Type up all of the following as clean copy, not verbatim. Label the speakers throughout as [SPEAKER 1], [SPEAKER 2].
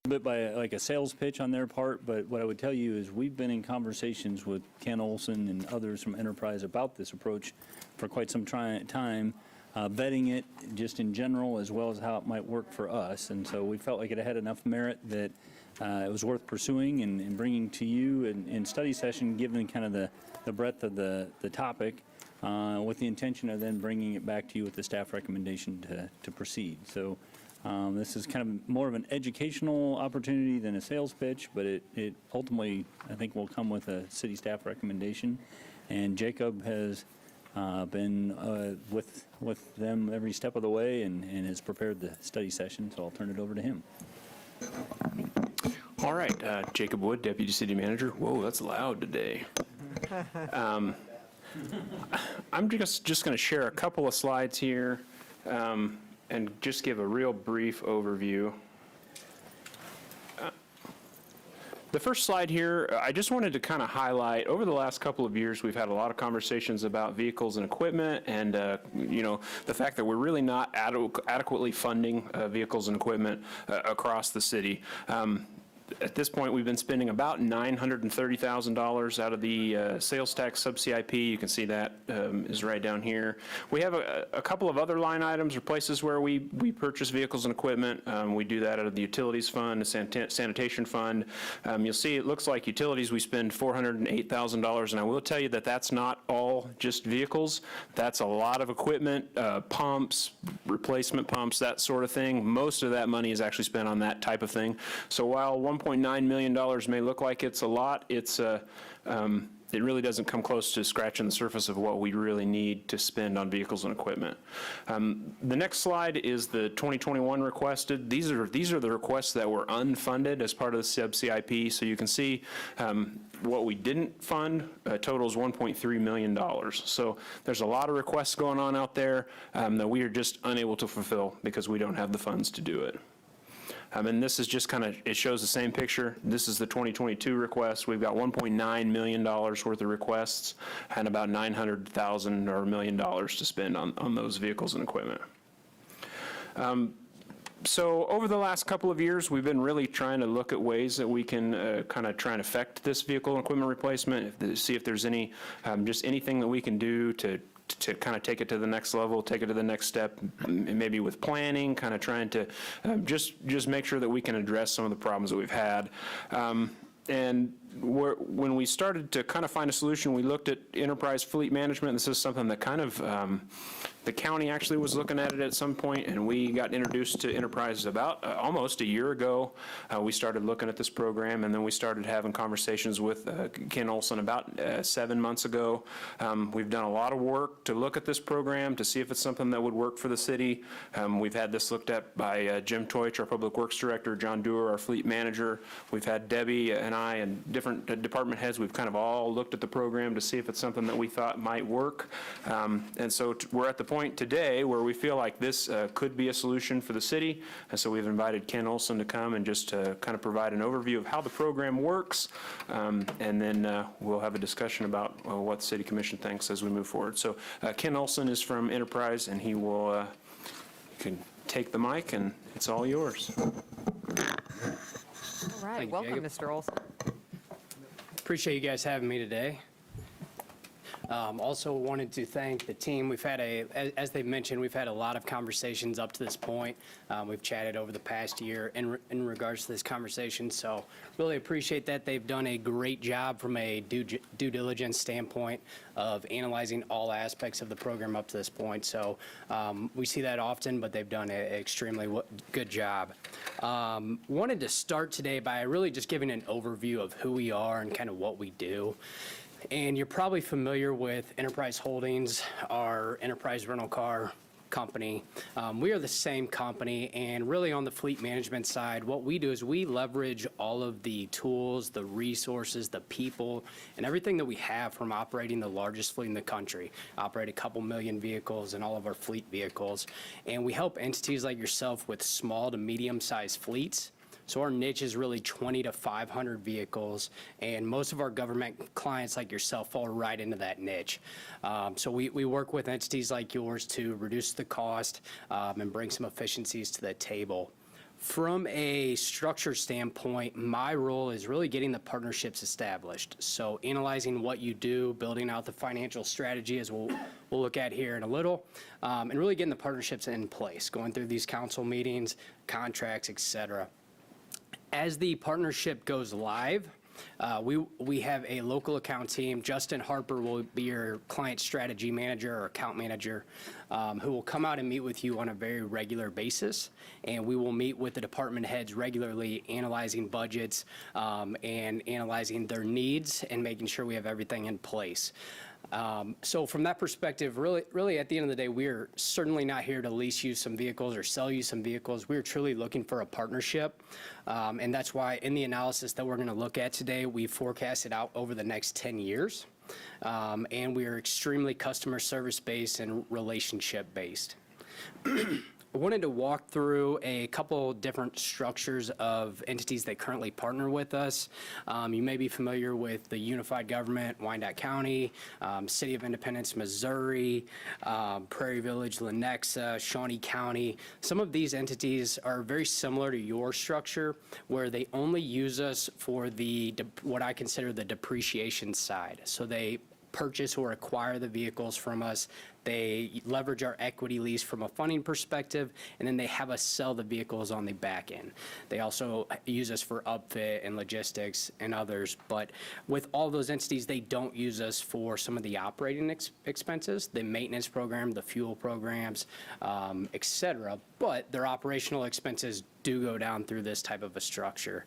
[SPEAKER 1] bit by like a sales pitch on their part, but what I would tell you is we've been in conversations with Ken Olson and others from Enterprise about this approach for quite some time, vetting it just in general as well as how it might work for us. And so we felt like it had enough merit that it was worth pursuing and bringing to you in study session, given kind of the breadth of the topic, with the intention of then bringing it back to you with the staff recommendation to proceed. So this is kind of more of an educational opportunity than a sales pitch, but it ultimately, I think, will come with a city staff recommendation. And Jacob has been with them every step of the way and has prepared the study session, so I'll turn it over to him.
[SPEAKER 2] All right, Jacob Wood, Deputy City Manager. Whoa, that's loud today. I'm just going to share a couple of slides here and just give a real brief overview. The first slide here, I just wanted to kind of highlight, over the last couple of years, we've had a lot of conversations about vehicles and equipment and, you know, the fact that we're really not adequately funding vehicles and equipment across the city. At this point, we've been spending about $930,000 out of the sales tax sub-CIP. You can see that is right down here. We have a couple of other line items or places where we purchase vehicles and equipment. We do that out of the utilities fund, the sanitation fund. You'll see it looks like utilities, we spend $408,000, and I will tell you that that's not all just vehicles. That's a lot of equipment, pumps, replacement pumps, that sort of thing. Most of that money is actually spent on that type of thing. So while $1.9 million may look like it's a lot, it really doesn't come close to scratching the surface of what we really need to spend on vehicles and equipment. The next slide is the 2021 requested. These are the requests that were unfunded as part of the sub-CIP. So you can see what we didn't fund totals $1.3 million. So there's a lot of requests going on out there that we are just unable to fulfill because we don't have the funds to do it. And this is just kind of, it shows the same picture. This is the 2022 request. We've got $1.9 million worth of requests and about $900,000 or $1 million to spend on those vehicles and equipment. So over the last couple of years, we've been really trying to look at ways that we can kind of try and affect this vehicle and equipment replacement, see if there's any, just anything that we can do to kind of take it to the next level, take it to the next step, maybe with planning, kind of trying to just make sure that we can address some of the problems that we've had. And when we started to kind of find a solution, we looked at enterprise fleet management. This is something that kind of, the county actually was looking at it at some point, and we got introduced to enterprise about almost a year ago. We started looking at this program, and then we started having conversations with Ken Olson about 7 months ago. We've done a lot of work to look at this program to see if it's something that would work for the city. We've had this looked at by Jim Teutsch, our Public Works Director, John Dewar, our Fleet Manager. We've had Debbie and I and different department heads. We've kind of all looked at the program to see if it's something that we thought might work. And so we're at the point today where we feel like this could be a solution for the city. And so we've invited Ken Olson to come and just kind of provide an overview of how the program works. And then we'll have a discussion about what the City Commission thinks as we move forward. So Ken Olson is from Enterprise, and he will can take the mic, and it's all yours.
[SPEAKER 3] All right, welcome, Mr. Olson.
[SPEAKER 4] Appreciate you guys having me today. Also wanted to thank the team. We've had as they've mentioned, we've had a lot of conversations up to this point. We've chatted over the past year in regards to this conversation, so really appreciate that. They've done a great job from a due diligence standpoint of analyzing all aspects of the program up to this point. So we see that often, but they've done an extremely good job. Wanted to start today by really just giving an overview of who we are and kind of what we do. And you're probably familiar with Enterprise Holdings, our enterprise rental car company. We are the same company, and really on the fleet management side, what we do is we leverage all of the tools, the resources, the people, and everything that we have from operating the largest fleet in the country, operate a couple million vehicles and all of our fleet vehicles. And we help entities like yourself with small to medium-sized fleets. So our niche is really 20 to 500 vehicles, and most of our government clients like yourself fall right into that niche. So we work with entities like yours to reduce the cost and bring some efficiencies to the table. From a structure standpoint, my role is really getting the partnerships established. So analyzing what you do, building out the financial strategy, as we'll look at here in a little, and really getting the partnerships in place, going through these council meetings, contracts, et cetera. As the partnership goes live, we have a local account team. Justin Harper will be your client strategy manager or account manager, who will come out and meet with you on a very regular basis. And we will meet with the department heads regularly, analyzing budgets and analyzing their needs and making sure we have everything in place. So from that perspective, really at the end of the day, we're certainly not here to lease you some vehicles or sell you some vehicles. We're truly looking for a partnership. And that's why in the analysis that we're going to look at today, we forecasted out over the next 10 years. And we are extremely customer service based and relationship based. I wanted to walk through a couple different structures of entities that currently partner with us. You may be familiar with the Unified Government, Wyandotte County, City of Independence, Missouri, Prairie Village, Lenexa, Shawnee County. Some of these entities are very similar to your structure, where they only use us for the what I consider the depreciation side. So they purchase or acquire the vehicles from us. They leverage our equity lease from a funding perspective, and then they have us sell the vehicles on the back end. They also use us for upfit and logistics and others, but with all those entities, they don't use us for some of the operating expenses, the maintenance program, the fuel programs, et cetera, but their operational expenses do go down through this type of a structure.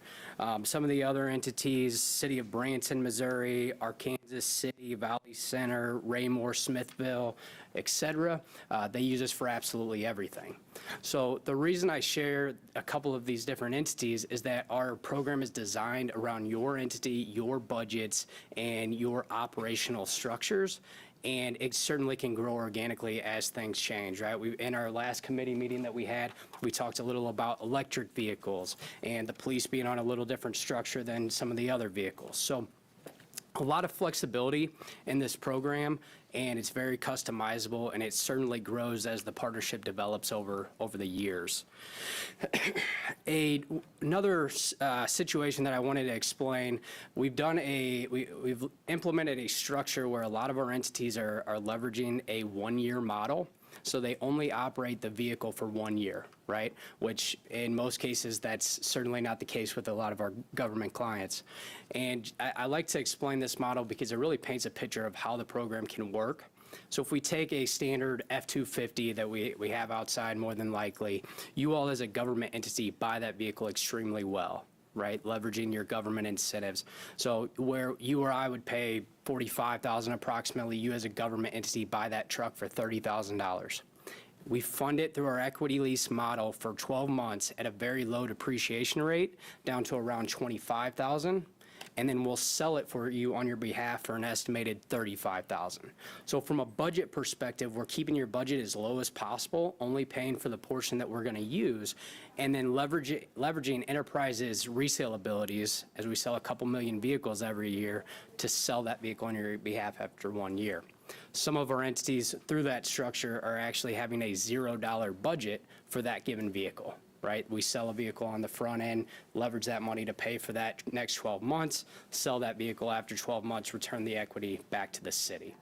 [SPEAKER 4] Some of the other entities, City of Branson, Missouri, Arkansas City, Valley Center, Raymore, Smithville, et cetera, they use us for absolutely everything. So the reason I share a couple of these different entities is that our program is designed around your entity, your budgets, and your operational structures. And it certainly can grow organically as things change, right? In our last committee meeting that we had, we talked a little about electric vehicles and the police being on a little different structure than some of the other vehicles. So a lot of flexibility in this program, and it's very customizable, and it certainly grows as the partnership develops over the years. Another situation that I wanted to explain, we've implemented a structure where a lot of our entities are leveraging a one-year model. So they only operate the vehicle for 1 year, right? Which in most cases, that's certainly not the case with a lot of our government clients. And I like to explain this model because it really paints a picture of how the program can work. So if we take a standard F-250 that we have outside, more than likely, you all as a government entity buy that vehicle extremely well, right? Leveraging your government incentives. So where you or I would pay $45,000 approximately, you as a government entity buy that truck for $30,000. We fund it through our equity lease model for 12 months at a very low depreciation rate, down to around $25,000. And then we'll sell it for you on your behalf for an estimated $35,000. So from a budget perspective, we're keeping your budget as low as possible, only paying for the portion that we're going to use, and then leveraging Enterprise's resale abilities, as we sell a couple million vehicles every year, to sell that vehicle on your behalf after 1 year. Some of our entities through that structure are actually having a $0 budget for that given vehicle. Right? We sell a vehicle on the front end, leverage that money to pay for that next 12 months, sell that vehicle after 12 months, return the equity back to the city.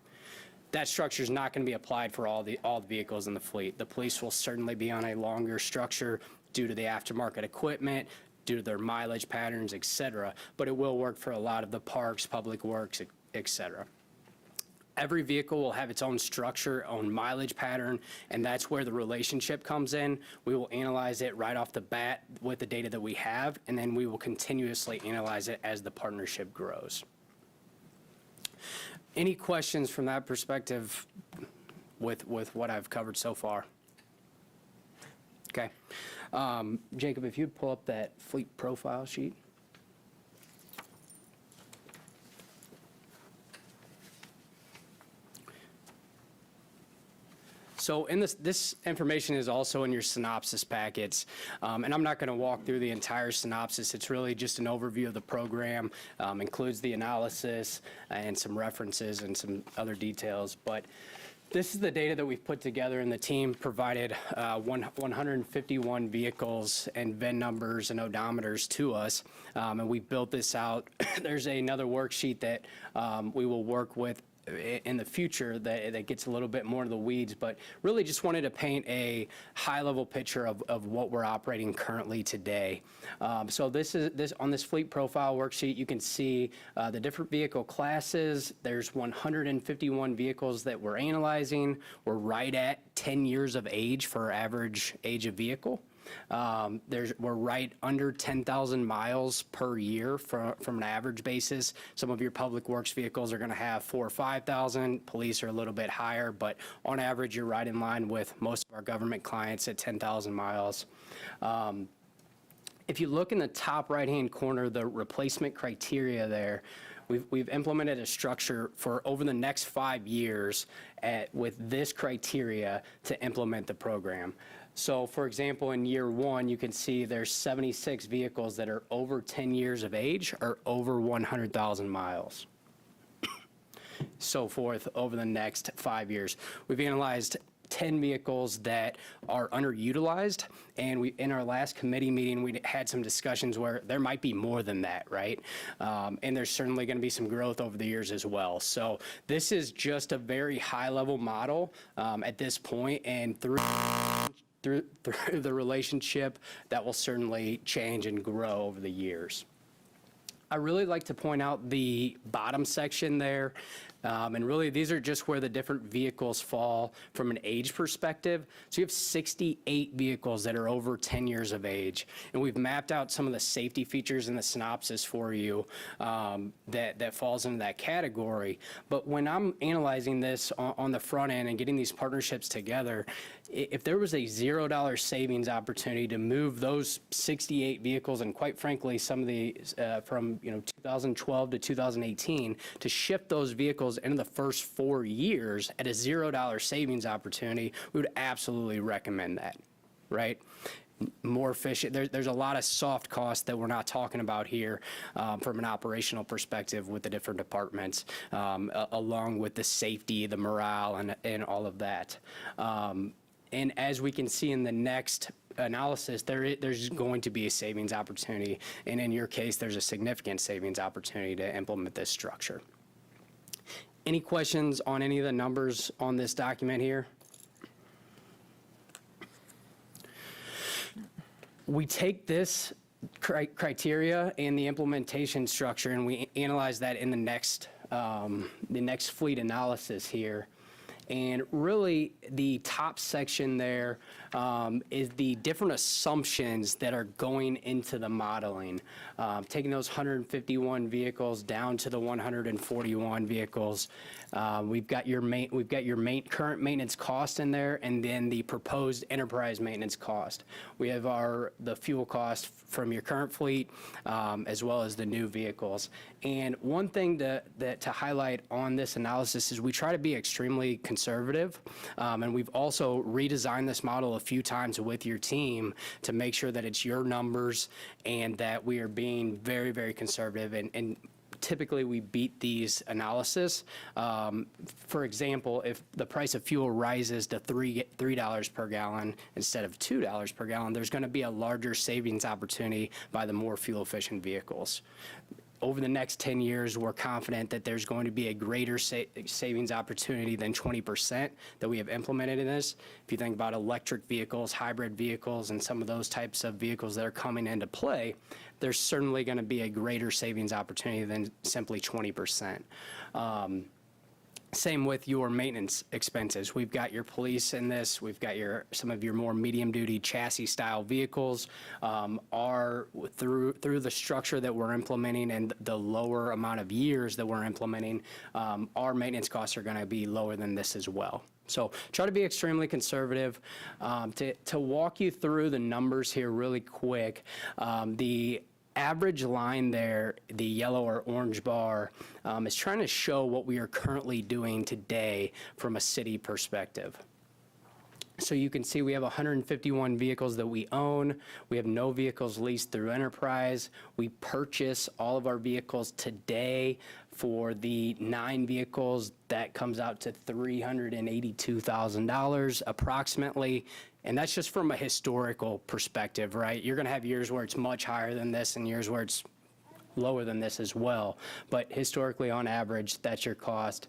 [SPEAKER 4] That structure is not going to be applied for all the vehicles in the fleet. The police will certainly be on a longer structure due to the aftermarket equipment, due to their mileage patterns, et cetera, but it will work for a lot of the parks, public works, et cetera. Every vehicle will have its own structure, own mileage pattern, and that's where the relationship comes in. We will analyze it right off the bat with the data that we have, and then we will continuously analyze it as the partnership grows. Any questions from that perspective with what I've covered so far? Okay. Jacob, if you'd pull up that fleet profile sheet. So in this information is also in your synopsis packets, and I'm not going to walk through the entire synopsis. It's really just an overview of the program, includes the analysis and some references and some other details. But This is the data that we've put together, and the team provided 151 vehicles and VIN numbers and odometers to us, and we built this out. There's another worksheet that we will work with in the future that gets a little bit more into the weeds, but really just wanted to paint a high-level picture of what we're operating currently today. So this on this fleet profile worksheet, you can see the different vehicle classes. There's 151 vehicles that we're analyzing. We're right at 10 years of age for our average age of vehicle. We're right under 10,000 miles per year from an average basis. Some of your public works vehicles are going to have 4,000 or 5,000. Police are a little bit higher, but on average, you're right in line with most of our government clients at 10,000 miles. If you look in the top right-hand corner, the replacement criteria there, we've implemented a structure for over the next 5 years with this criteria to implement the program. So, for example, in year 1, you can see there's 76 vehicles that are over 10 years of age or over 100,000 miles. So forth over the next 5 years. We've analyzed 10 vehicles that are underutilized, and in our last committee meeting, we had some discussions where there might be more than that, right? And there's certainly going to be some growth over the years as well. So this is just a very high-level model at this point, and through the relationship, that will certainly change and grow over the years. I really like to point out the bottom section there. And really, these are just where the different vehicles fall from an age perspective. So you have 68 vehicles that are over 10 years of age. And we've mapped out some of the safety features in the synopsis for you that falls into that category. But when I'm analyzing this on the front end and getting these partnerships together, if there was a $0 savings opportunity to move those 68 vehicles, and quite frankly, some of the from 2012 to 2018, to shift those vehicles into the first 4 years at a $0 savings opportunity, we would absolutely recommend that, right? More efficient. There's a lot of soft costs that we're not talking about here from an operational perspective with the different departments, along with the safety, the morale, and all of that. And as we can see in the next analysis, there's going to be a savings opportunity. And in your case, there's a significant savings opportunity to implement this structure. Any questions on any of the numbers on this document here? We take this criteria and the implementation structure, and we analyze that in the next fleet analysis here. And really, the top section there is the different assumptions that are going into the modeling. Taking those 151 vehicles down to the 141 vehicles. We've got your current maintenance cost in there, and then the proposed enterprise maintenance cost. We have the fuel cost from your current fleet, as well as the new vehicles. And one thing to highlight on this analysis is we try to be extremely conservative, and we've also redesigned this model a few times with your team to make sure that it's your numbers and that we are being very, very conservative. And typically we beat these analysis. For example, if the price of fuel rises to $3 per gallon instead of $2 per gallon, there's going to be a larger savings opportunity by the more fuel efficient vehicles. Over the next 10 years, we're confident that there's going to be a greater savings opportunity than 20% that we have implemented in this. If you think about electric vehicles, hybrid vehicles, and some of those types of vehicles that are coming into play, there's certainly going to be a greater savings opportunity than simply 20%. Same with your maintenance expenses. We've got your police in this. We've got some of your more medium-duty chassis-style vehicles. Through the structure that we're implementing and the lower amount of years that we're implementing, our maintenance costs are going to be lower than this as well. So try to be extremely conservative. To walk you through the numbers here really quick, the average line there, the yellow or orange bar, is trying to show what we are currently doing today from a city perspective. So you can see we have 151 vehicles that we own. We have no vehicles leased through Enterprise. We purchase all of our vehicles today For the 9 vehicles, that comes out to $382,000 approximately. And that's just from a historical perspective, right? You're going to have years where it's much higher than this and years where it's lower than this as well. But historically, on average, that's your cost.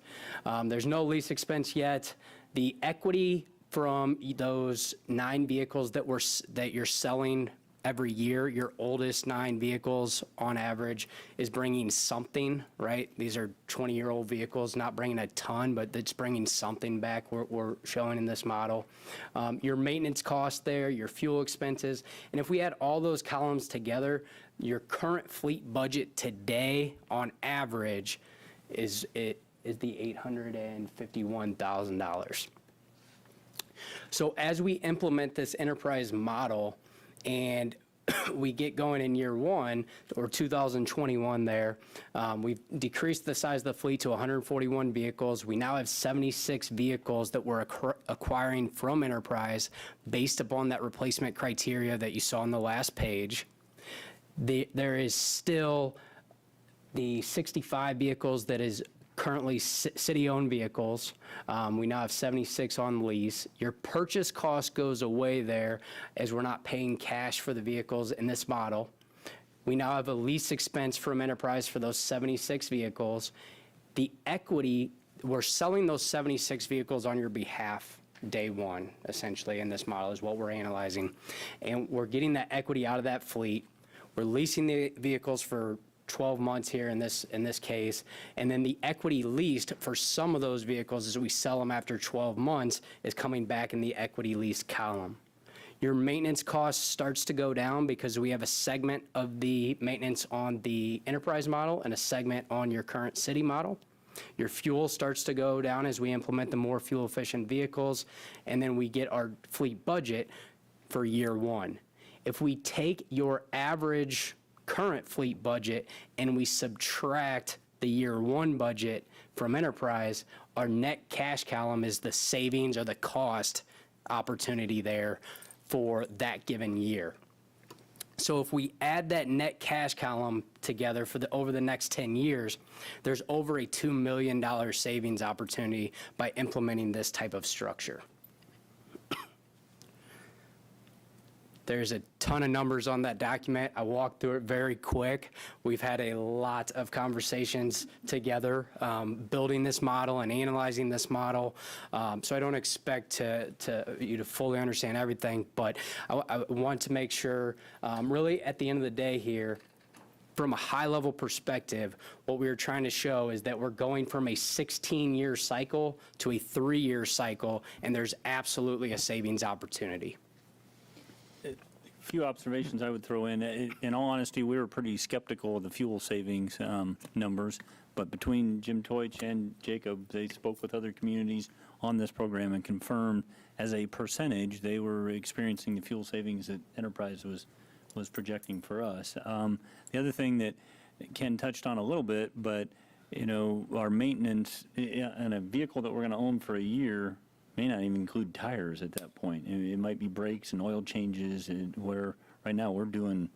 [SPEAKER 4] There's no lease expense yet. The equity from those 9 vehicles that you're selling every year, your oldest 9 vehicles on average is bringing something, right? These are 20-year-old vehicles, not bringing a ton, but it's bringing something back we're showing in this model. Your maintenance costs there, your fuel expenses, and if we add all those columns together, your current fleet budget today on average is the $851,000. So as we implement this enterprise model, and we get going in year 1, or 2021 there, we've decreased the size of the fleet to 141 vehicles. We now have 76 vehicles that we're acquiring from Enterprise based upon that replacement criteria that you saw on the last page. There is still the 65 vehicles that is currently city-owned vehicles. We now have 76 on lease. Your purchase cost goes away there as we're not paying cash for the vehicles in this model. We now have a lease expense from Enterprise for those 76 vehicles. The equity, we're selling those 76 vehicles on your behalf day one, essentially, in this model is what we're analyzing. And we're getting that equity out of that fleet. We're leasing the vehicles for 12 months here in this case, and then the equity leased for some of those vehicles as we sell them after 12 months is coming back in the equity lease column. Your maintenance cost starts to go down because we have a segment of the maintenance on the enterprise model and a segment on your current city model. Your fuel starts to go down as we implement the more fuel efficient vehicles, and then we get our fleet budget for year 1. If we take your average current fleet budget and we subtract the year 1 budget from Enterprise, our net cash column is the savings or the cost opportunity there for that given year. So if we add that net cash column together for over the next 10 years, there's over a $2 million savings opportunity by implementing this type of structure. There's a ton of numbers on that document. I walked through it very quick. We've had a lot of conversations together, building this model and analyzing this model. So I don't expect you to fully understand everything, but I want to make sure, really at the end of the day here, from a high-level perspective, what we were trying to show is that we're going from a 16-year cycle to a 3-year cycle, and there's absolutely a savings opportunity.
[SPEAKER 1] Few observations I would throw in. In all honesty, we were pretty skeptical of the fuel savings numbers, but between Jim Teutsch and Jacob, they spoke with other communities on this program and confirmed as a percentage they were experiencing the fuel savings that Enterprise was projecting for us. The other thing that Ken touched on a little bit, but our maintenance on a vehicle that we're going to own for a year may not even include tires at that point. It might be brakes and oil changes, where right now we're doing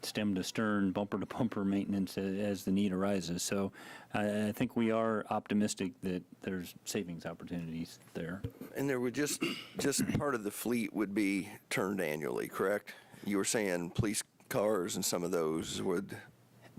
[SPEAKER 1] stem to stern, bumper to bumper maintenance as the need arises. So I think we are optimistic that there's savings opportunities there.
[SPEAKER 3] And there would just part of the fleet would be turned annually, correct? You were saying police cars and some of those would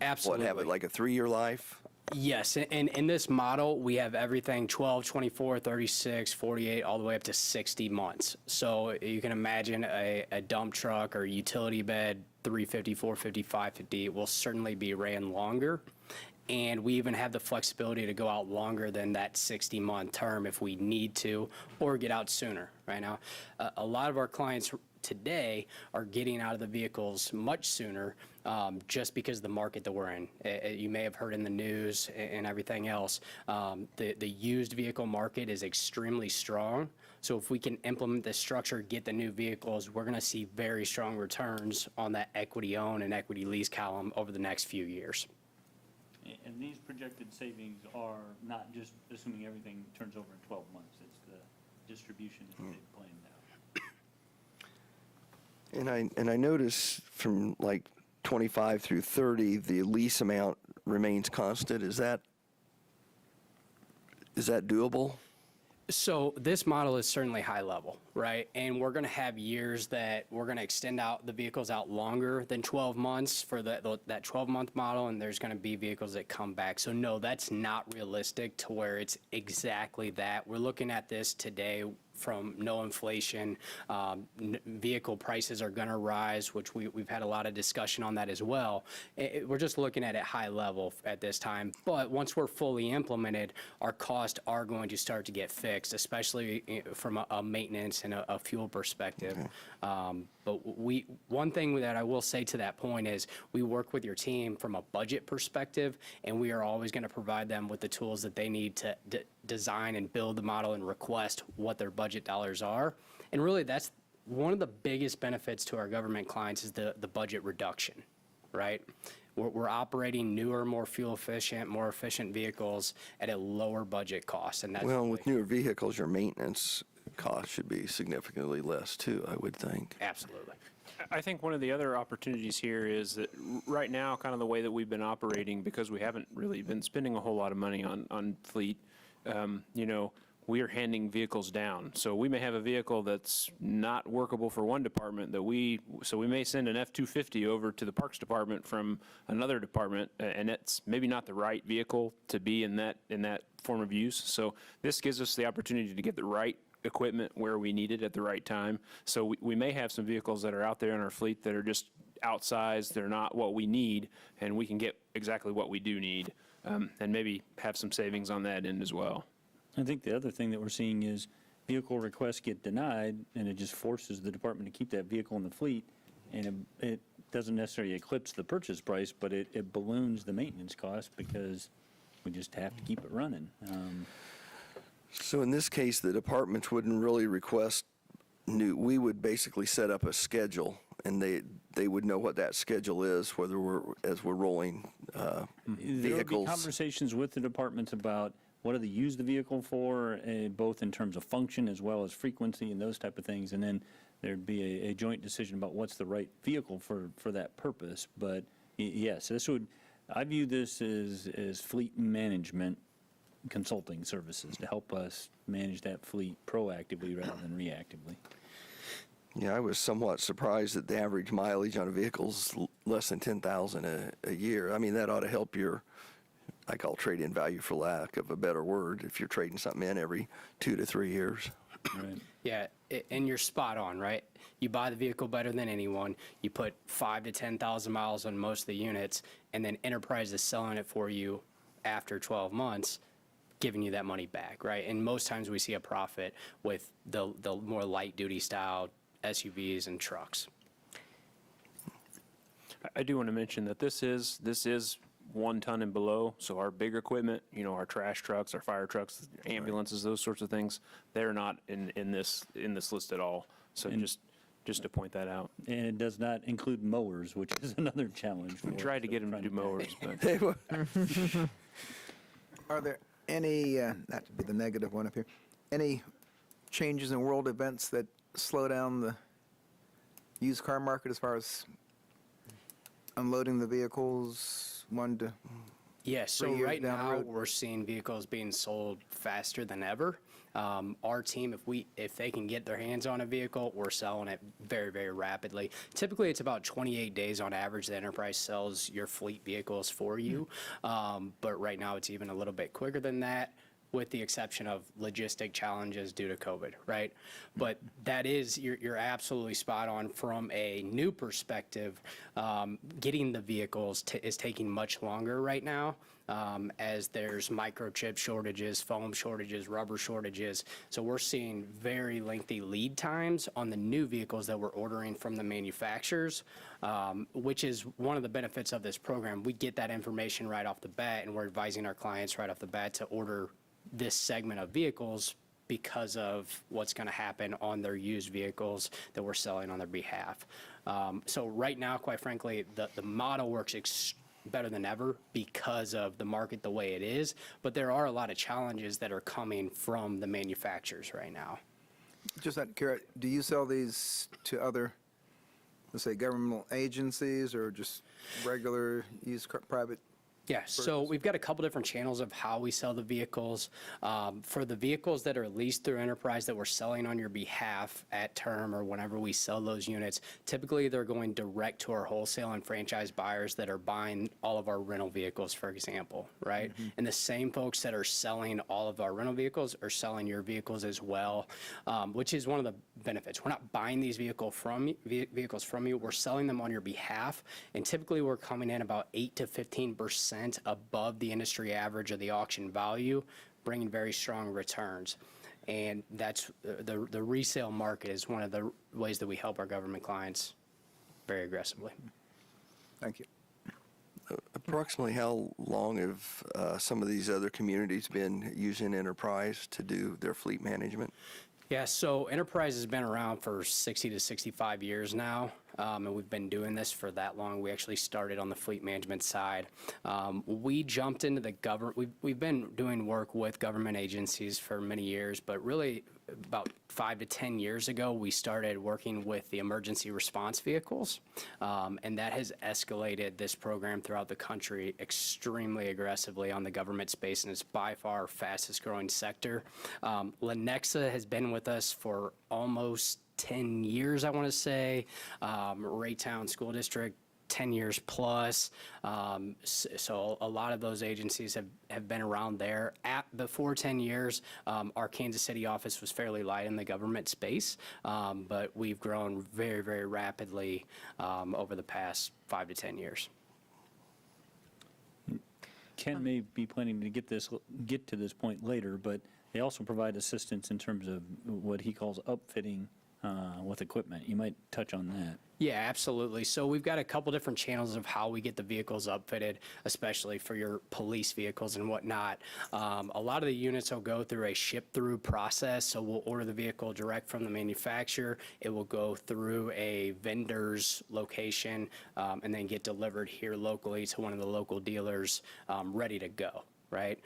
[SPEAKER 4] Absolutely.
[SPEAKER 3] have it like a 3-year life?
[SPEAKER 4] Yes, and in this model, we have everything 12, 24, 36, 48, all the way up to 60 months. So you can imagine a dump truck or utility bed, 350, 450, 550, will certainly be ran longer. And we even have the flexibility to go out longer than that 60-month term if we need to, or get out sooner. Right now, a lot of our clients today are getting out of the vehicles much sooner, just because of the market that we're in. You may have heard in the news and everything else, the used vehicle market is extremely strong. So if we can implement this structure, get the new vehicles, we're going to see very strong returns on that equity own and equity lease column over the next few years.
[SPEAKER 1] And these projected savings are not just assuming everything turns over in 12 months. It's the distribution that they've planned out.
[SPEAKER 3] And I notice from like 25 through 30, the lease amount remains constant. Is that Is that doable?
[SPEAKER 4] So this model is certainly high level, right? And we're going to have years that we're going to extend out the vehicles out longer than 12 months for that 12-month model, and there's going to be vehicles that come back. So no, that's not realistic to where it's exactly that. We're looking at this today from no inflation. Vehicle prices are going to rise, which we've had a lot of discussion on that as well. We're just looking at it high level at this time. But once we're fully implemented, our costs are going to start to get fixed, especially from a maintenance and a fuel perspective. But one thing that I will say to that point is we work with your team from a budget perspective, and we are always going to provide them with the tools that they need to design and build the model and request what their budget dollars are. And really, that's one of the biggest benefits to our government clients is the budget reduction, right? We're operating newer, more fuel efficient, more efficient vehicles at a lower budget cost. And that's
[SPEAKER 3] Well, with newer vehicles, your maintenance cost should be significantly less too, I would think.
[SPEAKER 4] absolutely.
[SPEAKER 2] I think one of the other opportunities here is that right now, kind of the way that we've been operating, because we haven't really been spending a whole lot of money on fleet, we are handing vehicles down. So we may have a vehicle that's not workable for one department so we may send an F-250 over to the Parks Department from another department, and it's maybe not the right vehicle to be in that form of use. So this gives us the opportunity to get the right equipment where we need it at the right time. So we may have some vehicles that are out there in our fleet that are just outsized, they're not what we need, and we can get exactly what we do need, and maybe have some savings on that end as well.
[SPEAKER 1] I think the other thing that we're seeing is vehicle requests get denied, and it just forces the department to keep that vehicle in the fleet, and it doesn't necessarily eclipse the purchase price, but it balloons the maintenance cost because we just have to keep it running.
[SPEAKER 3] So in this case, the departments wouldn't really request we would basically set up a schedule, and they would know what that schedule is, whether as we're rolling
[SPEAKER 1] There would be
[SPEAKER 3] vehicles.
[SPEAKER 1] conversations with the departments about what do they use the vehicle for, both in terms of function as well as frequency and those type of things. And then there'd be a joint decision about what's the right vehicle for that purpose. But yes, I view this as fleet management consulting services to help us manage that fleet proactively rather than reactively.
[SPEAKER 3] Yeah, I was somewhat surprised that the average mileage on a vehicle is less than 10,000 a year. I mean, that ought to help I call trade-in value for lack of a better word, if you're trading something in every 2 to 3 years.
[SPEAKER 1] Right.
[SPEAKER 4] Yeah, and you're spot on, right? You buy the vehicle better than anyone. You put 5,000 to 10,000 miles on most of the units, and then Enterprise is selling it for you after 12 months, giving you that money back, right? And most times we see a profit with the more light-duty style SUVs and trucks.
[SPEAKER 2] I do want to mention that this is 1 ton and below, so our big equipment, our trash trucks, our fire trucks, ambulances, those sorts of things, they're not in this list at all. So just to point that out.
[SPEAKER 1] And it does not include mowers, which is another challenge.
[SPEAKER 2] We tried to get them to do mowers, but
[SPEAKER 3] They were-
[SPEAKER 5] Are there any, not to be the negative one up here, any changes in world events that slow down the used car market as far as unloading the vehicles,
[SPEAKER 4] Yeah, so
[SPEAKER 5] 3 years
[SPEAKER 4] right
[SPEAKER 5] down the
[SPEAKER 4] now,
[SPEAKER 5] road?
[SPEAKER 4] we're seeing vehicles being sold faster than ever. Our team, if they can get their hands on a vehicle, we're selling it very, very rapidly. Typically, it's about 28 days on average that Enterprise sells your fleet vehicles for you. But right now, it's even a little bit quicker than that, with the exception of logistic challenges due to COVID, right? But that is, you're absolutely spot on from a new perspective. Getting the vehicles is taking much longer right now, as there's microchip shortages, foam shortages, rubber shortages. So we're seeing very lengthy lead times on the new vehicles that we're ordering from the manufacturers, which is one of the benefits of this program. We get that information right off the bat, and we're advising our clients right off the bat to order this segment of vehicles because of what's going to happen on their used vehicles that we're selling on their behalf. So right now, quite frankly, the model works better than ever because of the market the way it is, but there are a lot of challenges that are coming from the manufacturers right now.
[SPEAKER 5] just out of curiosity, do you sell these to other, let's say, governmental agencies or just regular used car, private
[SPEAKER 4] Yeah, so we've got a couple different channels of how we sell the vehicles. For the vehicles that are leased through Enterprise that we're selling on your behalf at term or whenever we sell those units, typically they're going direct to our wholesale and franchise buyers that are buying all of our rental vehicles, for example, right? And the same folks that are selling all of our rental vehicles are selling your vehicles as well, which is one of the benefits. We're not buying these vehicles from you, we're selling them on your behalf, and typically we're coming in about 8 to 15% above the industry average of the auction value, bringing very strong returns. And that's the resale market is one of the ways that we help our government clients very aggressively.
[SPEAKER 5] Thank you.
[SPEAKER 3] Approximately how long have some of these other communities been using Enterprise to do their fleet management?
[SPEAKER 4] Yeah, so Enterprise has been around for 60 to 65 years now, and we've been doing this for that long. We actually started on the fleet management side. We jumped into the government. We've been doing work with government agencies for many years, but really about 5 to 10 years ago, we started working with the emergency response vehicles, and that has escalated this program throughout the country extremely aggressively on the government space, and it's by far our fastest growing sector. Lenexa has been with us for almost 10 years, I want to say. Raytown School District, 10 years plus. So a lot of those agencies have been around there. Before 10 years, our Kansas City office was fairly light in the government space, but we've grown very, very rapidly over the past 5 to 10 years.
[SPEAKER 1] Ken may be planning to get to this point later, but they also provide assistance in terms of what he calls upfitting with equipment. You might touch on that.
[SPEAKER 4] Yeah, absolutely. So we've got a couple different channels of how we get the vehicles upfitted, especially for your police vehicles and whatnot. A lot of the units will go through a ship-through process, so we'll order the vehicle direct from the manufacturer. It will go through a vendor's location and then get delivered here locally to one of the local dealers ready to go, right?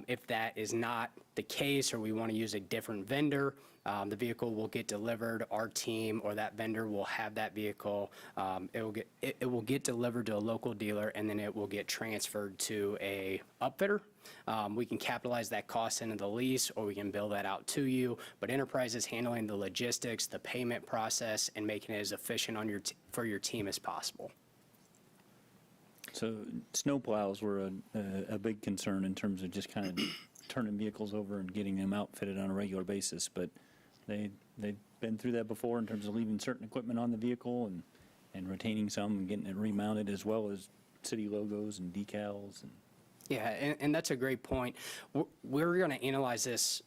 [SPEAKER 4] If that is not the case or we want to use a different vendor, the vehicle will get delivered. Our team or that vendor will have that vehicle. It will get delivered to a local dealer, and then it will get transferred to a upfitter. We can capitalize that cost into the lease, or we can bill that out to you. But Enterprise is handling the logistics, the payment process, and making it as efficient on for your team as possible.
[SPEAKER 1] So snowplows were a big concern in terms of just kind of turning vehicles over and getting them outfitted on a regular basis, but they've been through that before in terms of leaving certain equipment on the vehicle and retaining some and getting it remounted, as well as city logos and decals.
[SPEAKER 4] Yeah, and that's a great point. We're going to analyze this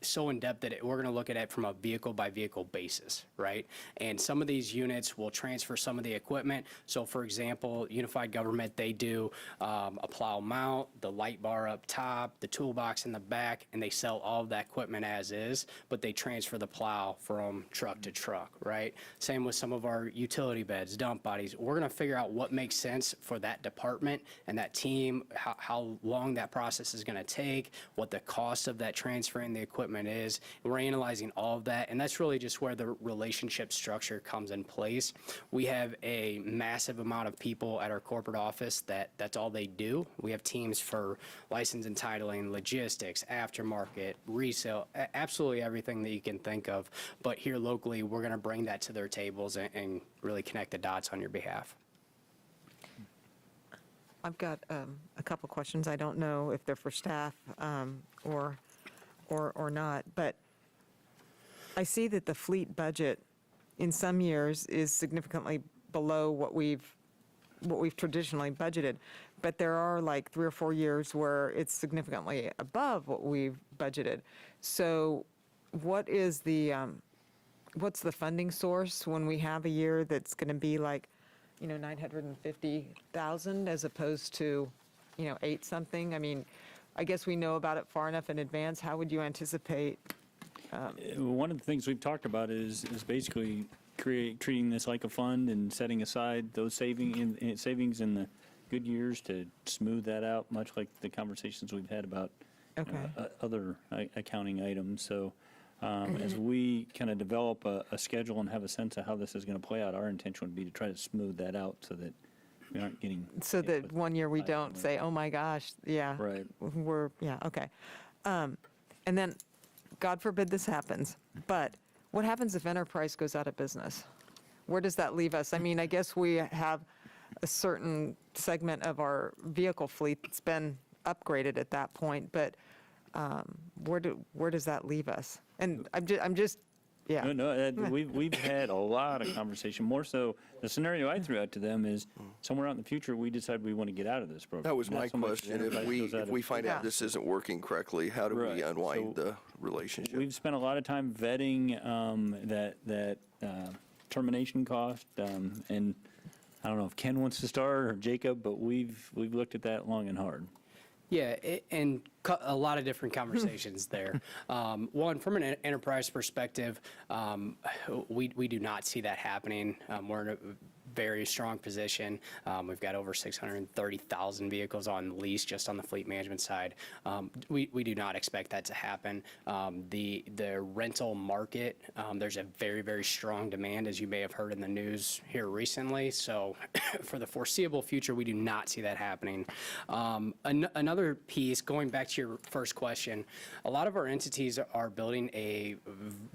[SPEAKER 4] so in depth that we're going to look at it from a vehicle by vehicle basis, right? And some of these units will transfer some of the equipment. So for example, Unified Government, they do a plow mount, the light bar up top, the toolbox in the back, and they sell all of that equipment as is, but they transfer the plow from truck to truck, right? Same with some of our utility beds, dump bodies. We're going to figure out what makes sense for that department and that team, how long that process is going to take, what the cost of that transferring the equipment is. We're analyzing all of that, and that's really just where the relationship structure comes in place. We have a massive amount of people at our corporate office that's all they do. We have teams for license and titling, logistics, aftermarket, resale, absolutely everything that you can think of. But here locally, we're going to bring that to their tables and really connect the dots on your behalf.
[SPEAKER 6] I've got a couple questions. I don't know if they're for staff or not, but I see that the fleet budget in some years is significantly below what we've traditionally budgeted, but there are like 3 or 4 years where it's significantly above what we've budgeted. So what is what's the funding source when we have a year that's going to be like, $950,000 as opposed to, 8 something? I mean, I guess we know about it far enough in advance. How would you anticipate?
[SPEAKER 1] One of the things we've talked about is basically treating this like a fund and setting aside those savings in the good years to smooth that out, much like the conversations we've had about other accounting items. So as we kind of develop a schedule and have a sense of how this is going to play out, our intention would be to try to smooth that out so that we aren't getting.
[SPEAKER 6] So
[SPEAKER 1] hit
[SPEAKER 6] that
[SPEAKER 1] with
[SPEAKER 6] one year we
[SPEAKER 1] five
[SPEAKER 6] don't say, oh my gosh, yeah.
[SPEAKER 1] Right.
[SPEAKER 6] Okay. And then, God forbid this happens, but what happens if Enterprise goes out of business? Where does that leave us? I mean, I guess we have a certain segment of our vehicle fleet that's been upgraded at that point, but where does that leave us? And I'm just, yeah.
[SPEAKER 1] No, we've had a lot of conversation, more so, the scenario I threw out to them is, somewhere out in the future, we decide we want to get out of this program.
[SPEAKER 3] That was my
[SPEAKER 1] Not so much
[SPEAKER 3] question.
[SPEAKER 1] Enterprise goes out
[SPEAKER 3] If
[SPEAKER 1] of-
[SPEAKER 3] we find
[SPEAKER 6] Yeah.
[SPEAKER 3] out this isn't working correctly, how do we
[SPEAKER 1] Right.
[SPEAKER 3] unwind
[SPEAKER 1] So
[SPEAKER 3] the relationship?
[SPEAKER 1] We've spent a lot of time vetting that termination cost, and I don't know if Ken wants to start or Jacob, but we've looked at that long and hard.
[SPEAKER 4] Yeah, and a lot of different conversations there. One, from an enterprise perspective, we do not see that happening. We're in a very strong position. We've got over 630,000 vehicles on lease just on the fleet management side. We do not expect that to happen. The rental market, there's a very, very strong demand, as you may have heard in the news here recently. So for the foreseeable future, we do not see that happening. Another piece, going back to your first question, a lot of our entities are building a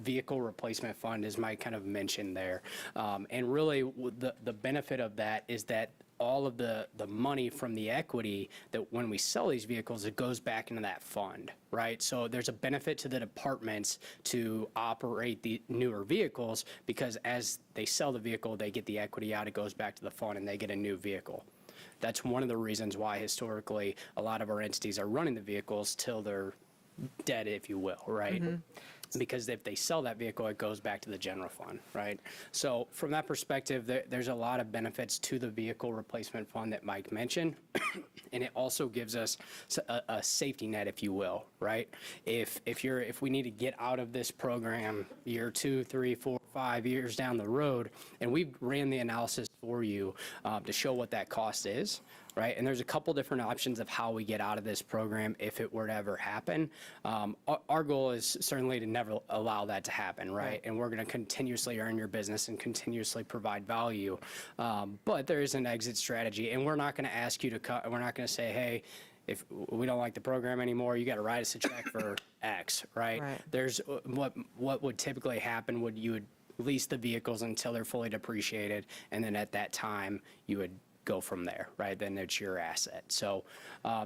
[SPEAKER 4] vehicle replacement fund, as Mike kind of mentioned there. And really, the benefit of that is that all of the money from the equity, that when we sell these vehicles, it goes back into that fund, right? So there's a benefit to the departments to operate the newer vehicles, because as they sell the vehicle, they get the equity out, it goes back to the fund, and they get a new vehicle. That's one of the reasons why historically a lot of our entities are running the vehicles till they're dead, if you will, right? Because if they sell that vehicle, it goes back to the general fund, right? So from that perspective, there's a lot of benefits to the vehicle replacement fund that Mike mentioned. And it also gives us a safety net, if you will, right? If we need to get out of this program year 2, 3, 4, 5 years down the road, and we've ran the analysis for you to show what that cost is, right? And there's a couple different options of how we get out of this program if it were to ever happen. Our goal is certainly to never allow that to happen, right? And we're going to continuously earn your business and continuously provide value. But there is an exit strategy, and we're not going to ask you to cut. We're not going to say, hey, if we don't like the program anymore, you got to write us a check for X, right?
[SPEAKER 6] Right.
[SPEAKER 4] There's what would typically happen would you would lease the vehicles until they're fully depreciated, and then at that time you would go from there, right? Then it's your asset. So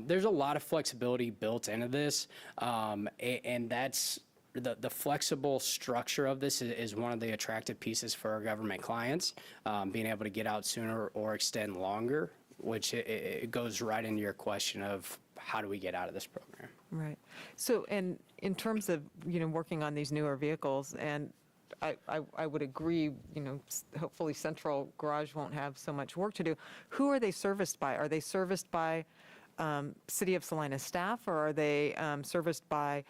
[SPEAKER 4] there's a lot of flexibility built into this, and that's the flexible structure of this is one of the attractive pieces for our government clients, being able to get out sooner or extend longer, which it goes right into your question of how do we get out of this program.
[SPEAKER 6] Right. So, and in terms of, working on these newer vehicles, and I would agree, hopefully Central Garage won't have so much work to do. Who are they serviced by? Are they serviced by City of Salina staff, or are they serviced by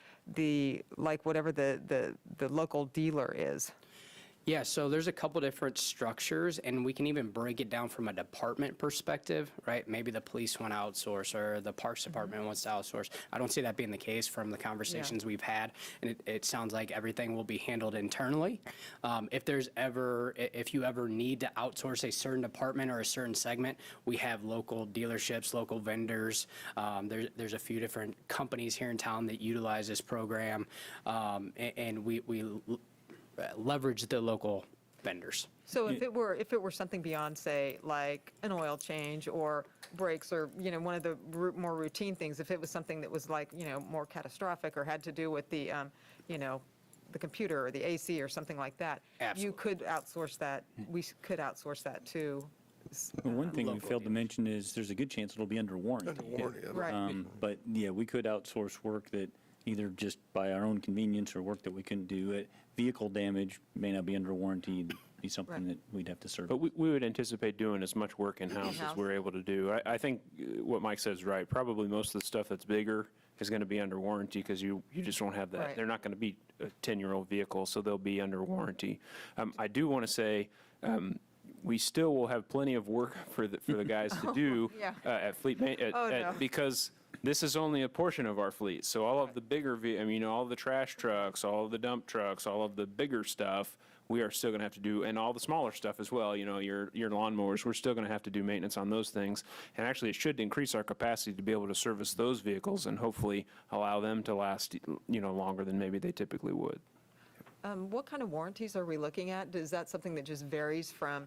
[SPEAKER 6] whatever the local dealer is?
[SPEAKER 4] Yeah, so there's a couple different structures, and we can even break it down from a department perspective, right? Maybe the police want to outsource, or the Parks Department wants to outsource. I don't see that being the case from the conversations we've had, and it sounds like everything will be handled internally. If you ever need to outsource a certain department or a certain segment, we have local dealerships, local vendors. There's a few different companies here in town that utilize this program, and we leverage the local vendors.
[SPEAKER 6] So if it were something beyond, say, like an oil change or brakes, or, one of the more routine things, if it was something that was like, more catastrophic or had to do with the, the computer or the AC or something like that,
[SPEAKER 4] Absolutely.
[SPEAKER 6] you could outsource that, we could outsource that to.
[SPEAKER 1] Well, one thing we
[SPEAKER 4] Local
[SPEAKER 1] failed to
[SPEAKER 4] dealers.
[SPEAKER 1] mention is there's a good chance it'll be under warranty.
[SPEAKER 3] Under warranty, yeah.
[SPEAKER 6] Right.
[SPEAKER 1] But yeah, we could outsource work that either just by our own convenience or work that we couldn't do. Vehicle damage may not be under warranty, it'd be something
[SPEAKER 6] Right.
[SPEAKER 1] that we'd have to serve.
[SPEAKER 2] But we would anticipate doing as much work in-house as
[SPEAKER 6] In-house.
[SPEAKER 2] we're able to do. I think what Mike says is right. Probably most of the stuff that's bigger is going to be under warranty, because you just won't have that.
[SPEAKER 6] Right.
[SPEAKER 2] They're not going to be a 10-year-old vehicle, so they'll be under warranty. I do want to say, we still will have plenty of work for the guys to do
[SPEAKER 6] Yeah.
[SPEAKER 2] at fleet
[SPEAKER 6] Oh, no.
[SPEAKER 2] because this is only a portion of our fleet. So all of the bigger, all the trash trucks, all of the dump trucks, all of the bigger stuff we are still going to have to do, and all the smaller stuff as well, you know, your lawnmowers, we're still going to have to do maintenance on those things. And actually, it should increase our capacity to be able to service those vehicles and hopefully allow them to last, you know, longer than maybe they typically would.
[SPEAKER 6] What kind of warranties are we looking at? Is that something that just varies from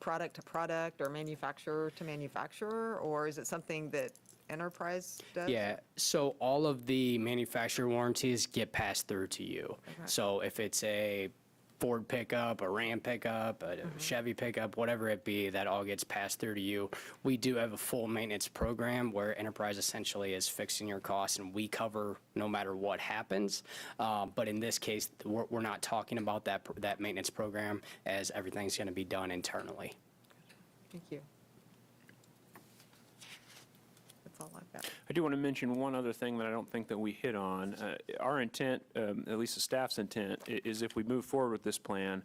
[SPEAKER 6] product to product or manufacturer to manufacturer? Or is it something that Enterprise does?
[SPEAKER 4] Yeah, so all of the manufacturer warranties get passed through to you. So if it's a Ford pickup, a Ram pickup, a Chevy pickup, whatever it be, that all gets passed through to you. We do have a full maintenance program where Enterprise essentially is fixing your costs, and we cover no matter what happens. But in this case, we're not talking about that maintenance program, as everything's going to be done internally.
[SPEAKER 6] Thank you. That's all I've got.
[SPEAKER 2] I do want to mention one other thing that I don't think that we hit on. Our intent, at least the staff's intent, is if we move forward with this plan,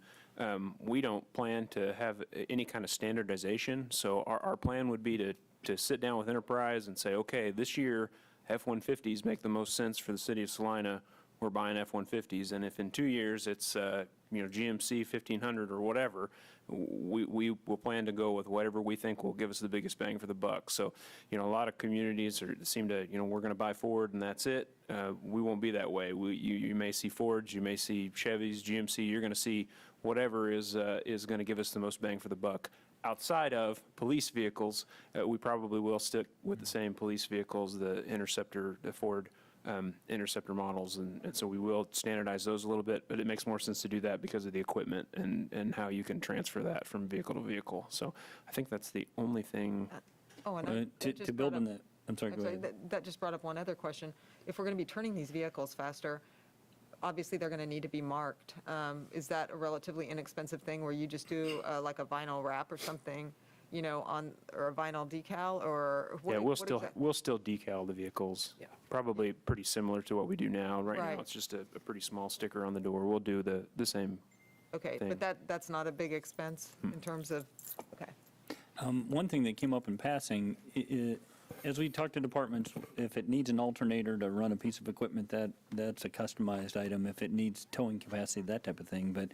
[SPEAKER 2] we don't plan to have any kind of standardization. So our plan would be to sit down with Enterprise and say, okay, this year F-150s make the most sense for the city of Salina. We're buying F-150s, and if in 2 years it's GMC 1500 or whatever, we will plan to go with whatever we think will give us the biggest bang for the buck. So, a lot of communities seem to, we're going to buy Ford and that's it. We won't be that way. You may see Fords, you may see Chevys, GMC. You're going to see whatever is going to give us the most bang for the buck. Outside of police vehicles, we probably will stick with the same police vehicles, the Interceptor, the Ford Interceptor models, and so we will standardize those a little bit, but it makes more sense to do that because of the equipment and how you can transfer that from vehicle to vehicle. So I think that's the only thing.
[SPEAKER 6] Oh, and
[SPEAKER 1] To build on that, I'm sorry, go ahead.
[SPEAKER 6] That just brought up one other question. If we're going to be turning these vehicles faster, obviously they're going to need to be marked. Is that a relatively inexpensive thing where you just do like a vinyl wrap or something, or a vinyl decal, or what?
[SPEAKER 2] Yeah, we'll still decal the vehicles.
[SPEAKER 4] Yeah.
[SPEAKER 2] Probably pretty similar to what we do now. Right
[SPEAKER 6] Right.
[SPEAKER 2] now, it's just a pretty small sticker on the door. We'll do the same.
[SPEAKER 6] Okay,
[SPEAKER 2] thing.
[SPEAKER 6] but that's not a big expense in terms of, okay.
[SPEAKER 1] One thing that came up in passing, as we talk to departments, if it needs an alternator to run a piece of equipment, that's a customized item. If it needs towing capacity, that type of thing. But,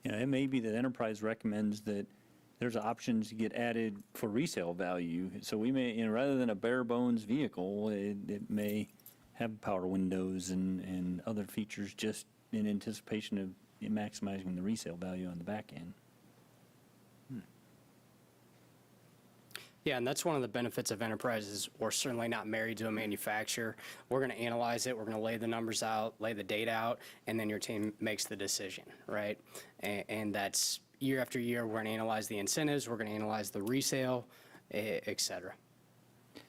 [SPEAKER 1] it may be that Enterprise recommends that there's options to get added for resale value. So we may, rather than a bare bones vehicle, it may have power windows and other features just in anticipation of maximizing the resale value on the back end.
[SPEAKER 4] Yeah, and that's one of the benefits of Enterprise is we're certainly not married to a manufacturer. We're going to analyze it, we're going to lay the numbers out, lay the data out, and then your team makes the decision, right? And that's year after year, we're going to analyze the incentives, we're going to analyze the resale, et cetera.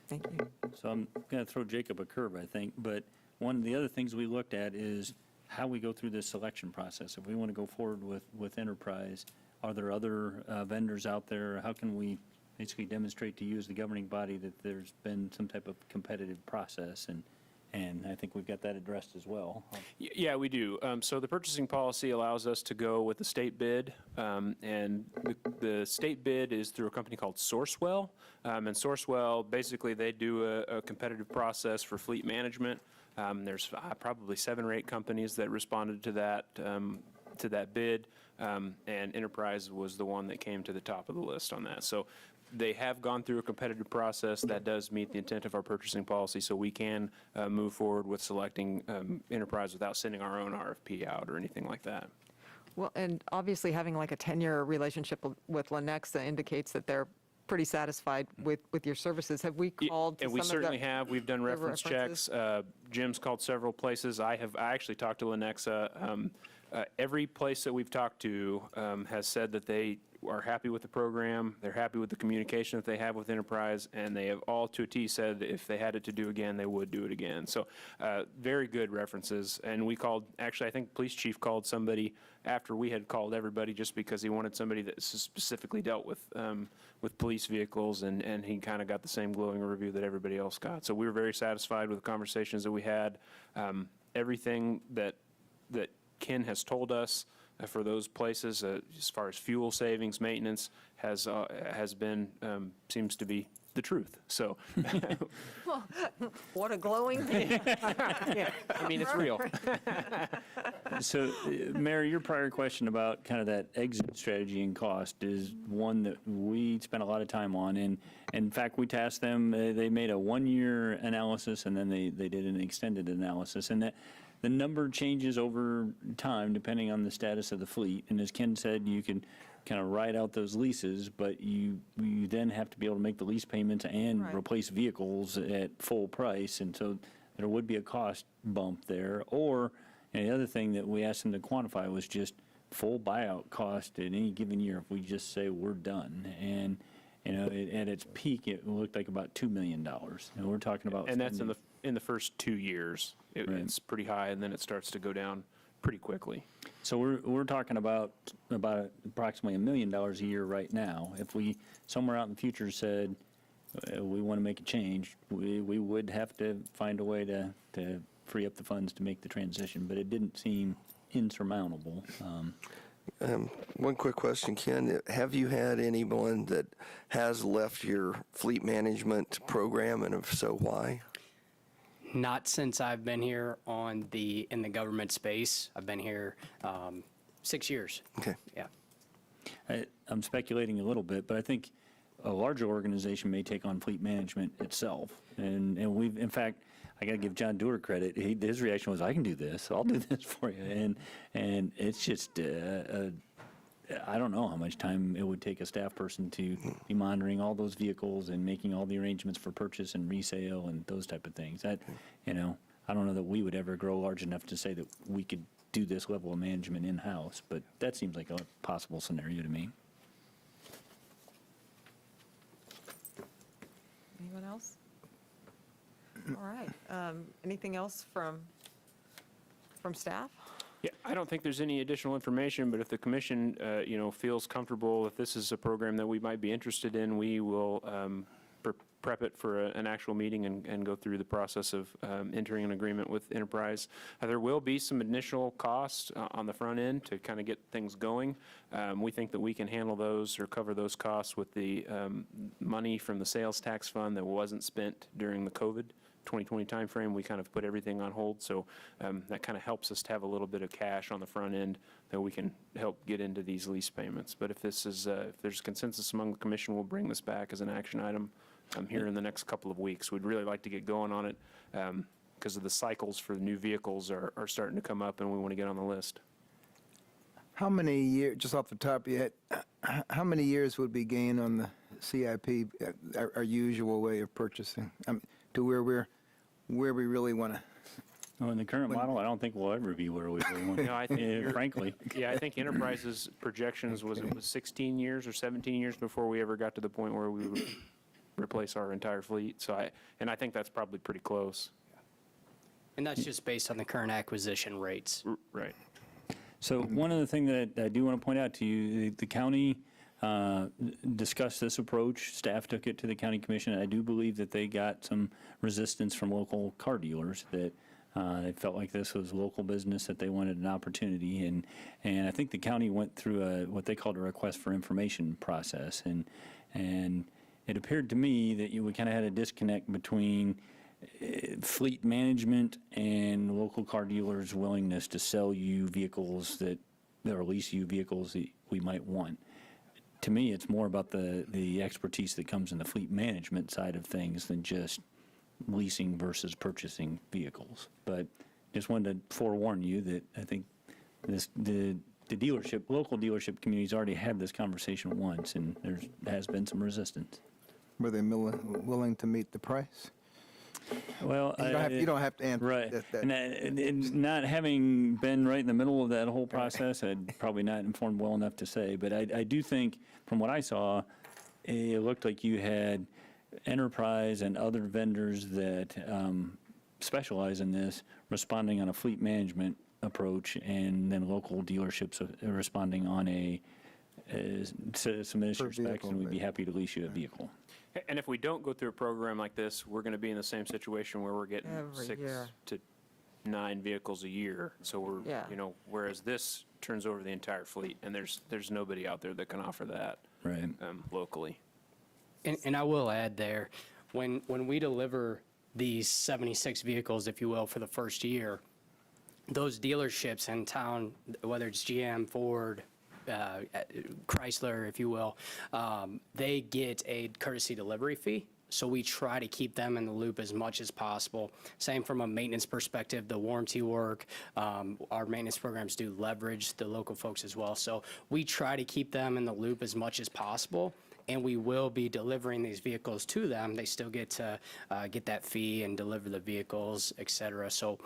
[SPEAKER 6] Thank you.
[SPEAKER 1] So I'm going to throw Jacob a curve, I think, but one of the other things we looked at is how we go through this selection process. If we want to go forward with Enterprise, are there other vendors out there? How can we basically demonstrate to you as the governing body that there's been some type of competitive process? And I think we've got that addressed as well.
[SPEAKER 2] Yeah, we do. So the purchasing policy allows us to go with the state bid, and the state bid is through a company called Sourcewell. And Sourcewell, basically, they do a competitive process for fleet management. There's probably 7 or 8 companies that responded to that bid, and Enterprise was the one that came to the top of the list on that. So they have gone through a competitive process that does meet the intent of our purchasing policy, so we can move forward with selecting Enterprise without sending our own RFP out or anything like that.
[SPEAKER 6] Well, and obviously having like a 10-year relationship with Lenexa indicates that they're pretty satisfied with your services. Have we called to
[SPEAKER 2] And
[SPEAKER 6] some
[SPEAKER 2] we
[SPEAKER 6] of
[SPEAKER 2] certainly
[SPEAKER 6] the-
[SPEAKER 2] have. We've done
[SPEAKER 6] the
[SPEAKER 2] reference checks. Jim's called several places. I actually talked to Lenexa. Every place that we've talked to has said that they are happy with the program, they're happy with the communication that they have with Enterprise, and they have all to a T said if they had it to do again, they would do it again. So very good references. And we called, actually, I think police chief called somebody after we had called everybody just because he wanted somebody that specifically dealt with police vehicles, and he kind of got the same glowing review that everybody else got. So we were very satisfied with the conversations that we had. Everything that Ken has told us for those places, as far as fuel savings, maintenance, has been seems to be the truth. So,
[SPEAKER 6] What a glowing
[SPEAKER 2] I mean, it's real.
[SPEAKER 1] So, Mary, your prior question about kind of that exit strategy and cost is one that we spent a lot of time on. And in fact, we tasked them, they made a 1-year analysis and then they did an extended analysis. And that the number changes over time depending on the status of the fleet. And as Ken said, you can kind of ride out those leases, but you then have to be able to make the lease payments and
[SPEAKER 6] Right.
[SPEAKER 1] replace vehicles at full price. And so there would be a cost bump there. Or, and the other thing that we asked them to quantify was just full buyout cost at any given year if we just say we're done. And, at its peak, it looked like about $2 million. And we're talking about.
[SPEAKER 2] And that's
[SPEAKER 1] spending-
[SPEAKER 2] in the first 2 years.
[SPEAKER 1] Right.
[SPEAKER 2] It's pretty high, and then it starts to go down pretty quickly.
[SPEAKER 1] So we're talking about approximately $1 million a year right now. If we, somewhere out in the future said, we want to make a change, we would have to find a way to free up the funds to make the transition, but it didn't seem insurmountable.
[SPEAKER 3] One quick question, Ken. Have you had anyone that has left your fleet management program, and if so, why?
[SPEAKER 4] Not since I've been here in the government space. I've been here 6 years.
[SPEAKER 3] Okay.
[SPEAKER 4] Yeah.
[SPEAKER 1] I'm speculating a little bit, but I think a larger organization may take on fleet management itself. And we've, in fact, I got to give John Dewar credit. His reaction was, I can do this. I'll do this for you. And it's just, I don't know how much time it would take a staff person to be monitoring all those vehicles and making all the arrangements for purchase and resale and those type of things. I don't know that we would ever grow large enough to say that we could do this level of management in-house, but that seems like a possible scenario to me.
[SPEAKER 6] Anyone else? All right. Anything else from staff?
[SPEAKER 2] Yeah, I don't think there's any additional information, but if the commission, feels comfortable, if this is a program that we might be interested in, we will prep it for an actual meeting and go through the process of entering an agreement with Enterprise. There will be some initial costs on the front end to kind of get things going. We think that we can handle those or cover those costs with the money from the sales tax fund that wasn't spent during the COVID 2020 timeframe. We kind of put everything on hold, so that kind of helps us to have a little bit of cash on the front end that we can help get into these lease payments. But if there's consensus among the commission, we'll bring this back as an action item here in the next couple of weeks. We'd really like to get going on it because of the cycles for the new vehicles are starting to come up, and we want to get on the list.
[SPEAKER 5] How many years, just off the top of your head, how many years would be gained on the CIP, our usual way of purchasing, to where we really want to?
[SPEAKER 1] Oh, in the current model, I don't think we'll ever be where we want
[SPEAKER 2] No, I think you're-
[SPEAKER 1] frankly.
[SPEAKER 2] Yeah, I think Enterprise's projections was 16 years or 17 years before we ever got to the point where we would replace our entire fleet. So I think that's probably pretty close.
[SPEAKER 4] And that's just based on the current acquisition rates.
[SPEAKER 2] Right.
[SPEAKER 1] So one other thing that I do want to point out to you, the county discussed this approach. Staff took it to the county commission. I do believe that they got some resistance from local car dealers that they felt like this was local business, that they wanted an opportunity. And I think the county went through what they called a request for information process. And it appeared to me that we kind of had a disconnect between fleet management and local car dealers' willingness to sell you vehicles or lease you vehicles that we might want. To me, it's more about the expertise that comes in the fleet management side of things than just leasing versus purchasing vehicles. But just wanted to forewarn you that I think the local dealership community's already had this conversation once, and there has been some resistance.
[SPEAKER 5] Were they willing to meet the price?
[SPEAKER 1] Well,
[SPEAKER 5] You don't have to answer.
[SPEAKER 1] right.
[SPEAKER 5] that.
[SPEAKER 1] And not having been right in the middle of that whole process, I'm probably not informed well enough to say. But I do think, from what I saw, it looked like you had Enterprise and other vendors that specialize in this responding on a fleet management approach, and then local dealerships responding on submit us your specs,
[SPEAKER 5] vehicle,
[SPEAKER 1] and we'd be
[SPEAKER 5] right.
[SPEAKER 1] happy to lease you a vehicle.
[SPEAKER 2] And if we don't go through a program like this, we're going to be in the same situation where we're getting
[SPEAKER 6] Every
[SPEAKER 2] 6
[SPEAKER 6] year.
[SPEAKER 2] to 9 vehicles a year. So we're,
[SPEAKER 6] Yeah.
[SPEAKER 2] whereas this turns over the entire fleet, and there's nobody out there that can offer that
[SPEAKER 1] Right.
[SPEAKER 2] locally.
[SPEAKER 4] And I will add there, when we deliver these 76 vehicles, if you will, for the first year, those dealerships in town, whether it's GM, Ford, Chrysler, if you will, they get a courtesy delivery fee. So we try to keep them in the loop as much as possible. Same from a maintenance perspective, the warranty work, our maintenance programs do leverage the local folks as well. So we try to keep them in the loop as much as possible. And we will be delivering these vehicles to them. They still get to get that fee and deliver the vehicles, et cetera. So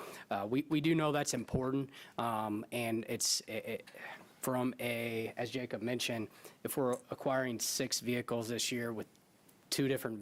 [SPEAKER 4] we do know that's important. And it's from as Jacob mentioned, if we're acquiring 6 vehicles this year with 2 different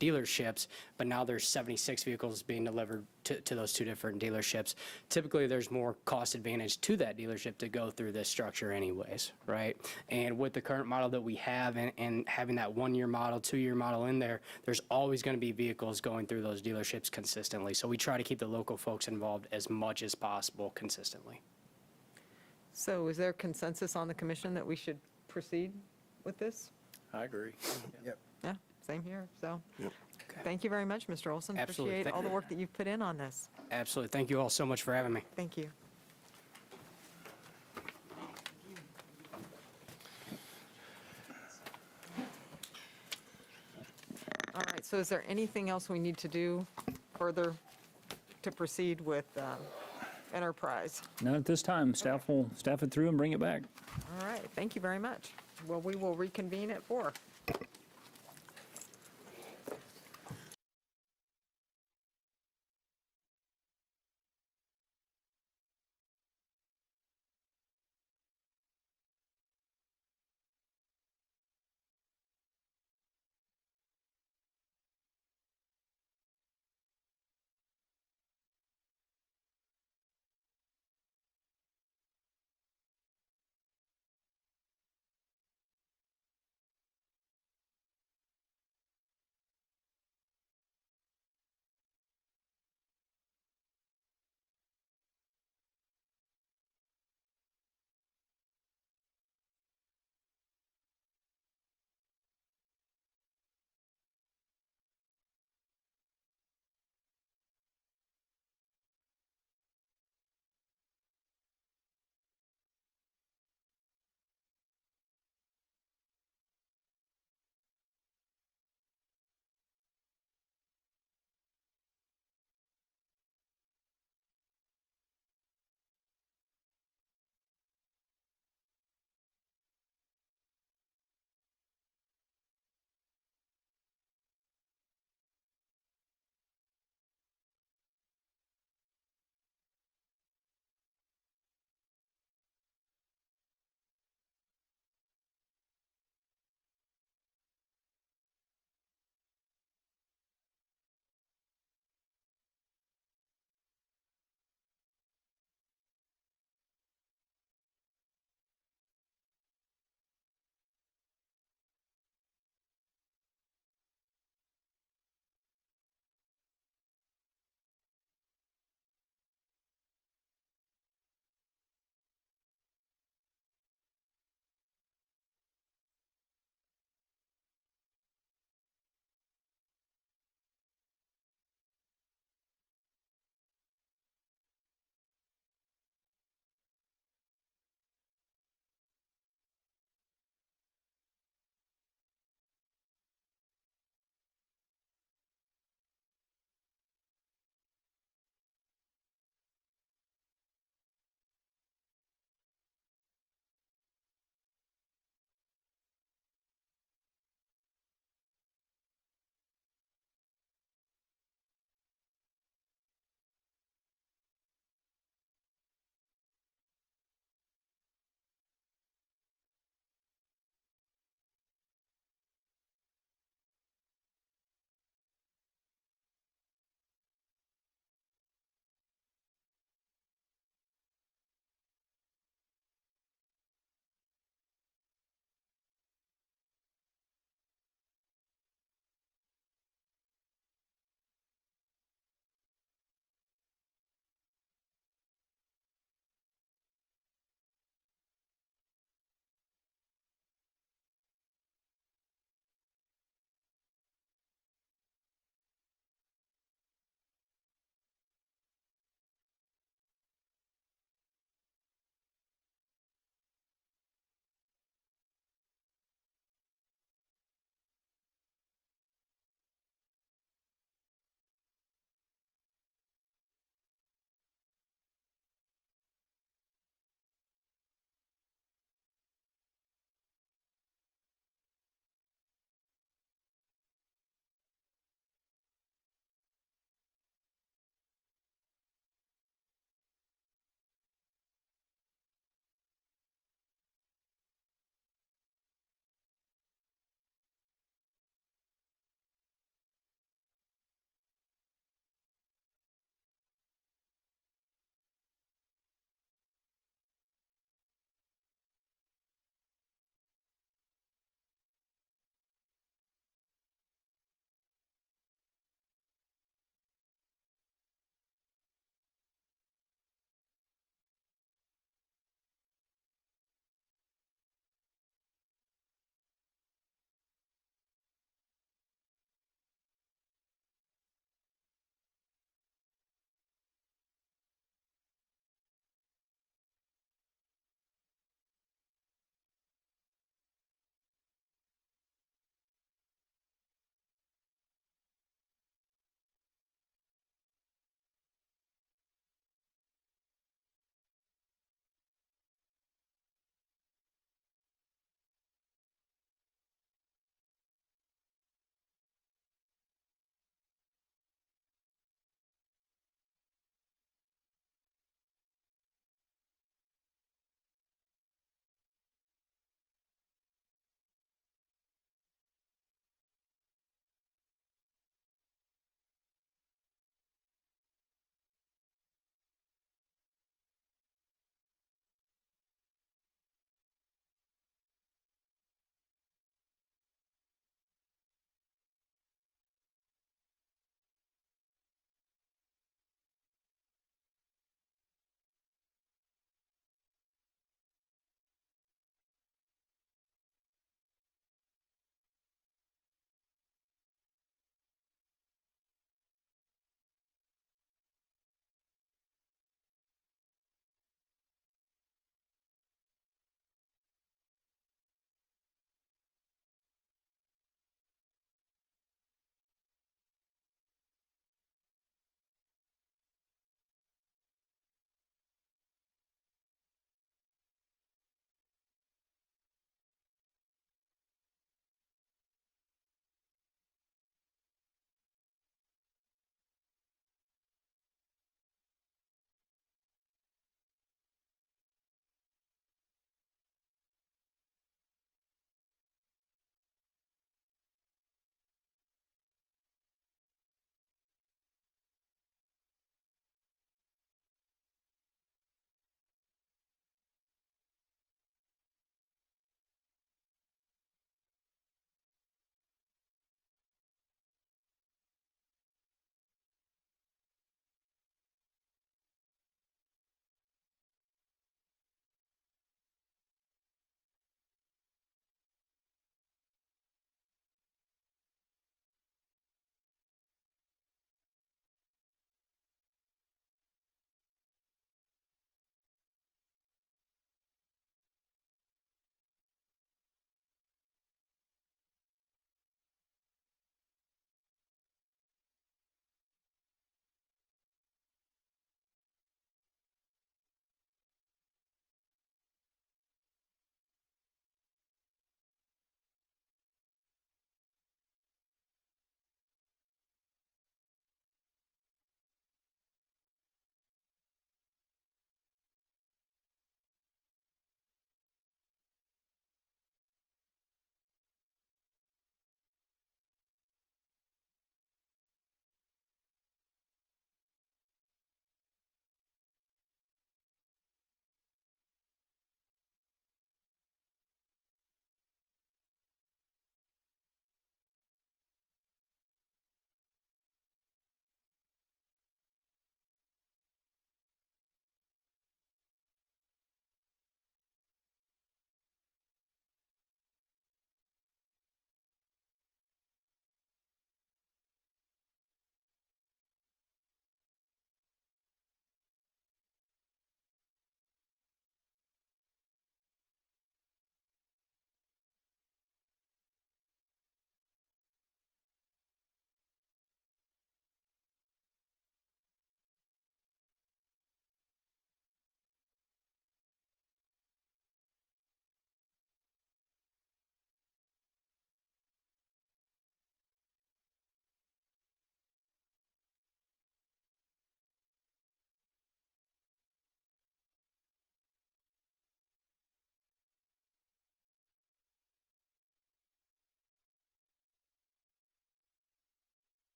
[SPEAKER 4] dealerships, but now there's 76 vehicles being delivered to those 2 different dealerships. Typically, there's more cost advantage to that dealership to go through this structure anyways, right? And with the current model that we have and having that 1-year model, 2-year model in there, there's always going to be vehicles going through those dealerships consistently. So we try to keep the local folks involved as much as possible consistently.
[SPEAKER 6] So is there consensus on the commission that we should proceed with this?
[SPEAKER 1] I agree.
[SPEAKER 5] Yep.
[SPEAKER 6] Yeah, same here, so.
[SPEAKER 3] Yep.
[SPEAKER 6] Thank you very much, Mr. Olson.
[SPEAKER 4] Absolutely.
[SPEAKER 6] Appreciate all the work that you've put in on this.
[SPEAKER 4] Absolutely. Thank you all so much for having me.
[SPEAKER 6] Thank you. All right, so is there anything else we need to do further to proceed with Enterprise?
[SPEAKER 1] Not at this time. Staff will staff it through and bring it back.
[SPEAKER 6] All right, thank you very much. Well, we will reconvene at 4.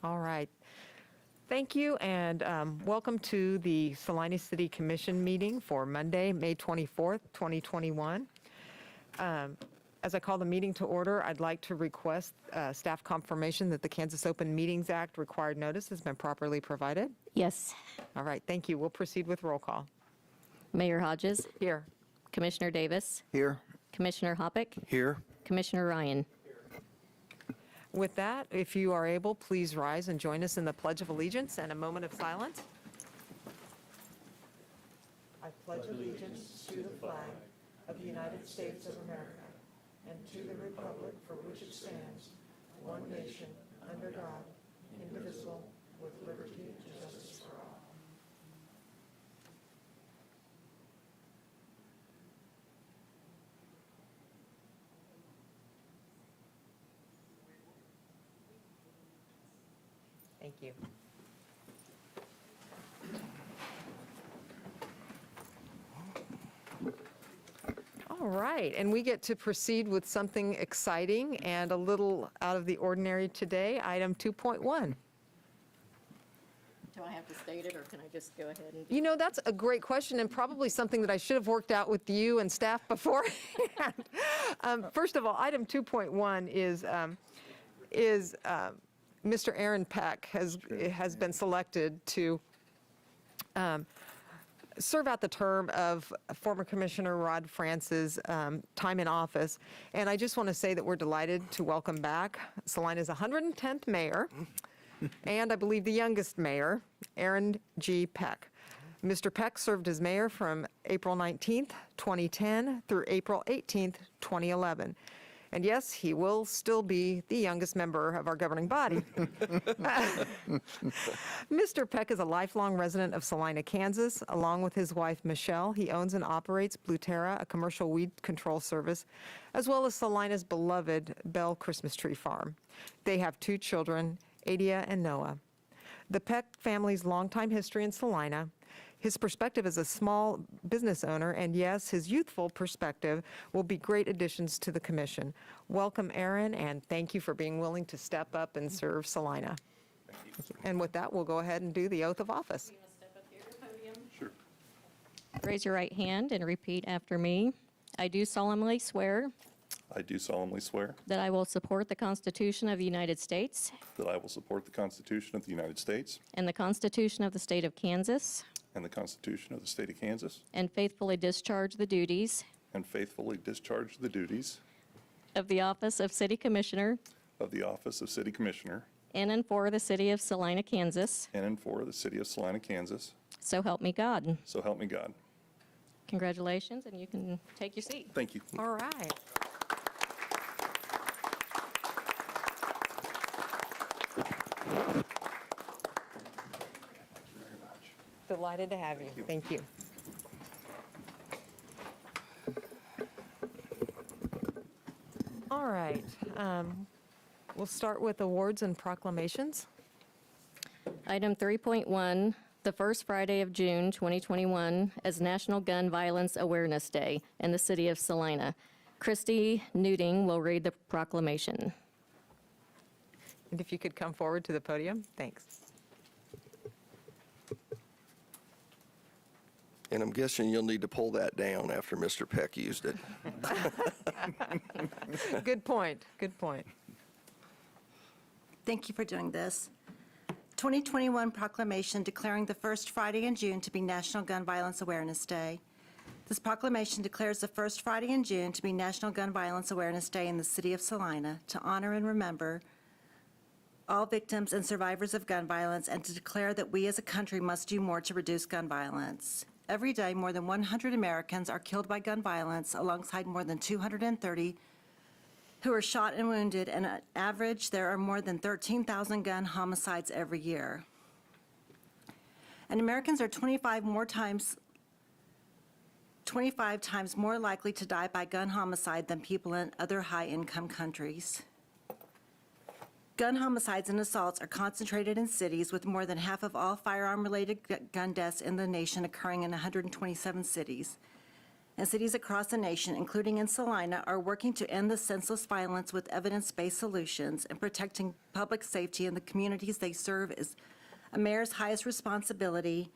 [SPEAKER 6] All right. Thank you, and welcome to the Salina City Commission meeting for Monday, May 24th, 2021. As I call the meeting to order, I'd like to request staff confirmation that the Kansas Open Meetings Act required notice has been properly provided.
[SPEAKER 7] Yes.
[SPEAKER 6] All right, thank you. We'll proceed with roll call.
[SPEAKER 7] Mayor Hodges,
[SPEAKER 6] Here.
[SPEAKER 7] Commissioner Davis,
[SPEAKER 5] Here.
[SPEAKER 7] Commissioner Hoppick,
[SPEAKER 3] Here?
[SPEAKER 7] Commissioner Ryan.
[SPEAKER 6] With that, if you are able, please rise and join us in the Pledge of Allegiance and a moment of silence. I pledge allegiance to the flag of the United States of America and to the republic for which it stands, one nation, under God, indivisible, with liberty and justice for all. Thank you. All right, and we get to proceed with something exciting and a little out of the ordinary today, item 2.1.
[SPEAKER 7] Do I have to state it, or can I just go ahead and?
[SPEAKER 6] You know, that's a great question, and probably something that I should have worked out with you and staff beforehand. First of all, item 2.1 is Mr. Aaron Peck has been selected to serve out the term of former Commissioner Rod France's time in office. And I just want to say that we're delighted to welcome back Salina's 110th mayor, and I believe the youngest mayor, Aaron G. Peck. Mr. Peck served as mayor from April 19th, 2010 through April 18th, 2011. And yes, he will still be the youngest member of our governing body. Mr. Peck is a lifelong resident of Salina, Kansas. Along with his wife, Michelle, he owns and operates Blue Terra, a commercial weed control service, as well as Salina's beloved Bell Christmas Tree Farm. They have 2 children, Adia and Noah. The Peck family's longtime history in Salina, his perspective as a small business owner, and yes, his youthful perspective will be great additions to the commission. Welcome, Aaron, and thank you for being willing to step up and serve Salina. Thank you. And with that, we'll go ahead and do the oath of office.
[SPEAKER 7] You want to step up here to the podium?
[SPEAKER 8] Sure.
[SPEAKER 7] Raise your right hand and repeat after me. I do solemnly swear
[SPEAKER 8] I do solemnly swear
[SPEAKER 7] that I will support the Constitution of the United States
[SPEAKER 8] that I will support the Constitution of the United States
[SPEAKER 7] and the Constitution of the State of Kansas,
[SPEAKER 8] and the Constitution of the State of Kansas,
[SPEAKER 7] and faithfully discharge the duties
[SPEAKER 8] and faithfully discharge the duties
[SPEAKER 7] of the office of City Commissioner
[SPEAKER 8] of the office of City Commissioner
[SPEAKER 7] in and for the City of Salina, Kansas.
[SPEAKER 8] in and for the City of Salina, Kansas.
[SPEAKER 7] So help me God.
[SPEAKER 8] So help me God.
[SPEAKER 7] Congratulations, and you can take your seat.
[SPEAKER 8] Thank you.
[SPEAKER 6] All right. Delighted to have you. Thank you. All right. We'll start with awards and proclamations.
[SPEAKER 7] Item 3.1, the first Friday of June 2021 as National Gun Violence Awareness Day in the City of Salina. Christy Newting will read the proclamation.
[SPEAKER 6] And if you could come forward to the podium, thanks.
[SPEAKER 3] And I'm guessing you'll need to pull that down after Mr. Peck used it.
[SPEAKER 6] Good point, good point.
[SPEAKER 9] Thank you for doing this. 2021 proclamation declaring the first Friday in June to be National Gun Violence Awareness Day. This proclamation declares the first Friday in June to be National Gun Violence Awareness Day in the City of Salina to honor and remember all victims and survivors of gun violence and to declare that we as a country must do more to reduce gun violence. Every day, more than 100 Americans are killed by gun violence alongside more than 230 who are shot and wounded, and on average, there are more than 13,000 gun homicides every year. And Americans are 25 times more likely to die by gun homicide than people in other high-income countries. Gun homicides and assaults are concentrated in cities, with more than half of all firearm-related gun deaths in the nation occurring in 127 cities. and cities across the nation, including in Salina, are working to end the senseless violence with evidence-based solutions, and protecting public safety in the communities they serve is a mayor's highest responsibility.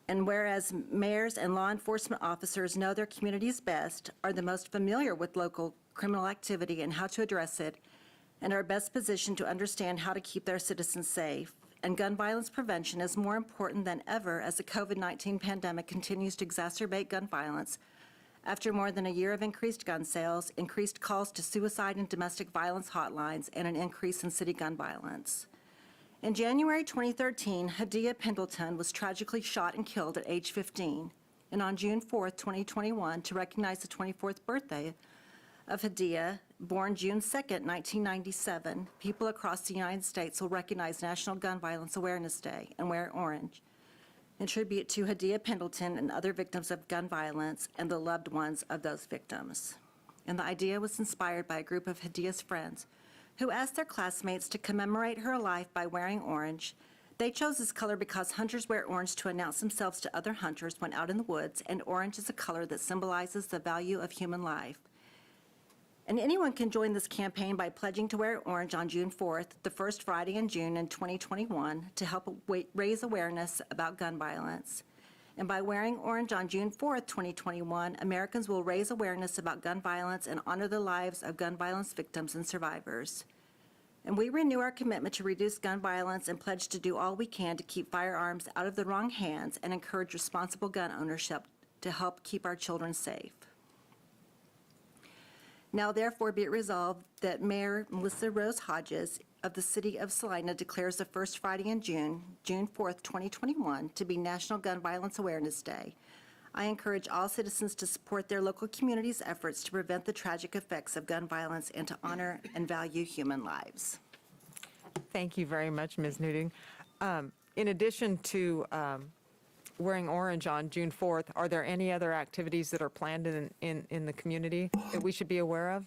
[SPEAKER 9] And whereas mayors and law enforcement officers know their communities best, are the most familiar with local criminal activity and how to address it, and are best positioned to understand how to keep their citizens safe. And gun violence prevention is more important than ever as the COVID-19 pandemic continues to exacerbate gun violence. After more than a year of increased gun sales, increased calls to suicide and domestic violence hotlines, and an increase in city gun violence. In January 2013, Hadia Pendleton was tragically shot and killed at age 15. And on June 4th, 2021, to recognize the 24th birthday of Hadia, born June 2nd, 1997, people across the United States will recognize National Gun Violence Awareness Day and wear orange in tribute to Hadia Pendleton and other victims of gun violence and the loved ones of those victims. And the idea was inspired by a group of Hadia's friends who asked their classmates to commemorate her life by wearing orange. They chose this color because hunters wear orange to announce themselves to other hunters when out in the woods, and orange is a color that symbolizes the value of human life. And anyone can join this campaign by pledging to wear orange on June 4th, the first Friday in June in 2021, to help raise awareness about gun violence. And by wearing orange on June 4th, 2021, Americans will raise awareness about gun violence and honor the lives of gun violence victims and survivors. And we renew our commitment to reduce gun violence and pledge to do all we can to keep firearms out of the wrong hands and encourage responsible gun ownership to help keep our children safe. Now therefore be it resolved that Mayor Melissa Rose Hodges of the City of Salina declares the first Friday in June, June 4th, 2021, to be National Gun Violence Awareness Day. I encourage all citizens to support their local community's efforts to prevent the tragic effects of gun violence and to honor and value human lives.
[SPEAKER 6] Thank you very much, Ms. Nuding. In addition to wearing orange on June 4th, are there any other activities that are planned in the community that we should be aware of?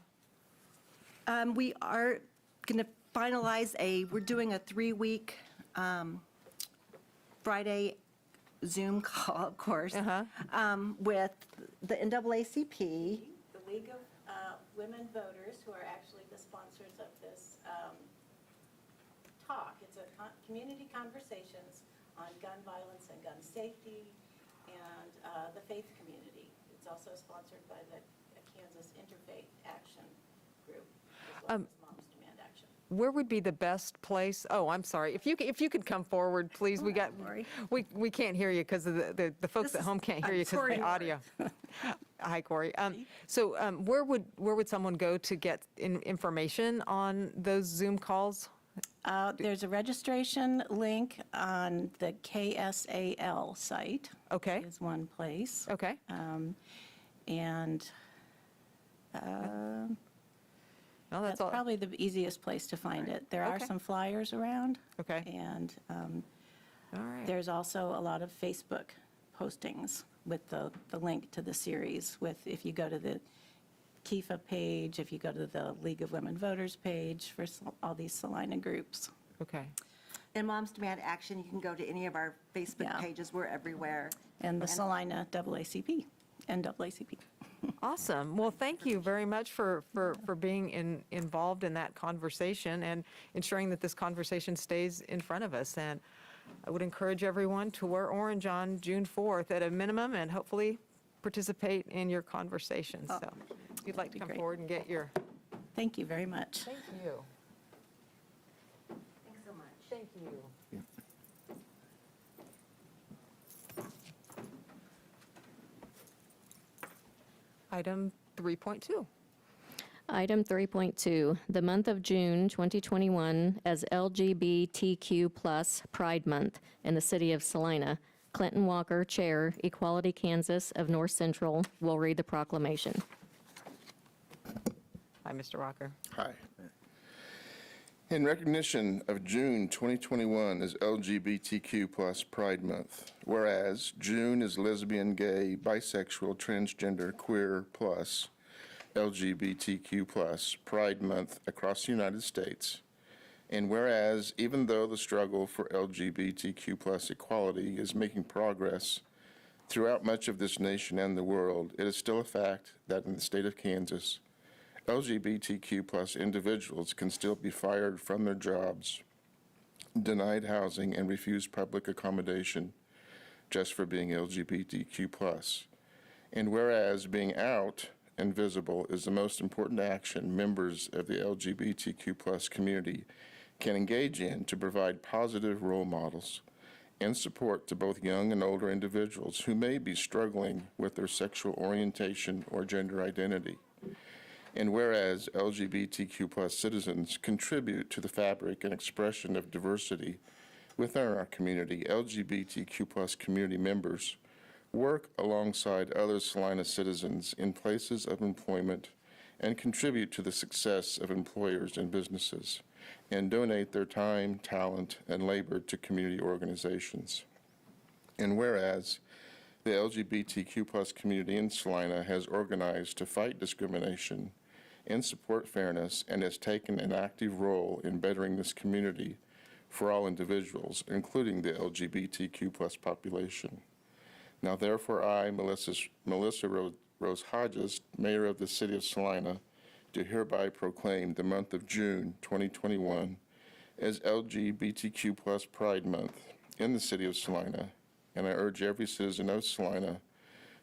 [SPEAKER 9] We are going to finalize we're doing a 3-week Friday Zoom call, of course, with the NAACP.
[SPEAKER 10] The League of Women Voters, who are actually the sponsors of this talk. It's a community conversations on gun violence and gun safety and the faith community. It's also sponsored by the Kansas Interfaith Action Group, as well as Moms Demand Action.
[SPEAKER 6] Where would be the best place? Oh, I'm sorry. If you could come forward, please. We can't hear you because the folks at home can't hear you because of the audio. Hi, Corey. So where would someone go to get information on those Zoom calls?
[SPEAKER 10] There's a registration link on the KSAL site.
[SPEAKER 6] Okay.
[SPEAKER 10] Is one place.
[SPEAKER 6] Okay.
[SPEAKER 10] And
[SPEAKER 6] No,
[SPEAKER 10] that's
[SPEAKER 6] all.
[SPEAKER 10] probably the easiest place to find it. There are
[SPEAKER 6] Okay.
[SPEAKER 10] some flyers around.
[SPEAKER 6] Okay.
[SPEAKER 10] And
[SPEAKER 6] All right.
[SPEAKER 10] there's also a lot of Facebook postings with the link to the series. If you go to the KIFA page, if you go to the League of Women Voters page for all these Salina groups.
[SPEAKER 6] Okay.
[SPEAKER 9] And Moms Demand Action, you can go to any of our Facebook
[SPEAKER 10] Yeah.
[SPEAKER 9] pages. We're everywhere.
[SPEAKER 10] And the Salina NAACP.
[SPEAKER 6] Awesome. Well, thank you very much for being involved in that conversation and ensuring that this conversation stays in front of us. And I would encourage everyone to wear orange on June 4th at a minimum and hopefully participate in your conversations. So if you'd like to
[SPEAKER 10] that'd be
[SPEAKER 6] come
[SPEAKER 10] great.
[SPEAKER 6] forward and get your.
[SPEAKER 10] Thank you very much.
[SPEAKER 6] Thank you.
[SPEAKER 9] Thanks so much.
[SPEAKER 6] Thank you. Item 3.2.
[SPEAKER 7] Item 3.2, the month of June 2021 as LGBTQ+ Pride Month in the city of Salina. Clinton Walker, Chair, Equality Kansas of North Central, will read the proclamation.
[SPEAKER 6] Hi, Mr. Walker.
[SPEAKER 11] Hi. In recognition of June 2021 as LGBTQ+ Pride Month, whereas June is lesbian, gay, bisexual, transgender, queer, plus LGBTQ+ Pride Month across the United States, and whereas even though the struggle for LGBTQ+ equality is making progress, Throughout much of this nation and the world, it is still a fact that in the state of Kansas, LGBTQ+ individuals can still be fired from their jobs, denied housing, and refused public accommodation just for being LGBTQ+. And whereas being out and visible is the most important action members of the LGBTQ+ community can engage in to provide positive role models and support to both young and older individuals who may be struggling with their sexual orientation or gender identity. And whereas LGBTQ+ citizens contribute to the fabric and expression of diversity within our community, LGBTQ+ community members work alongside other Salina citizens in places of employment and contribute to the success of employers and businesses, and donate their time, talent, and labor to community organizations. And whereas the LGBTQ+ community in Salina has organized to fight discrimination and support fairness and has taken an active role in bettering this community for all individuals, including the LGBTQ+ population. Now therefore I, Melissa Rose Hodges, Mayor of the City of Salina, do hereby proclaim the month of June 2021 as LGBTQ+ Pride Month in the City of Salina, and I urge every citizen of Salina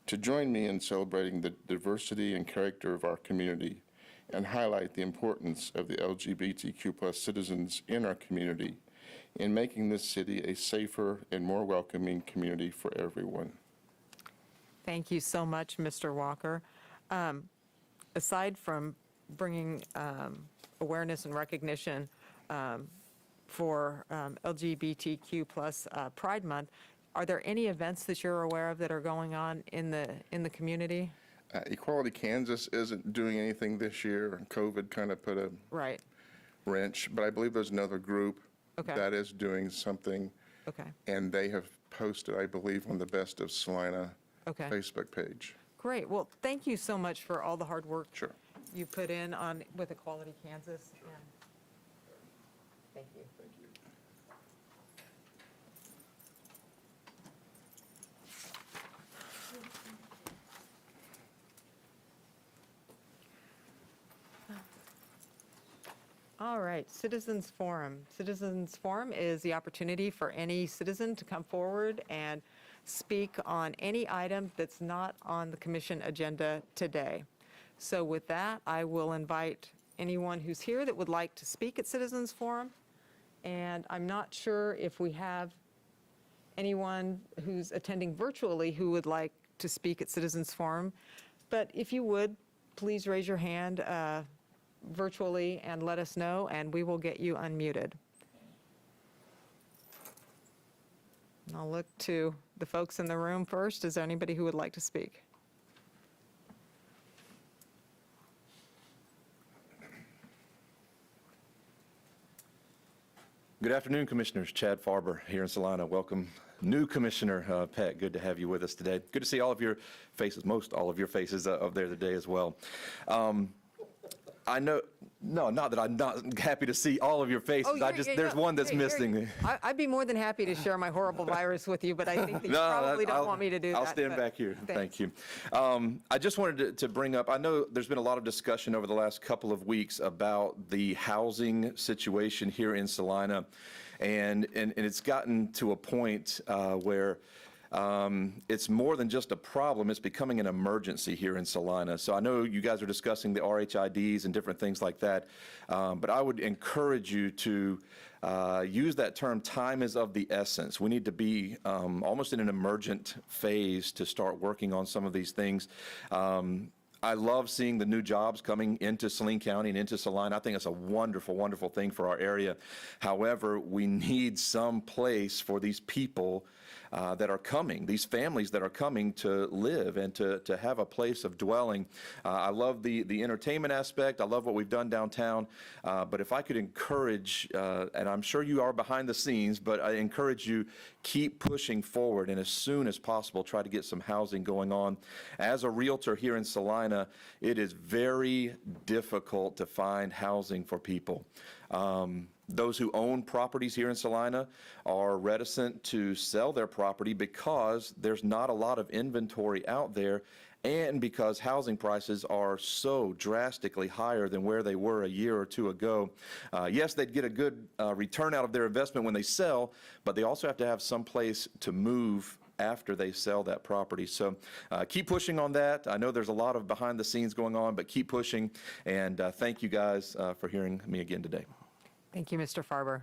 [SPEAKER 11] to join me in celebrating the diversity and character of our community and highlight the importance of the LGBTQ+ citizens in our community in making this city a safer and more welcoming community for everyone.
[SPEAKER 6] Thank you so much, Mr. Walker. Aside from bringing awareness and recognition for LGBTQ+ Pride Month, are there any events that you're aware of that are going on in the community?
[SPEAKER 11] Equality Kansas isn't doing anything this year. COVID kind of put a
[SPEAKER 6] Right.
[SPEAKER 11] wrench, but I believe there's another group
[SPEAKER 6] Okay.
[SPEAKER 11] that is doing something,
[SPEAKER 6] Okay.
[SPEAKER 11] and they have posted, I believe, on the Best of Salina
[SPEAKER 6] Okay.
[SPEAKER 11] Facebook page.
[SPEAKER 6] Great. Well, thank you so much for all the hard work
[SPEAKER 11] Sure.
[SPEAKER 6] you put in with Equality Kansas. Thank you. All right, Citizens Forum. Citizens Forum is the opportunity for any citizen to come forward and speak on any item that's not on the commission agenda today. So with that, I will invite anyone who's here that would like to speak at Citizens Forum. And I'm not sure if we have anyone who's attending virtually who would like to speak at Citizens Forum. But if you would, please raise your hand virtually and let us know, and we will get you unmuted. And I'll look to the folks in the room first. Is there anybody who would like to speak?
[SPEAKER 12] Good afternoon, Commissioners. Chad Farber here in Salina. Welcome, new Commissioner Peck. Good to have you with us today. Good to see all of your faces, most all of your faces up there today as well. I know, no, not that I'm not happy to see all of your faces. There's one that's missing.
[SPEAKER 6] I'd be more than happy to share my horrible virus with you, but I think that you probably don't want me to do that.
[SPEAKER 12] I'll stand back here.
[SPEAKER 6] Thanks.
[SPEAKER 12] Thank you. I just wanted to bring up, I know there's been a lot of discussion over the last couple of weeks about the housing situation here in Salina, and it's gotten to a point where it's more than just a problem, it's becoming an emergency here in Salina. So I know you guys are discussing the RHIDs and different things like that, but I would encourage you to use that term, time is of the essence. We need to be almost in an emergent phase to start working on some of these things. I love seeing the new jobs coming into Saline County and into Salina. I think it's a wonderful, wonderful thing for our area. However, we need some place for these people that are coming, these families that are coming to live and to have a place of dwelling. I love the entertainment aspect. I love what we've done downtown. But if I could encourage, and I'm sure you are behind the scenes, but I encourage you, keep pushing forward and as soon as possible try to get some housing going on. As a realtor here in Salina, it is very difficult to find housing for people. those who own properties here in Salina are reticent to sell their property because there's not a lot of inventory out there, and because housing prices are so drastically higher than where they were a year or two ago. Yes, they'd get a good return out of their investment when they sell, but they also have to have some place to move after they sell that property. So keep pushing on that. I know there's a lot of behind the scenes going on, but keep pushing. And thank you guys for hearing me again today.
[SPEAKER 6] Thank you, Mr. Farber.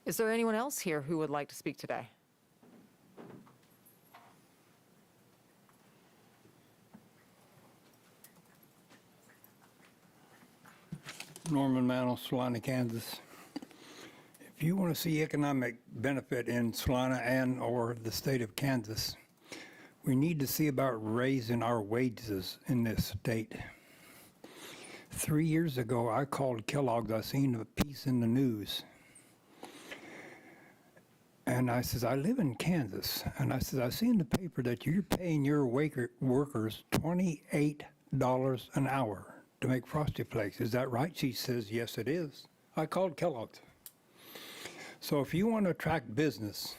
[SPEAKER 6] Is there anyone else here who would like to speak today?
[SPEAKER 13] Norman Mantle, Salina, Kansas. If you want to see economic benefit in Salina and or the state of Kansas, we need to see about raising our wages in this state. 3 years ago, I called Kellogg's. I seen a piece in the news. And I says, I live in Kansas. And I says, I see in the paper that you're paying your workers $28 an hour to make Frosty Flakes. Is that right? She says, yes, it is. I called Kellogg's. So if you want to attract business,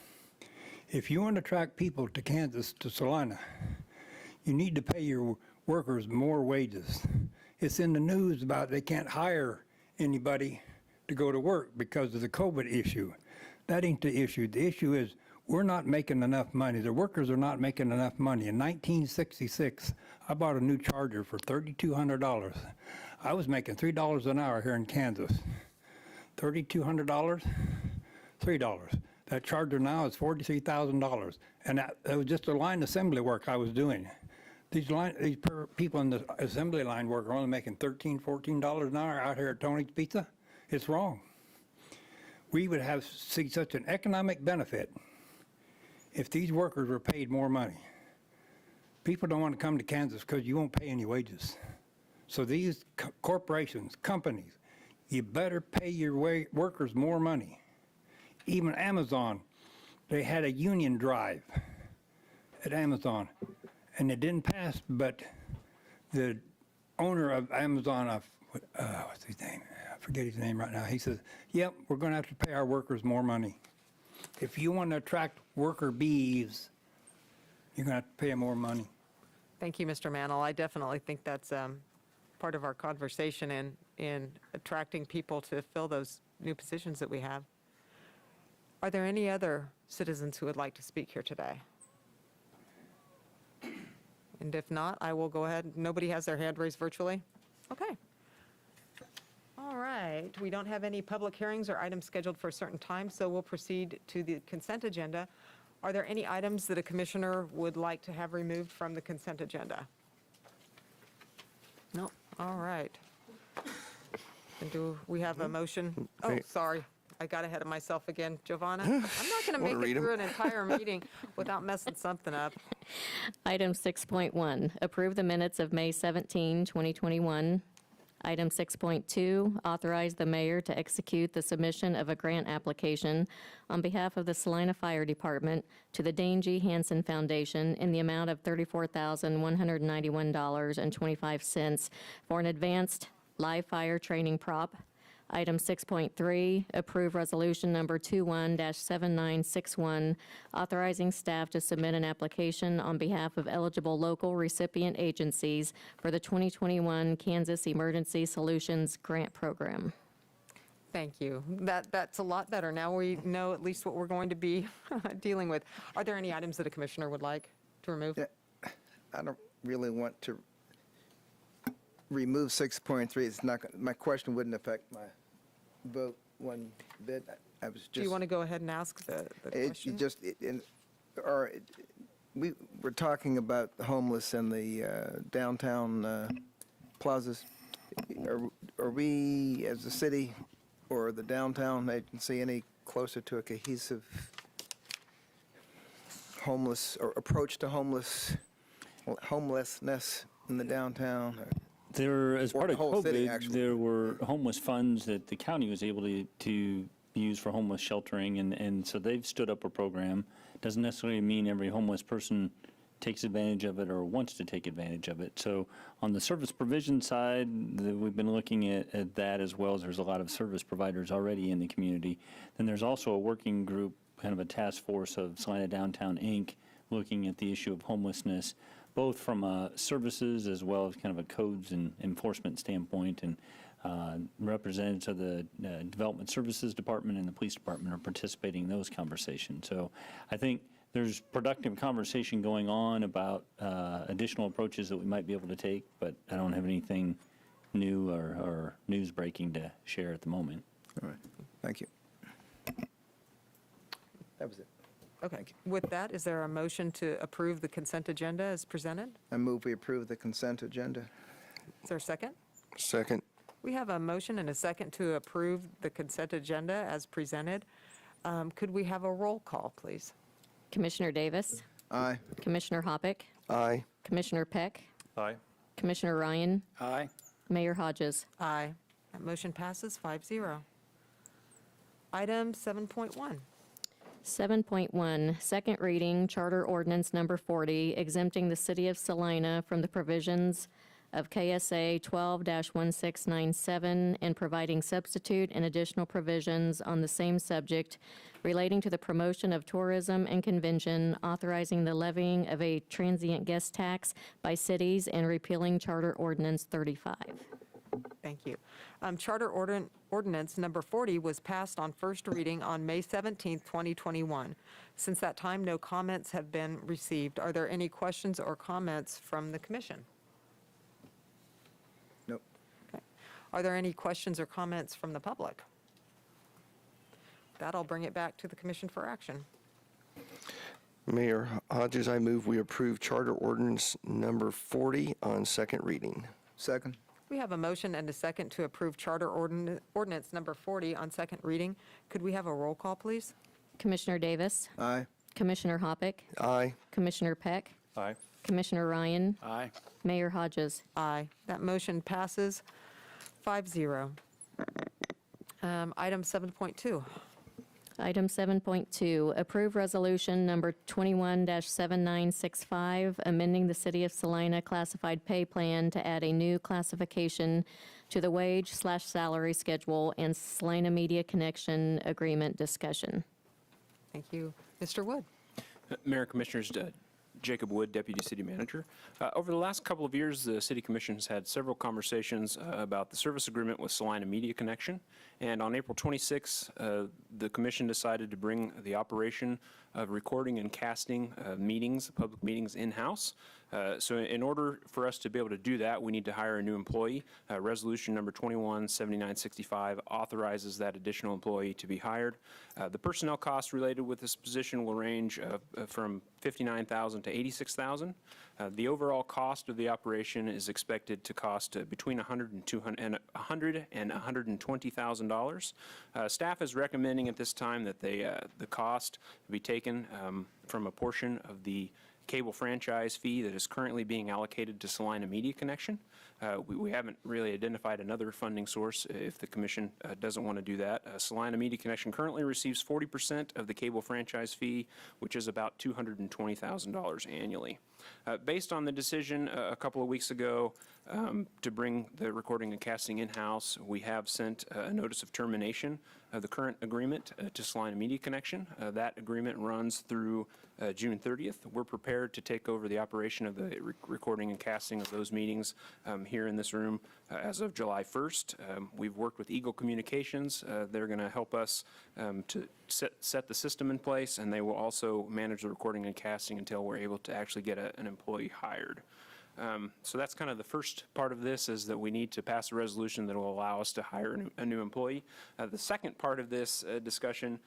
[SPEAKER 13] if you want to attract people to Kansas, to Salina, you need to pay your workers more wages. It's in the news about they can't hire anybody to go to work because of the COVID issue. That ain't the issue. The issue is we're not making enough money. The workers are not making enough money. In 1966, I bought a new Charger for $3,200. I was making $3 an hour here in Kansas. $3,200, $3. That Charger now is $43,000. And that was just a line assembly work I was doing. These people in the assembly line work are only making $13, $14 an hour out here at Tony's Pizza. It's wrong. We would see such an economic benefit if these workers were paid more money. People don't want to come to Kansas because you won't pay any wages. So these corporations, companies, you better pay your workers more money. Even Amazon, they had a union drive at Amazon, and it didn't pass, but the owner of Amazon, what's his name? I forget his name right now. He says, yep, we're going to have to pay our workers more money. If you want to attract worker bees, you're going to have to pay them more money.
[SPEAKER 6] Thank you, Mr. Mantle. I definitely think that's part of our conversation in attracting people to fill those new positions that we have. Are there any other citizens who would like to speak here today? And if not, I will go ahead. Nobody has their hand raised virtually? Okay. All right. We don't have any public hearings or items scheduled for a certain time, so we'll proceed to the consent agenda. Are there any items that a commissioner would like to have removed from the consent agenda? No. All right. And do we have a motion? Oh, sorry. I got ahead of myself again. Giovanna, I'm not going to make it through an entire meeting without messing something up.
[SPEAKER 7] Item 6.1, approve the minutes of May 17, 2021. Item 6.2, authorize the mayor to execute the submission of a grant application on behalf of the Salina Fire Department to the Dane G. Hansen Foundation in the amount of $34,191.25 for an advanced live fire training prop. Item 6.3, approve resolution number 21-7961, authorizing staff to submit an application on behalf of eligible local recipient agencies for the 2021 Kansas Emergency Solutions Grant Program.
[SPEAKER 6] Thank you. That's a lot better. Now we know at least what we're going to be dealing with. Are there any items that a commissioner would like to remove?
[SPEAKER 5] Yeah, I don't really want to remove 6.3. It's not, my question wouldn't affect my vote one bit. I was just.
[SPEAKER 6] Do you want to go ahead and ask the question?
[SPEAKER 5] We're talking about the homeless and the downtown plazas. Are we, as a city or the downtown agency, any closer to a cohesive homeless or approach to homelessness in the downtown?
[SPEAKER 1] As part of
[SPEAKER 5] the whole city,
[SPEAKER 1] COVID,
[SPEAKER 5] actually.
[SPEAKER 1] there were homeless funds that the county was able to use for homeless sheltering, and so they've stood up a program. Doesn't necessarily mean every homeless person takes advantage of it or wants to take advantage of it. So on the service provision side, we've been looking at that as well, as there's a lot of service providers already in the community. Then there's also a working group, kind of a task force of Salina Downtown Inc., looking at the issue of homelessness, both from services as well as kind of a codes and enforcement standpoint. And representatives of the Development Services Department and the Police Department are participating in those conversations. So I think there's productive conversation going on about additional approaches that we might be able to take, but I don't have anything new or news breaking to share at the moment.
[SPEAKER 5] All right, thank you. That was it.
[SPEAKER 6] Okay. With that, is there a motion to approve the consent agenda as presented?
[SPEAKER 5] I move we approve the consent agenda.
[SPEAKER 6] Is there a second?
[SPEAKER 3] Second.
[SPEAKER 6] We have a motion and a second to approve the consent agenda as presented. Could we have a roll call, please?
[SPEAKER 7] Commissioner Davis,
[SPEAKER 5] Aye.
[SPEAKER 7] Commissioner Hoppick,
[SPEAKER 3] Aye.
[SPEAKER 7] Commissioner Peck,
[SPEAKER 8] Aye.
[SPEAKER 7] Commissioner Ryan,
[SPEAKER 4] Aye.
[SPEAKER 7] Mayor Hodges.
[SPEAKER 6] Aye. That motion passes 5-0. Item 7.1.
[SPEAKER 7] 7.1, second reading, Charter Ordinance Number 40, exempting the City of Salina from the provisions of KSA 12-1697 and providing substitute and additional provisions on the same subject relating to the promotion of tourism and convention, authorizing the levying of a transient guest tax by cities, and repealing Charter Ordinance 35.
[SPEAKER 6] Thank you. Charter Ordinance Number 40 was passed on first reading on May 17th, 2021. Since that time, no comments have been received. Are there any questions or comments from the commission?
[SPEAKER 5] Nope.
[SPEAKER 6] Okay. Are there any questions or comments from the public? That'll bring it back to the commission for action.
[SPEAKER 3] Mayor Hodges, I move we approve Charter Ordinance number 40 on second reading.
[SPEAKER 5] Second.
[SPEAKER 6] We have a motion and a second to approve Charter Ordinance Number 40 on second reading. Could we have a roll call, please?
[SPEAKER 7] Commissioner Davis,
[SPEAKER 5] Aye.
[SPEAKER 7] Commissioner Hoppick,
[SPEAKER 3] Aye.
[SPEAKER 7] Commissioner Peck,
[SPEAKER 8] Aye.
[SPEAKER 7] Commissioner Ryan,
[SPEAKER 4] Aye.
[SPEAKER 7] Mayor Hodges.
[SPEAKER 6] Aye. That motion passes 5-0. Item 7.2.
[SPEAKER 7] Item 7.2, approve resolution number 21-7965, amending the City of Salina classified pay plan to add a new classification to the wage/salary schedule and Salina Media Connection agreement discussion.
[SPEAKER 6] Thank you. Mr. Wood?
[SPEAKER 2] Mayor, Commissioners, Jacob Wood, Deputy City Manager. Over the last couple of years, the City Commission has had several conversations about the service agreement with Salina Media Connection. And on April 26, the Commission decided to bring the operation of recording and casting meetings, public meetings, in-house. So in order for us to be able to do that, we need to hire a new employee. Resolution number 21-7965 authorizes that additional employee to be hired. The personnel costs related with this position will range from $59,000 to $86,000. The overall cost of the operation is expected to cost between $100,000 and $120,000. Staff is recommending at this time that the cost be taken from a portion of the cable franchise fee that is currently being allocated to Salina Media Connection. We haven't really identified another funding source if the commission doesn't want to do that. Salina Media Connection currently receives 40% of the cable franchise fee, which is about $220,000 annually. Based on the decision a couple of weeks ago to bring the recording and casting in-house, we have sent a notice of termination of the current agreement to Salina Media Connection. That agreement runs through June 30th. We're prepared to take over the operation of the recording and casting of those meetings here in this room as of July 1st. We've worked with Eagle Communications. They're going to help us to set the system in place, and they will also manage the recording and casting until we're able to actually get an employee hired. So that's kind of the first part of this, is that we need to pass a resolution that will allow us to hire a new employee. The second part of this discussion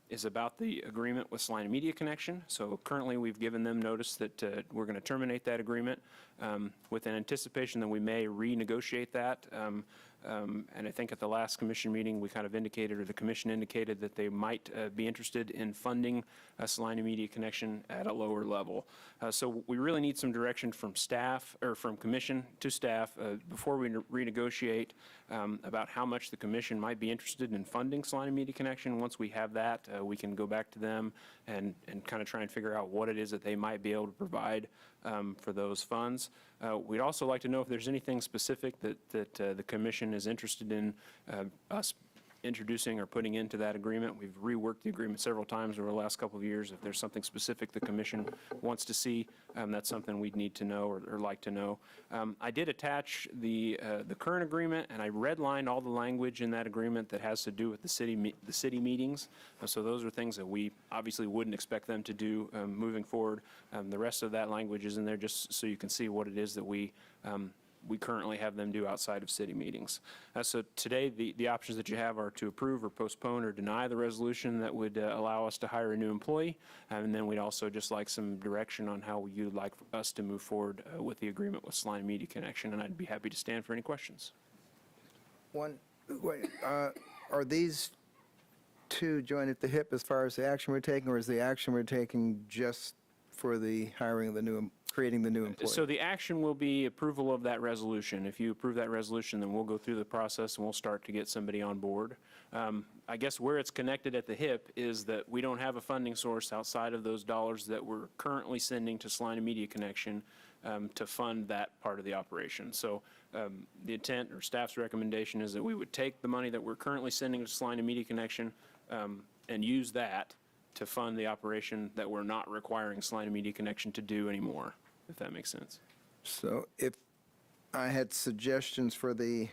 [SPEAKER 2] is about the agreement with Salina Media Connection. So currently we've given them notice that we're going to terminate that agreement with an anticipation that we may renegotiate that. And I think at the last commission meeting, we kind of indicated, or the commission indicated, that they might be interested in funding Salina Media Connection at a lower level. So we really need some direction from staff, or from commission to staff, before we renegotiate. about how much the commission might be interested in funding Salina Media Connection. Once we have that, we can go back to them and kind of try and figure out what it is that they might be able to provide for those funds. We'd also like to know if there's anything specific that the commission is interested in us introducing or putting into that agreement. We've reworked the agreement several times over the last couple of years. If there's something specific the commission wants to see, that's something we'd need to know or like to know. I did attach the current agreement, and I redlined all the language in that agreement that has to do with the city meetings. So those are things that we obviously wouldn't expect them to do moving forward. The rest of that language is in there just so you can see what it is that we currently have them do outside of city meetings. So today, the options that you have are to approve or postpone or deny the resolution that would allow us to hire a new employee. And then we'd also just like some direction on how you'd like us to move forward with the agreement with Salina Media Connection, and I'd be happy to stand for any questions.
[SPEAKER 5] Are these two joined at the hip as far as the action we're taking, or is the action we're taking just for the hiring of the new, creating the new employee?
[SPEAKER 2] So the action will be approval of that resolution. If you approve that resolution, then we'll go through the process and we'll start to get somebody on board. I guess where it's connected at the hip is that we don't have a funding source outside of those dollars that we're currently sending to Salina Media Connection to fund that part of the operation. So the intent or staff's recommendation is that we would take the money that we're currently sending to Salina Media Connection and use that to fund the operation that we're not requiring Salina Media Connection to do anymore, if that makes sense.
[SPEAKER 5] So if I had suggestions for the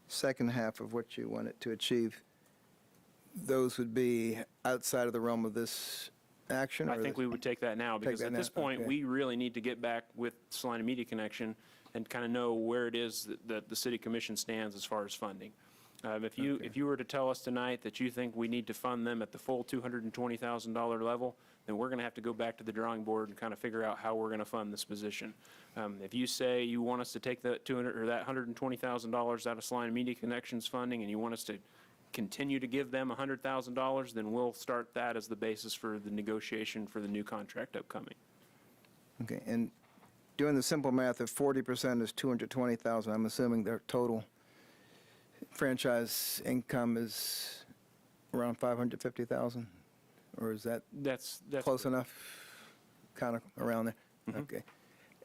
[SPEAKER 5] second half of what you wanted to achieve, those would be outside of the realm of this action?
[SPEAKER 2] I think we would take that now, because at this point, we really need to get back with Salina Media Connection and kind of know where it is that the city commission stands as far as funding. If you were to tell us tonight that you think we need to fund them at the full $220,000 level, then we're going to have to go back to the drawing board and kind of figure out how we're going to fund this position. If you say you want us to take that $120,000 out of Salina Media Connections funding and you want us to continue to give them $100,000, then we'll start that as the basis for the negotiation for the new contract upcoming.
[SPEAKER 5] Okay, and doing the simple math, if 40% is 220,000, I'm assuming their total franchise income is around 550,000, or is that's close enough? Kind of around there.
[SPEAKER 2] Mm-hmm.
[SPEAKER 5] Okay.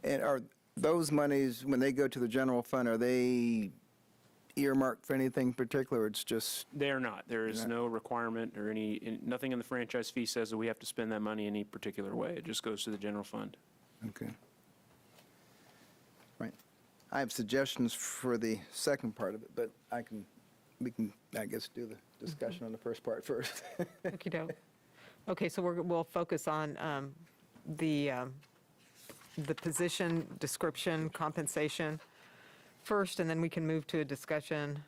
[SPEAKER 5] And are those monies, when they go to the general fund, are they earmarked for anything particular? Or it's just
[SPEAKER 2] They are not. There is no requirement or nothing in the franchise fee says that we have to spend that money any particular way. It just goes to the general fund.
[SPEAKER 5] okay. Right. I have suggestions for the second part of it, but we can, I guess, do the discussion on the first part first.
[SPEAKER 6] Okey-doke. Okay, so we'll focus on the position description, compensation first, and then we can move to a discussion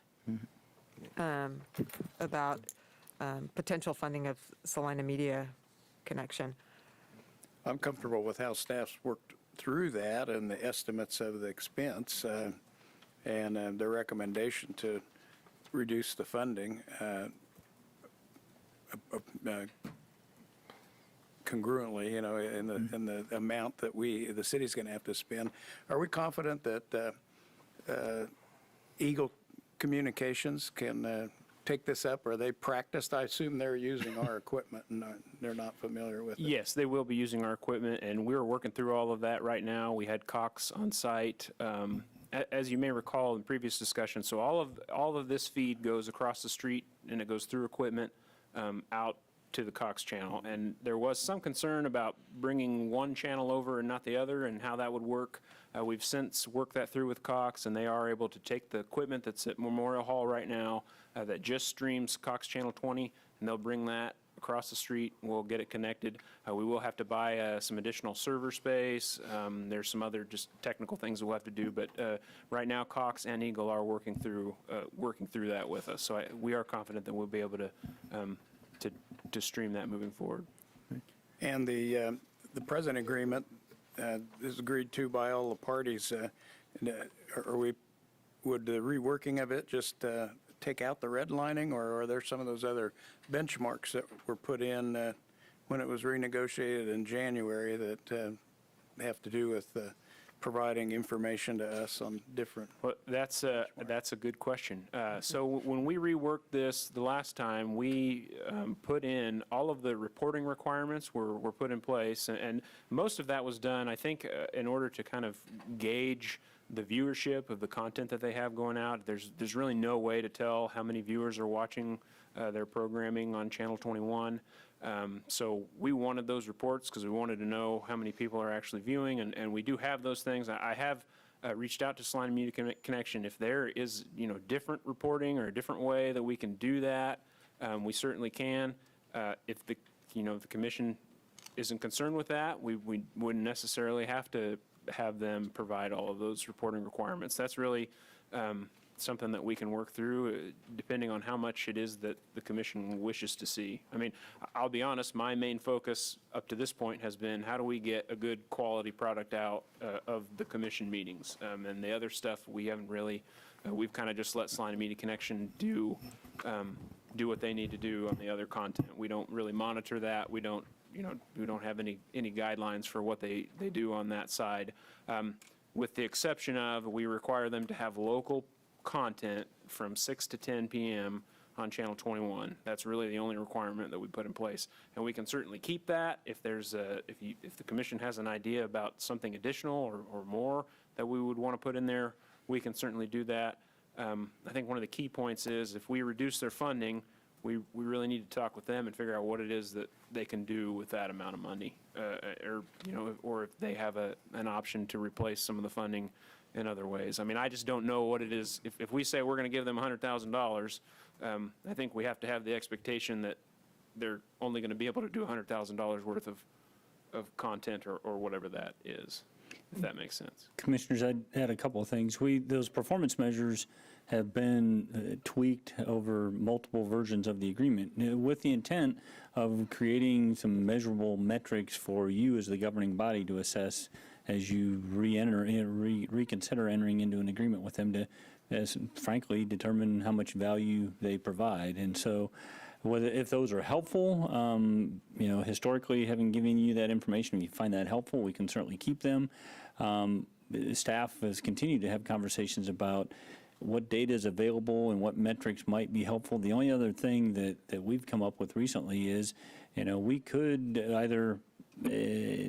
[SPEAKER 6] about potential funding of Salina Media Connection.
[SPEAKER 14] I'm comfortable with how staff's worked through that and the estimates of the expense and the recommendation to reduce the funding congruently, in the amount that the city's going to have to spend. Are we confident that Eagle Communications can take this up? Are they practiced? I assume they're using our equipment and they're not familiar with it.
[SPEAKER 2] Yes, they will be using our equipment, and we're working through all of that right now. We had Cox on site. As you may recall in previous discussions, so all of this feed goes across the street and it goes through equipment out to the Cox channel. And there was some concern about bringing one channel over and not the other and how that would work. We've since worked that through with Cox, and they are able to take the equipment that's at Memorial Hall right now that just streams Cox Channel 20, and they'll bring that across the street. We'll get it connected. We will have to buy some additional server space. There's some other just technical things that we'll have to do, but right now Cox and Eagle are working through that with us. So we are confident that we'll be able to stream that moving forward.
[SPEAKER 14] And the present agreement is agreed to by all the parties. Would the reworking of it just take out the redlining, or are there some of those other benchmarks that were put in when it was renegotiated in January that have to do with providing information to us on different.
[SPEAKER 2] Well, that's a good question. So when we reworked this the last time, we put in all of the reporting requirements were put in place, and most of that was done, I think, in order to kind of gauge the viewership of the content that they have going out. There's really no way to tell how many viewers are watching their programming on Channel 21. So we wanted those reports because we wanted to know how many people are actually viewing, and we do have those things. I have reached out to Salina Media Connection. If there is, different reporting or a different way that we can do that, we certainly can. If the commission isn't concerned with that, we wouldn't necessarily have to have them provide all of those reporting requirements. That's really something that we can work through depending on how much it is that the commission wishes to see. I mean, I'll be honest, my main focus up to this point has been how do we get a good quality product out of the commission meetings. And the other stuff we haven't really, we've kind of just let Salina Media Connection do what they need to do on the other content. We don't really monitor that. We don't have any guidelines for what they do on that side. With the exception of, we require them to have local content from 6 to 10 p.m. on Channel 21. That's really the only requirement that we put in place. And we can certainly keep that if there's if the commission has an idea about something additional or more that we would want to put in there, we can certainly do that. I think one of the key points is if we reduce their funding, we really need to talk with them and figure out what it is that they can do with that amount of money, or if they have an option to replace some of the funding in other ways. I mean, I just don't know what it is. If we say we're going to give them $100,000, I think we have to have the expectation that they're only going to be able to do $100,000 worth of content or whatever that is, if that makes sense.
[SPEAKER 1] Commissioners, I'd add a couple of things. Those performance measures have been tweaked over multiple versions of the agreement with the intent of creating some measurable metrics for you as the governing body to assess as you reconsider entering into an agreement with them to, frankly, determine how much value they provide. And so if those are helpful, historically having given you that information, if you find that helpful, we can certainly keep them. Staff has continued to have conversations about what data is available and what metrics might be helpful. The only other thing that we've come up with recently is, we could either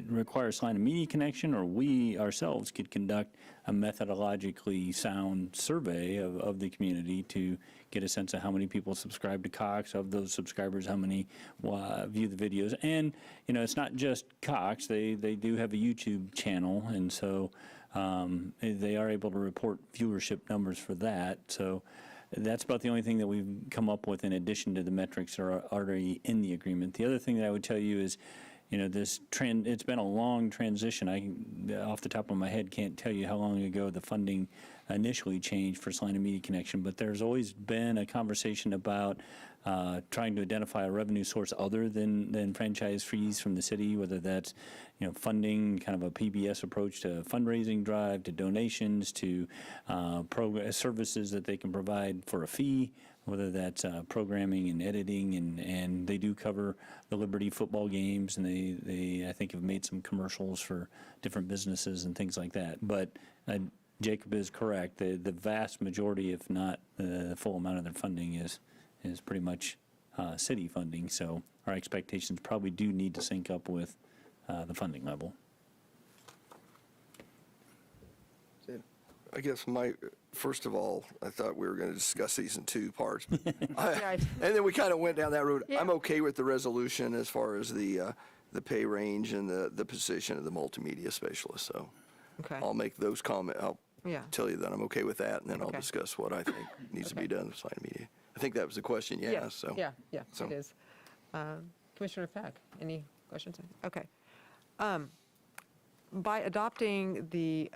[SPEAKER 1] require Salina Media Connection, or we ourselves could conduct a methodologically sound survey of the community to get a sense of how many people subscribe to Cox, of those subscribers, how many view the videos. And, it's not just Cox, they do have a YouTube channel, and so they are able to report viewership numbers for that. So that's about the only thing that we've come up with in addition to the metrics that are already in the agreement. The other thing that I would tell you is, this trend, it's been a long transition. Off the top of my head, can't tell you how long ago the funding initially changed for Salina Media Connection, but there's always been a conversation about trying to identify a revenue source other than franchise fees from the city, whether that's, funding, kind of a PBS approach to fundraising drive, to donations, to services that they can provide for a fee, whether that's programming and editing, and they do cover the Liberty football games, and they I think have made some commercials for different businesses and things like that. But Jacob is correct. The vast majority, if not the full amount of their funding, is pretty much city funding. So our expectations probably do need to sync up with the funding level.
[SPEAKER 3] I guess first of all, I thought we were going to discuss these in two parts.
[SPEAKER 6] Yeah,
[SPEAKER 3] And then we kind of went down that road.
[SPEAKER 6] Yeah.
[SPEAKER 3] I'm okay with the resolution as far as the pay range and the position of the multimedia specialist. So
[SPEAKER 6] Okay.
[SPEAKER 3] I'll make those comments. I'll
[SPEAKER 6] Yeah.
[SPEAKER 3] tell you that I'm okay with that, and then I'll
[SPEAKER 6] Okay.
[SPEAKER 3] discuss what I think needs to be
[SPEAKER 6] Okay.
[SPEAKER 3] done with Salina Media. I think that was the question you asked. So
[SPEAKER 6] Yeah,
[SPEAKER 3] so-
[SPEAKER 6] it is. Commissioner Peck, any questions? Okay. By adopting the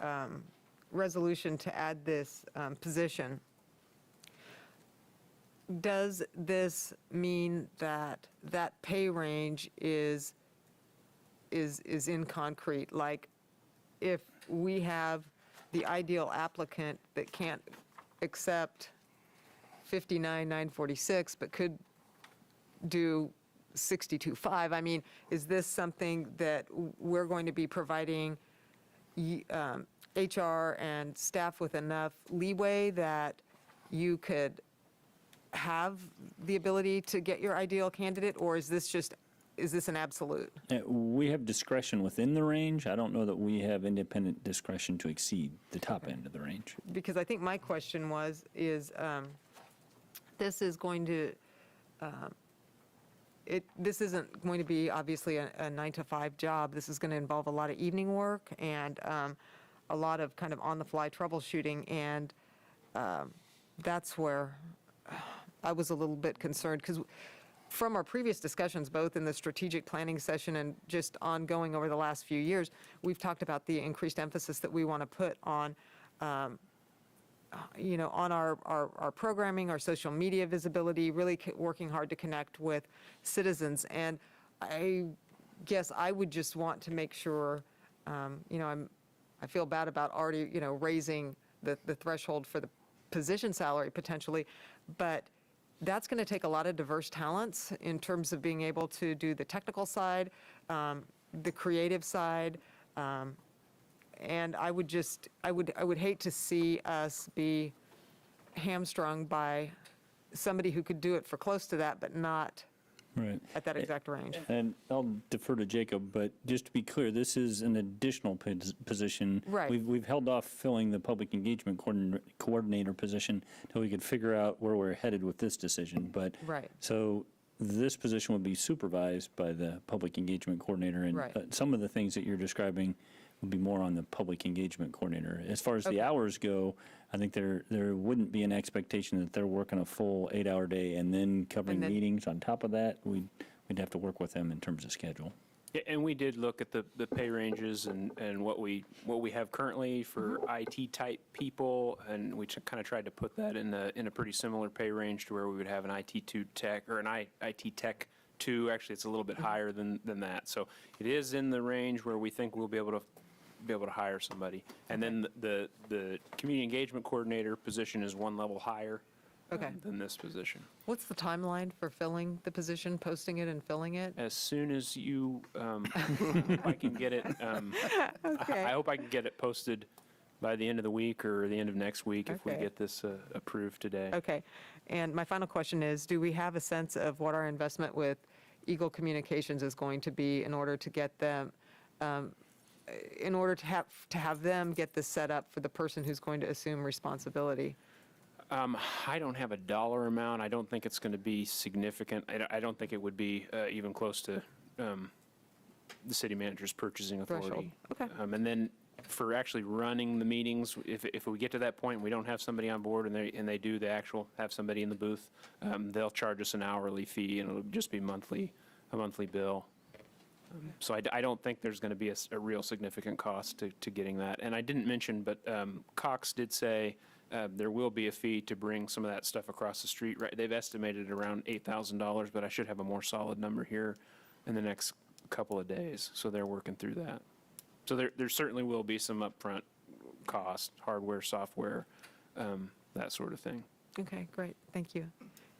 [SPEAKER 6] resolution to add this position, does this mean that that pay range is in concrete? Like, if we have the ideal applicant that can't accept 59,946, but could do 62.5, I mean, is this something that we're going to be providing HR and staff with enough leeway that you could have the ability to get your ideal candidate, or is this an absolute?
[SPEAKER 1] We have discretion within the range. I don't know that we have independent discretion to exceed the top end of the range.
[SPEAKER 6] Because I think my question is this is going to, this isn't going to be obviously a 9-to-5 job. This is going to involve a lot of evening work and a lot of kind of on-the-fly troubleshooting, and that's where I was a little bit concerned, because from our previous discussions, both in the strategic planning session and just ongoing over the last few years, we've talked about the increased emphasis that we want to put on, on our programming, our social media visibility, really working hard to connect with citizens. And I guess I would just want to make sure, I feel bad about already, raising the threshold for the position salary potentially, but that's going to take a lot of diverse talents in terms of being able to do the technical side, the creative side, and I would hate to see us be hamstrung by somebody who could do it for close to that, but not
[SPEAKER 1] Right.
[SPEAKER 6] at that exact range.
[SPEAKER 1] And I'll defer to Jacob, but just to be clear, this is an additional position.
[SPEAKER 6] Right.
[SPEAKER 1] We've held off filling the public engagement coordinator position until we could figure out where we're headed with this decision. But
[SPEAKER 6] Right.
[SPEAKER 1] So this position would be supervised by the public engagement coordinator, and
[SPEAKER 6] Right.
[SPEAKER 1] some of the things that you're describing would be more on the public engagement coordinator. As far as
[SPEAKER 6] Okay.
[SPEAKER 1] the hours go, I think there wouldn't be an expectation that they're working a full 8-hour day and then covering
[SPEAKER 6] And then-
[SPEAKER 1] meetings on top of that. We'd have to work with them in terms of schedule.
[SPEAKER 2] Yeah, and we did look at the pay ranges and what we have currently for IT-type people, and we kind of tried to put that in a pretty similar pay range to where we would have an IT2 tech, or an IT tech 2. Actually, it's a little bit higher than that. So it is in the range where we think we'll be able to hire somebody. And then the community engagement coordinator position is one level higher
[SPEAKER 6] Okay.
[SPEAKER 2] than this position.
[SPEAKER 6] What's the timeline for filling the position, posting it and filling it?
[SPEAKER 2] As soon as you, if I can get it,
[SPEAKER 6] Okay.
[SPEAKER 2] I hope I can get it posted by the end of the week or the end of next week if we
[SPEAKER 6] Okay.
[SPEAKER 2] get this approved today.
[SPEAKER 6] Okay. And my final question is, do we have a sense of what our investment with Eagle Communications is going to be in order to get them, in order to have them get this set up for the person who's going to assume responsibility?
[SPEAKER 2] I don't have a dollar amount. I don't think it's going to be significant. I don't think it would be even close to the city manager's purchasing authority.
[SPEAKER 6] Threshold. Okay.
[SPEAKER 2] And then for actually running the meetings, if we get to that point and we don't have somebody on board and they do the actual have somebody in the booth, they'll charge us an hourly fee, and it'll just be a monthly bill. So I don't think there's going to be a real significant cost to getting that. And I didn't mention, but Cox did say there will be a fee to bring some of that stuff across the street. Right, they've estimated around $8,000, but I should have a more solid number here in the next couple of days. So they're working through that. So there certainly will be some upfront cost, hardware, software, that sort of thing.
[SPEAKER 6] Okay, great. Thank you.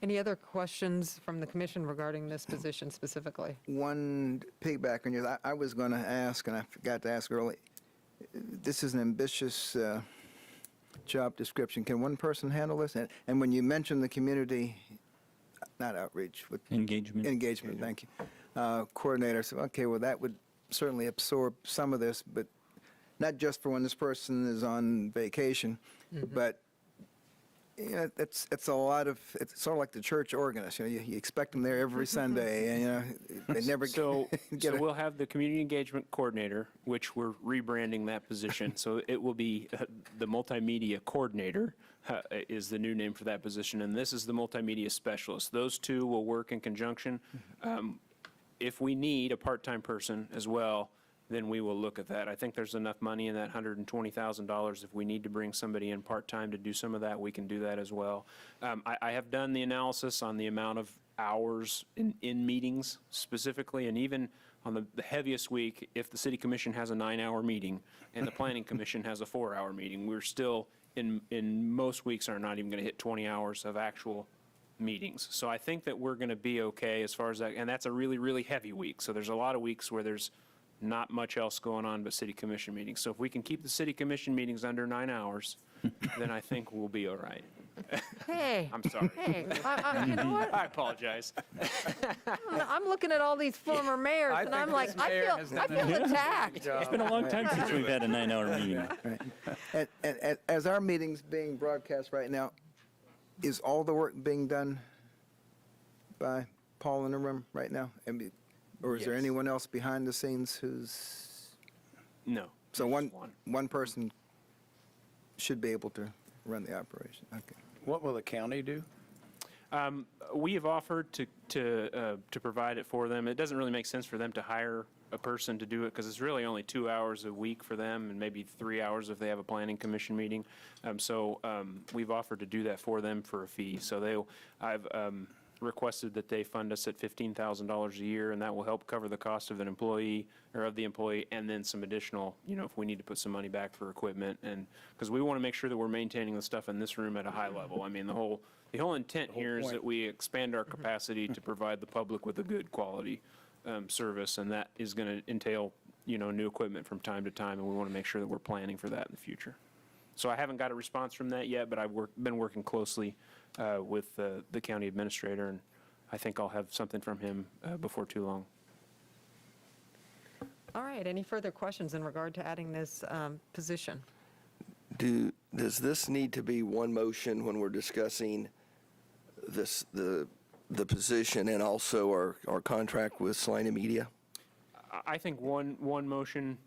[SPEAKER 6] Any other questions from the commission regarding this position specifically?
[SPEAKER 5] One pigback on you. I was going to ask, and I forgot to ask early. This is an ambitious job description. Can one person handle this? And when you mentioned the community, not outreach, but engagement, thank you, coordinator, so, okay, well, that would certainly absorb some of this, but not just for when this person is on vacation, but it's a lot of, it's sort of like the church organist, you expect them there every Sunday, and they never
[SPEAKER 2] So
[SPEAKER 5] get
[SPEAKER 2] we'll have the community engagement coordinator, which we're rebranding that position. So it will be the multimedia coordinator is the new name for that position, and this is the multimedia specialist. Those two will work in conjunction. If we need a part-time person as well, then we will look at that. I think there's enough money in that $120,000. If we need to bring somebody in part-time to do some of that, we can do that as well. I have done the analysis on the amount of hours in meetings specifically, and even on the heaviest week, if the city commission has a 9-hour meeting and the planning commission has a 4-hour meeting, we're still, in most weeks, are not even going to hit 20 hours of actual meetings. So I think that we're going to be okay as far as that, and that's a really, really heavy week. So there's a lot of weeks where there's not much else going on but city commission meetings. So if we can keep the city commission meetings under 9 hours, then I think we'll be all right.
[SPEAKER 6] Hey.
[SPEAKER 2] I'm sorry.
[SPEAKER 6] Hey, you know what?
[SPEAKER 2] I apologize.
[SPEAKER 6] I'm looking at all these former mayors, and I'm like, I feel attacked.
[SPEAKER 1] It's been a long time since we've had a 9-hour meeting.
[SPEAKER 5] And as our meeting's being broadcast right now, is all the work being done by Paul in the room right now? Or is there
[SPEAKER 2] Yes.
[SPEAKER 5] anyone else behind the scenes who's,
[SPEAKER 2] No.
[SPEAKER 5] so
[SPEAKER 2] just
[SPEAKER 5] one person should be able to run the operation? Okay.
[SPEAKER 14] What will the county do?
[SPEAKER 2] We have offered to provide it for them. It doesn't really make sense for them to hire a person to do it because it's really only 2 hours a week for them and maybe 3 hours if they have a planning commission meeting. So we've offered to do that for them for a fee. So I've requested that they fund us at $15,000 a year, and that will help cover the cost of an employee or of the employee, and then some additional, if we need to put some money back for equipment, and because we want to make sure that we're maintaining the stuff in this room at a high level. I mean, the whole intent here is that we expand our capacity to provide the public with a good quality service, and that is going to entail, new equipment from time to time, and we want to make sure that we're planning for that in the future. So I haven't got a response from that yet, but I've been working closely with the county administrator, and I think I'll have something from him before too long.
[SPEAKER 6] All right, any further questions in regard to adding this position?
[SPEAKER 3] Does this need to be one motion when we're discussing the position and also our contract with Salina Media?
[SPEAKER 2] I think one motion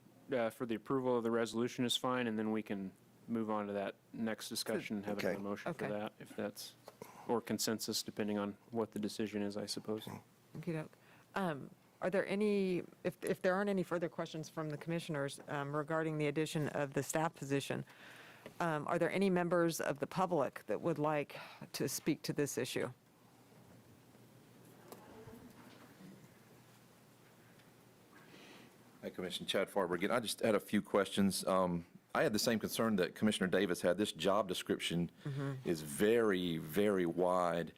[SPEAKER 2] for the approval of the resolution is fine, and then we can move on to that next discussion, have
[SPEAKER 3] Okay.
[SPEAKER 2] another motion for
[SPEAKER 6] Okay.
[SPEAKER 2] that, if that's, or consensus, depending on what the decision is, I suppose.
[SPEAKER 6] Okey-doke. Are there any, if there aren't any further questions from the commissioners regarding the addition of the staff position, are there any members of the public that would like to speak to this issue?
[SPEAKER 12] Hi, Commissioner Chad Farber again. I just had a few questions. I had the same concern that Commissioner Davis had. This job description is very, very wide,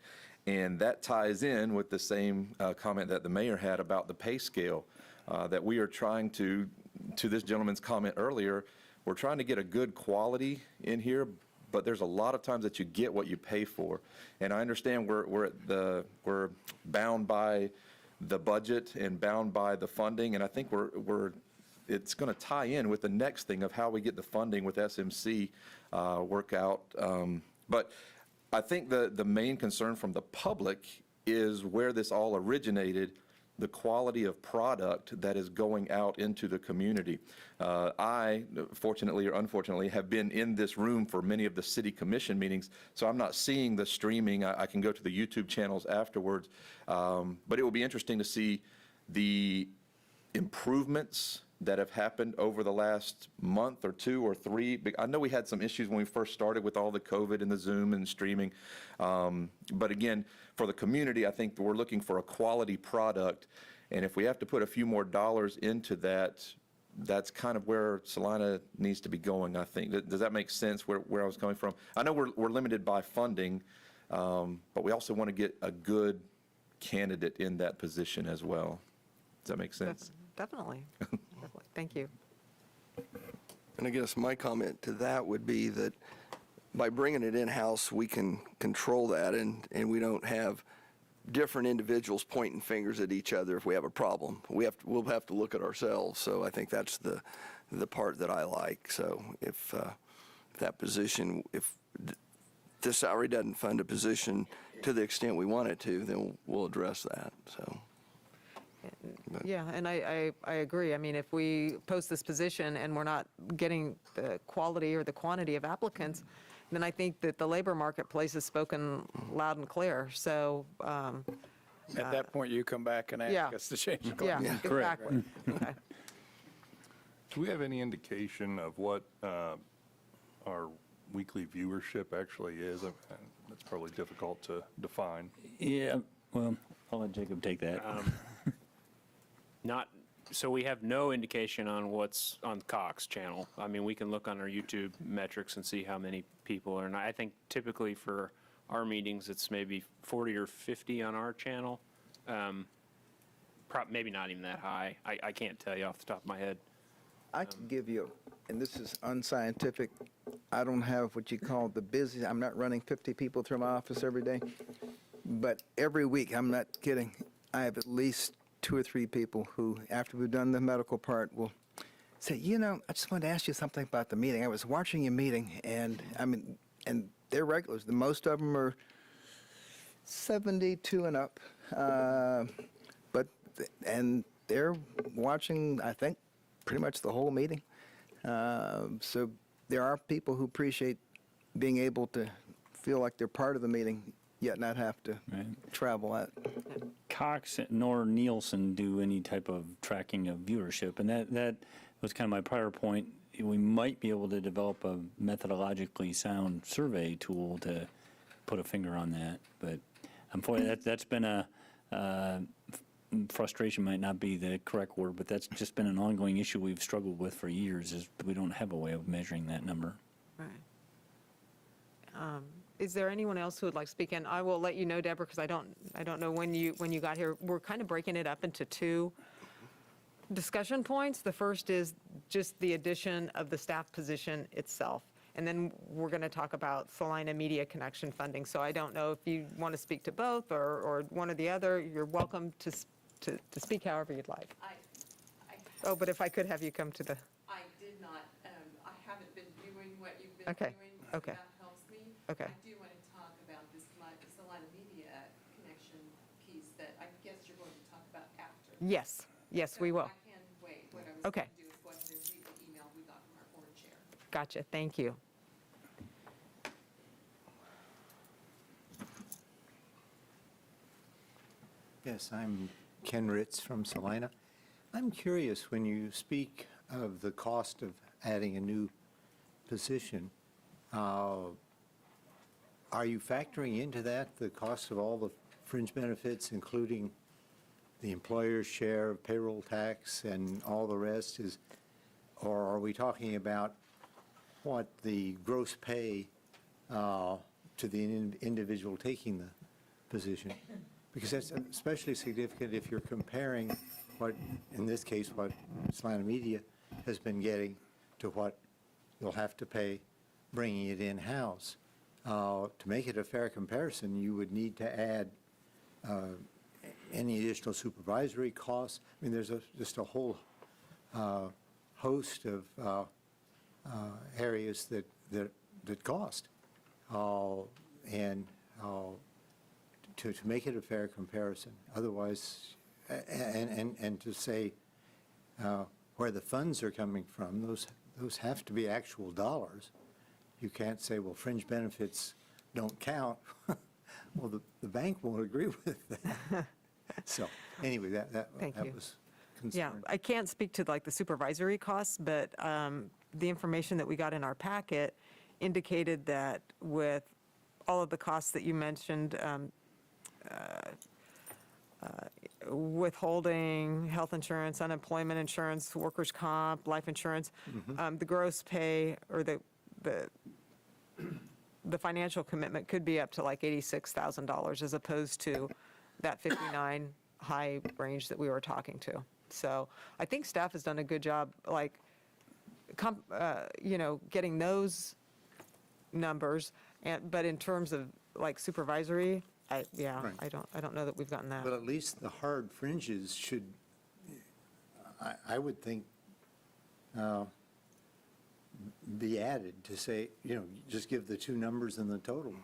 [SPEAKER 12] and that ties in with the same comment that the mayor had about the pay scale, that we are trying to this gentleman's comment earlier, we're trying to get a good quality in here, but there's a lot of times that you get what you pay for. And I understand we're bound by the budget and bound by the funding, and I think it's going to tie in with the next thing of how we get the funding with SMC work out. But I think the main concern from the public is where this all originated, the quality of product that is going out into the community. I, fortunately or unfortunately, have been in this room for many of the city commission meetings, so I'm not seeing the streaming. I can go to the YouTube channels afterwards. But it will be interesting to see the improvements that have happened over the last month or 2 or 3. I know we had some issues when we first started with all the COVID and the Zoom and streaming. But again, for the community, I think we're looking for a quality product. And if we have to put a few more dollars into that, that's kind of where Salina needs to be going, I think. Does that make sense where I was coming from? I know we're limited by funding, but we also want to get a good candidate in that position as well. Does that make sense?
[SPEAKER 6] Definitely. Definitely. Thank you.
[SPEAKER 3] And I guess my comment to that would be that by bringing it in-house, we can control that, and we don't have different individuals pointing fingers at each other if we have a problem. We'll have to look at ourselves. So I think that's the part that I like. So if that position, if the salary doesn't fund a position to the extent we want it to, then we'll address that. So.
[SPEAKER 6] Yeah, and I agree. I mean, if we post this position and we're not getting the quality or the quantity of applicants, then I think that the labor marketplace has spoken loud and clear. So,
[SPEAKER 14] At that point, you come back and
[SPEAKER 6] yeah.
[SPEAKER 14] ask us to change the
[SPEAKER 6] yeah,
[SPEAKER 14] class.
[SPEAKER 6] exactly. Okay.
[SPEAKER 8] Do we have any indication of what our weekly viewership actually is? That's probably difficult to define.
[SPEAKER 1] Yeah, well, I'll let Jacob take that.
[SPEAKER 2] So we have no indication on what's on Cox channel. I mean, we can look on our YouTube metrics and see how many people are. And I think typically for our meetings, it's maybe 40 or 50 on our channel. maybe not even that high. I can't tell you off the top of my head.
[SPEAKER 5] I can give you, and this is unscientific, I don't have what you call the busy, I'm not running 50 people through my office every day, but every week, I'm not kidding, I have at least 2 or 3 people who, after we've done the medical part, will say, I just wanted to ask you something about the meeting. I was watching your meeting, and and they're regulars. The most of them are 72 and up, and they're watching, I think, pretty much the whole meeting. So there are people who appreciate being able to feel like they're part of the meeting, yet not have to travel out.
[SPEAKER 1] Cox nor Nielsen do any type of tracking of viewership, and that was kind of my prior point. We might be able to develop a methodologically sound survey tool to put a finger on that, but unfortunately, that's been a frustration might not be the correct word, but that's just been an ongoing issue we've struggled with for years, is we don't have a way of measuring that number.
[SPEAKER 6] Right. Is there anyone else who would like to speak? And I will let you know, Deborah, because I don't know when you got here. We're kind of breaking it up into 2 discussion points. The first is just the addition of the staff position itself. And then we're going to talk about Salina Media Connection funding. So I don't know if you want to speak to both or one or the other. You're welcome to speak however you'd like. Oh, but if I could have you come to the...
[SPEAKER 15] I did not, I haven't been doing what you've been
[SPEAKER 6] Okay,
[SPEAKER 15] doing. So
[SPEAKER 6] okay.
[SPEAKER 15] that helps me.
[SPEAKER 6] Okay.
[SPEAKER 15] I do want to talk about this Salina Media Connection piece that I guess you're going to talk about after.
[SPEAKER 6] Yes, we will.
[SPEAKER 15] I can wait. What I was
[SPEAKER 6] Okay.
[SPEAKER 15] going to do is go ahead and read the email we got from our board chair.
[SPEAKER 6] Gotcha, thank you.
[SPEAKER 16] Yes, I'm Ken Ritz from Salina. I'm curious, when you speak of the cost of adding a new position, are you factoring into that the cost of all the fringe benefits, including the employer's share of payroll tax and all the rest? Or are we talking about what the gross pay to the individual taking the position? Because that's especially significant if you're comparing what, in this case, what Salina Media has been getting to what you'll have to pay bringing it in-house. To make it a fair comparison, you would need to add any additional supervisory costs. I mean, there's just a whole host of areas that cost. To make it a fair comparison. Otherwise, and to say where the funds are coming from, those have to be actual dollars. You can't say, well, fringe benefits don't count. Well, the bank won't agree with that. So anyway, that was concerned.
[SPEAKER 6] Yeah, I can't speak to like the supervisory costs, but the information that we got in our packet indicated that with all of the costs that you mentioned, withholding, health insurance, unemployment insurance, workers' comp, life insurance, the gross pay or the financial commitment could be up to like $86,000 as opposed to that 59 high range that we were talking to. So I think staff has done a good job, like, getting those numbers. But in terms of like supervisory,
[SPEAKER 16] Right.
[SPEAKER 6] I don't know that we've gotten that.
[SPEAKER 16] But at least the hard fringes should, I would think, be added to say, just give the 2 numbers and the total,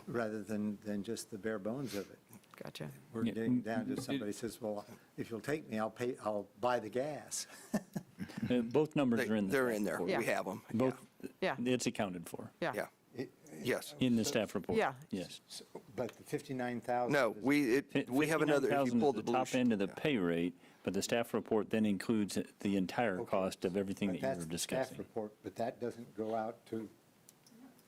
[SPEAKER 16] rather than just the bare bones of it.
[SPEAKER 6] Gotcha.
[SPEAKER 16] We're getting down to somebody says, well, if you'll take me, I'll buy the gas.
[SPEAKER 1] Both numbers are in there.
[SPEAKER 3] They're in there.
[SPEAKER 6] Yeah.
[SPEAKER 3] We have them.
[SPEAKER 1] Both,
[SPEAKER 6] Yeah.
[SPEAKER 1] it's accounted for
[SPEAKER 6] Yeah.
[SPEAKER 3] Yeah. Yes.
[SPEAKER 1] in the staff report.
[SPEAKER 6] Yeah.
[SPEAKER 1] Yes.
[SPEAKER 16] But the 59,000.
[SPEAKER 3] No, we have another, if you
[SPEAKER 1] 59,000
[SPEAKER 3] pull
[SPEAKER 1] is
[SPEAKER 3] the
[SPEAKER 1] the
[SPEAKER 3] blue
[SPEAKER 1] top
[SPEAKER 3] sheet.
[SPEAKER 1] end of the pay rate, but the staff report then includes the entire cost of everything that
[SPEAKER 16] But
[SPEAKER 1] you
[SPEAKER 16] that's
[SPEAKER 1] were
[SPEAKER 16] the staff
[SPEAKER 1] discussing.
[SPEAKER 16] report, but that doesn't go out to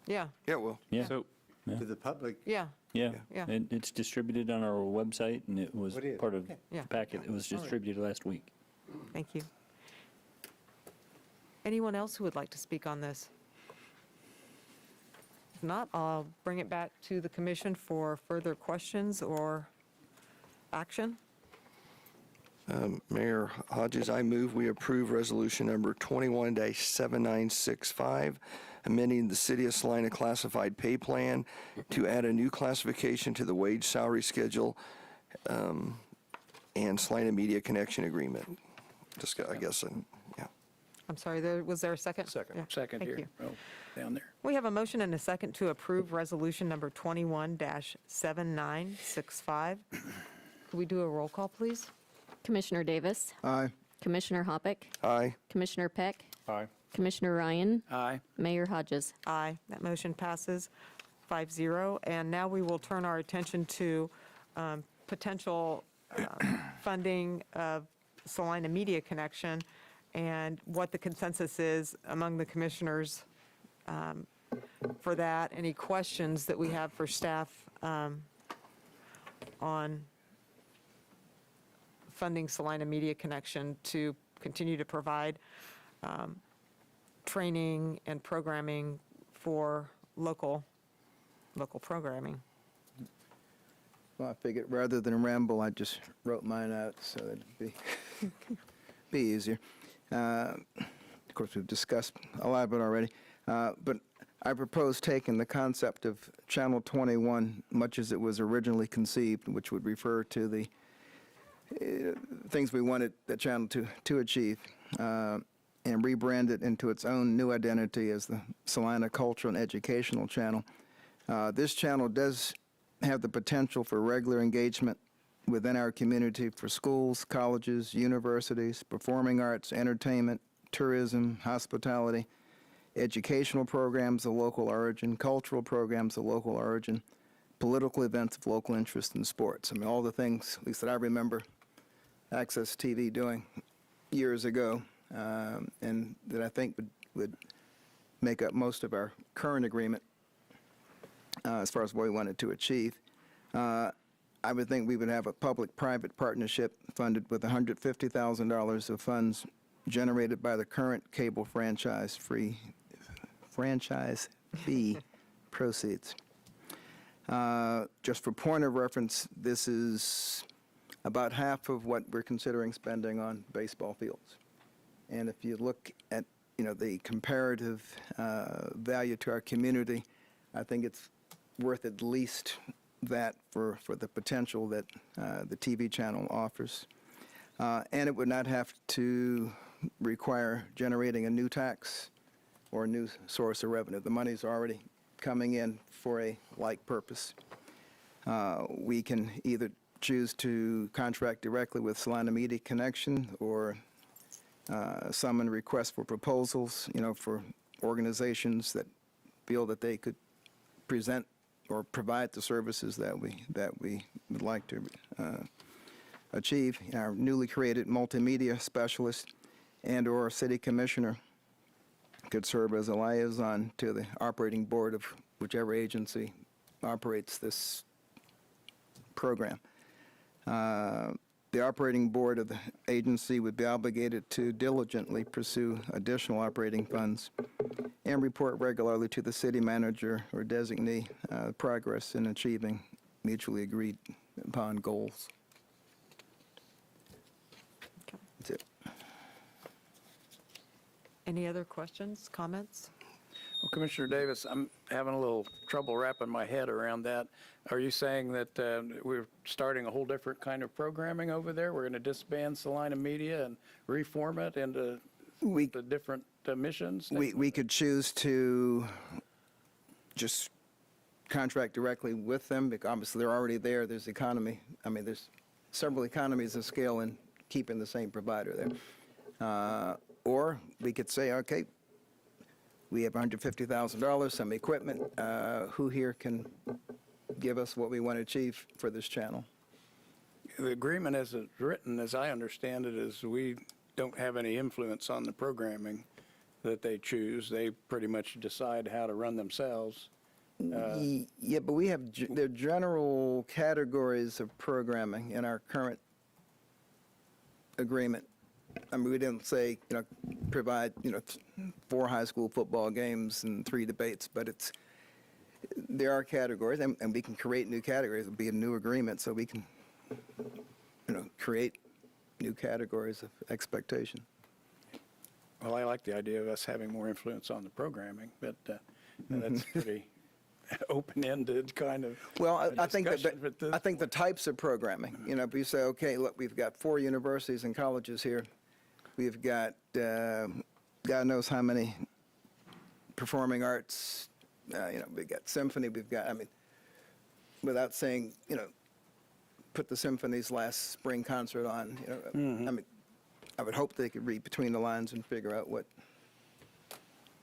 [SPEAKER 6] Yeah,
[SPEAKER 3] Yeah, well,
[SPEAKER 1] Yeah,
[SPEAKER 2] So
[SPEAKER 16] the public.
[SPEAKER 6] yeah.
[SPEAKER 1] yeah.
[SPEAKER 6] Yeah.
[SPEAKER 1] It's distributed on our website, and it was
[SPEAKER 16] It is?
[SPEAKER 1] part of
[SPEAKER 16] Okay.
[SPEAKER 6] Yeah.
[SPEAKER 1] the packet that was
[SPEAKER 16] All right.
[SPEAKER 1] distributed last week.
[SPEAKER 6] Thank you. Anyone else who would like to speak on this? If not, I'll bring it back to the commission for further questions or action?
[SPEAKER 3] Mayor Hodges, I move we approve resolution number 21-7965, amending the City of Salina classified pay plan to add a new classification to the wage salary schedule and Salina Media Connection Agreement. Just, I guess, yeah.
[SPEAKER 6] I'm sorry, was there a second? Yeah,
[SPEAKER 14] Second
[SPEAKER 6] thank
[SPEAKER 14] here,
[SPEAKER 6] you.
[SPEAKER 14] oh, down there.
[SPEAKER 6] We have a motion and a second to approve resolution number 21-7965. Could we do a roll call, please?
[SPEAKER 7] Commissioner Davis?
[SPEAKER 5] Aye.
[SPEAKER 7] Commissioner Hoppeck?
[SPEAKER 3] Aye.
[SPEAKER 7] Commissioner Peck?
[SPEAKER 8] Aye.
[SPEAKER 7] Commissioner Ryan?
[SPEAKER 14] Aye.
[SPEAKER 7] Mayor Hodges?
[SPEAKER 6] Aye. That motion passes 5-0. And now we will turn our attention to potential funding of Salina Media Connection and what the consensus is among the commissioners for that. Any questions that we have for staff on funding Salina Media Connection to continue to provide training and programming for local programming.
[SPEAKER 5] Well, I figured rather than ramble, I just wrote mine out so that it'd be easier. Of course, we've discussed a lot of it already, but I propose taking the concept of Channel 21, much as it was originally conceived, which would refer to the things we wanted the channel to achieve, and rebrand it into its own new identity as the Salina Cultural and Educational Channel. This channel does have the potential for regular engagement within our community for schools, colleges, universities, performing arts, entertainment, tourism, hospitality, educational programs of local origin, cultural programs of local origin, political events of local interest, and sports. I mean, all the things, at least that I remember Access TV doing years ago, and that I think would make up most of our current agreement as far as what we wanted to achieve. I would think we would have a public-private partnership funded with $150,000 of funds generated by the current cable franchise fee proceeds. Just for point of reference, this is about half of what we're considering spending on baseball fields. And if you look at, the comparative value to our community, I think it's worth at least that for the potential that the TV channel offers. And it would not have to require generating a new tax or a new source of revenue. The money's already coming in for a like purpose. We can either choose to contract directly with Salina Media Connection or summon requests for proposals, for organizations that feel that they could present or provide the services that we would like to achieve. Our newly created multimedia specialist and/or city commissioner could serve as a liaison to the operating board of whichever agency operates this program. The operating board of the agency would be obligated to diligently pursue additional operating funds and report regularly to the city manager or designee progress in achieving mutually agreed upon goals. That's it.
[SPEAKER 6] Any other questions, comments?
[SPEAKER 14] Well, Commissioner Davis, I'm having a little trouble wrapping my head around that. Are you saying that we're starting a whole different kind of programming over there? We're going to disband Salina Media and reform it into the different missions?
[SPEAKER 5] We could choose to just contract directly with them, because obviously they're already there. There's economy. I mean, there's several economies of scale in keeping the same provider there. Or we could say, okay, we have $150,000, some equipment. Who here can give us what we want to achieve for this channel?
[SPEAKER 14] The agreement as it's written, as I understand it, is we don't have any influence on the programming that they choose. They pretty much decide how to run themselves.
[SPEAKER 5] Yeah, but we have the general categories of programming in our current agreement. I mean, we didn't say, provide, 4 high school football games and 3 debates, but there are categories, and we can create new categories. It'll be a new agreement, so we can create new categories of expectation.
[SPEAKER 14] Well, I like the idea of us having more influence on the programming, but that's pretty open-ended kind of
[SPEAKER 5] Well, I think
[SPEAKER 14] discussion at this
[SPEAKER 5] I think the types of programming, if you say, okay, look, we've got 4 universities and colleges here. We've got God knows how many performing arts, we've got symphony, without saying, put the symphony's last spring concert on, I would hope they could read between the lines and figure out what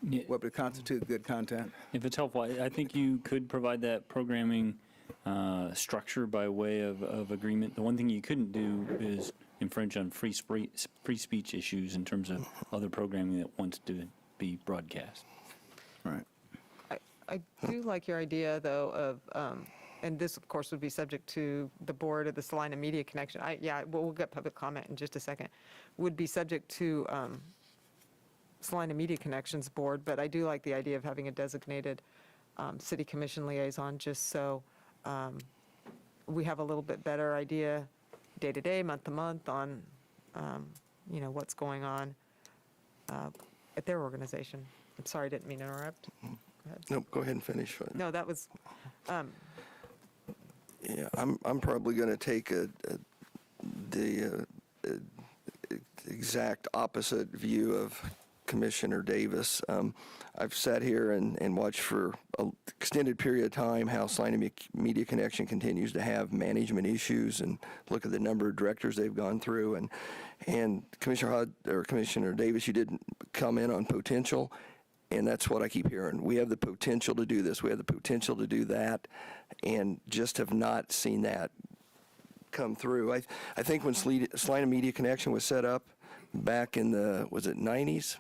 [SPEAKER 5] would constitute good content.
[SPEAKER 1] If it's helpful, I think you could provide that programming structure by way of agreement. The one thing you couldn't do is infringe on free speech issues in terms of other programming that wants to be broadcast.
[SPEAKER 5] Right.
[SPEAKER 6] I do like your idea, though, of, and this, of course, would be subject to the board of the Salina Media Connection. We'll get public comment in just a second. Would be subject to Salina Media Connections board, but I do like the idea of having a designated city commission liaison, just so we have a little bit better idea day to day, month to month on, what's going on at their organization. I'm sorry, I didn't mean to interrupt. Go ahead.
[SPEAKER 3] No, go ahead and finish.
[SPEAKER 6] No, that was,
[SPEAKER 3] Yeah, I'm probably going to take the exact opposite view of Commissioner Davis. I've sat here and watched for an extended period of time how Salina Media Connection continues to have management issues, and look at the number of directors they've gone through. And Commissioner Davis, you didn't comment on potential, and that's what I keep hearing. We have the potential to do this. We have the potential to do that, and just have not seen that come through. I think when Salina Media Connection was set up back in the, was it 90s?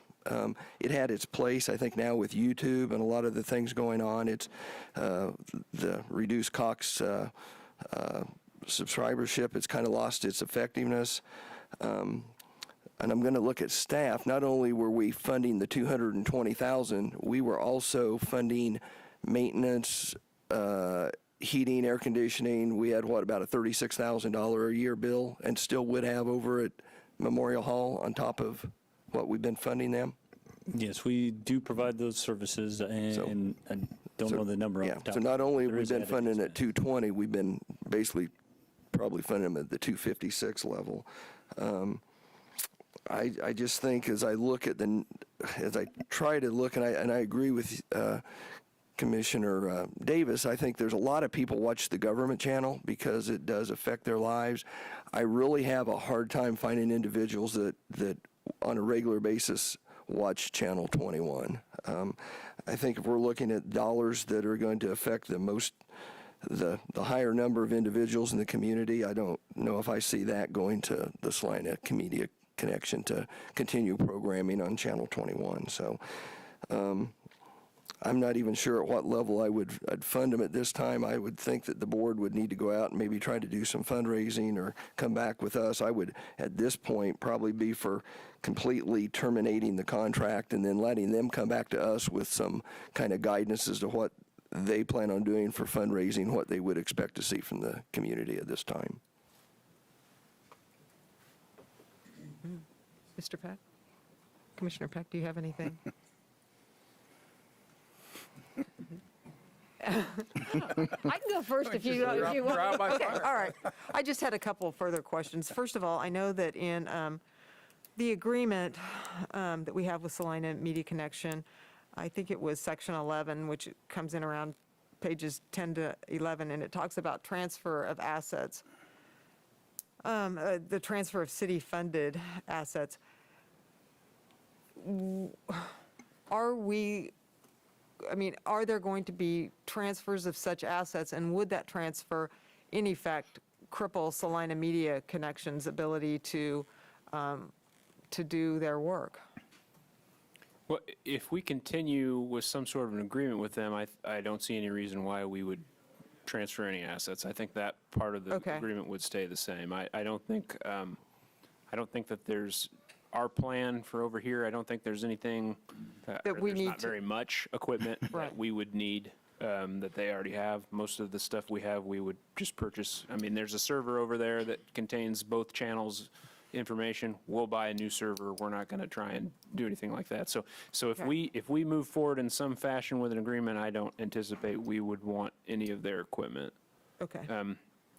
[SPEAKER 3] It had its place. I think now with YouTube and a lot of the things going on, it's the reduced Cox subscribership. It's kind of lost its effectiveness. And I'm going to look at staff. Not only were we funding the $220,000, we were also funding maintenance, heating, air conditioning. We had about a $36,000 a year bill, and still would have over at Memorial Hall on top of what we've been funding them.
[SPEAKER 1] Yes, we do provide those services, and I don't know the number off the top.
[SPEAKER 3] So not only have
[SPEAKER 1] There
[SPEAKER 3] we
[SPEAKER 1] is
[SPEAKER 3] been
[SPEAKER 1] added
[SPEAKER 3] funding at
[SPEAKER 1] expense.
[SPEAKER 3] 220, we've been basically probably funding them at the 256 level. I just think as I look at as I try to look, and I agree with Commissioner Davis, I think there's a lot of people watch the government channel because it does affect their lives. I really have a hard time finding individuals that on a regular basis watch Channel 21. I think if we're looking at dollars that are going to affect the higher number of individuals in the community, I don't know if I see that going to the Salina Media Connection to continue programming on Channel 21. So I'm not even sure at what level I'd fund them at this time. I would think that the board would need to go out and maybe try to do some fundraising or come back with us. I would, at this point, probably be for completely terminating the contract and then letting them come back to us with some kind of guidance as to what they plan on doing for fundraising, what they would expect to see from the community at this time.
[SPEAKER 6] Mr. Peck? Commissioner Peck, do you have anything? I can go first if you want. Okay, all right. I just had a couple further questions. First of all, I know that in the agreement that we have with Salina Media Connection, I think it was section 11, which comes in around pages 10 to 11, and it talks about transfer of assets, the transfer of city-funded assets. Are there going to be transfers of such assets, and would that transfer, in effect, cripple Salina Media Connection's ability to do their work?
[SPEAKER 2] Well, if we continue with some sort of an agreement with them, I don't see any reason why we would transfer any assets. I think that part of the agreement would stay the same. I don't think that there's our plan for over here. I don't think there's anything
[SPEAKER 6] that we
[SPEAKER 2] there's
[SPEAKER 6] need
[SPEAKER 2] not very much equipment
[SPEAKER 6] Right.
[SPEAKER 2] that we would need that they already have. Most of the stuff we have, we would just purchase. I mean, there's a server over there that contains both channels information. We'll buy a new server. We're not going to try and do anything like that. So if we move forward in some fashion with an agreement, I don't anticipate we would want any of their equipment.
[SPEAKER 6] Okay.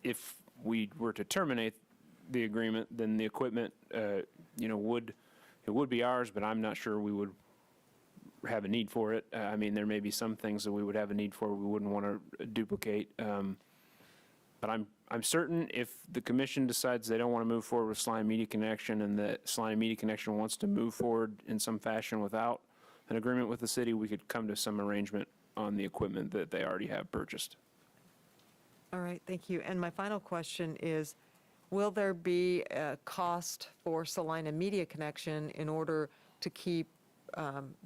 [SPEAKER 2] If we were to terminate the agreement, then the equipment, would be ours, but I'm not sure we would have a need for it. I mean, there may be some things that we would have a need for we wouldn't want to duplicate. But I'm certain if the commission decides they don't want to move forward with Salina Media Connection and that Salina Media Connection wants to move forward in some fashion without an agreement with the city, we could come to some arrangement on the equipment that they already have purchased.
[SPEAKER 6] All right, thank you. And my final question is, will there be a cost for Salina Media Connection in order to keep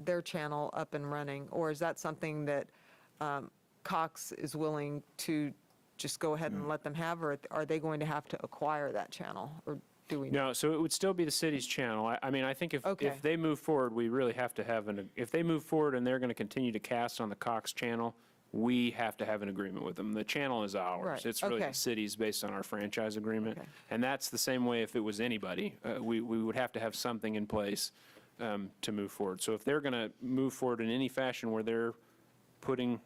[SPEAKER 6] their channel up and running? Or is that something that Cox is willing to just go ahead and let them have, or are they going to have to acquire that channel? Or do we know?
[SPEAKER 2] No, so it would still be the city's channel. I mean, I think if they move forward, we really have to have if they move forward and they're going to continue to cast on the Cox channel, we have to have an agreement with them. The channel is ours.
[SPEAKER 6] Right.
[SPEAKER 2] It's really
[SPEAKER 6] Okay.
[SPEAKER 2] the city's based on our franchise agreement.
[SPEAKER 6] Okay.
[SPEAKER 2] And that's the same way if it was anybody. We would have to have something in place to move forward. So if they're going to move forward in any fashion where they're putting,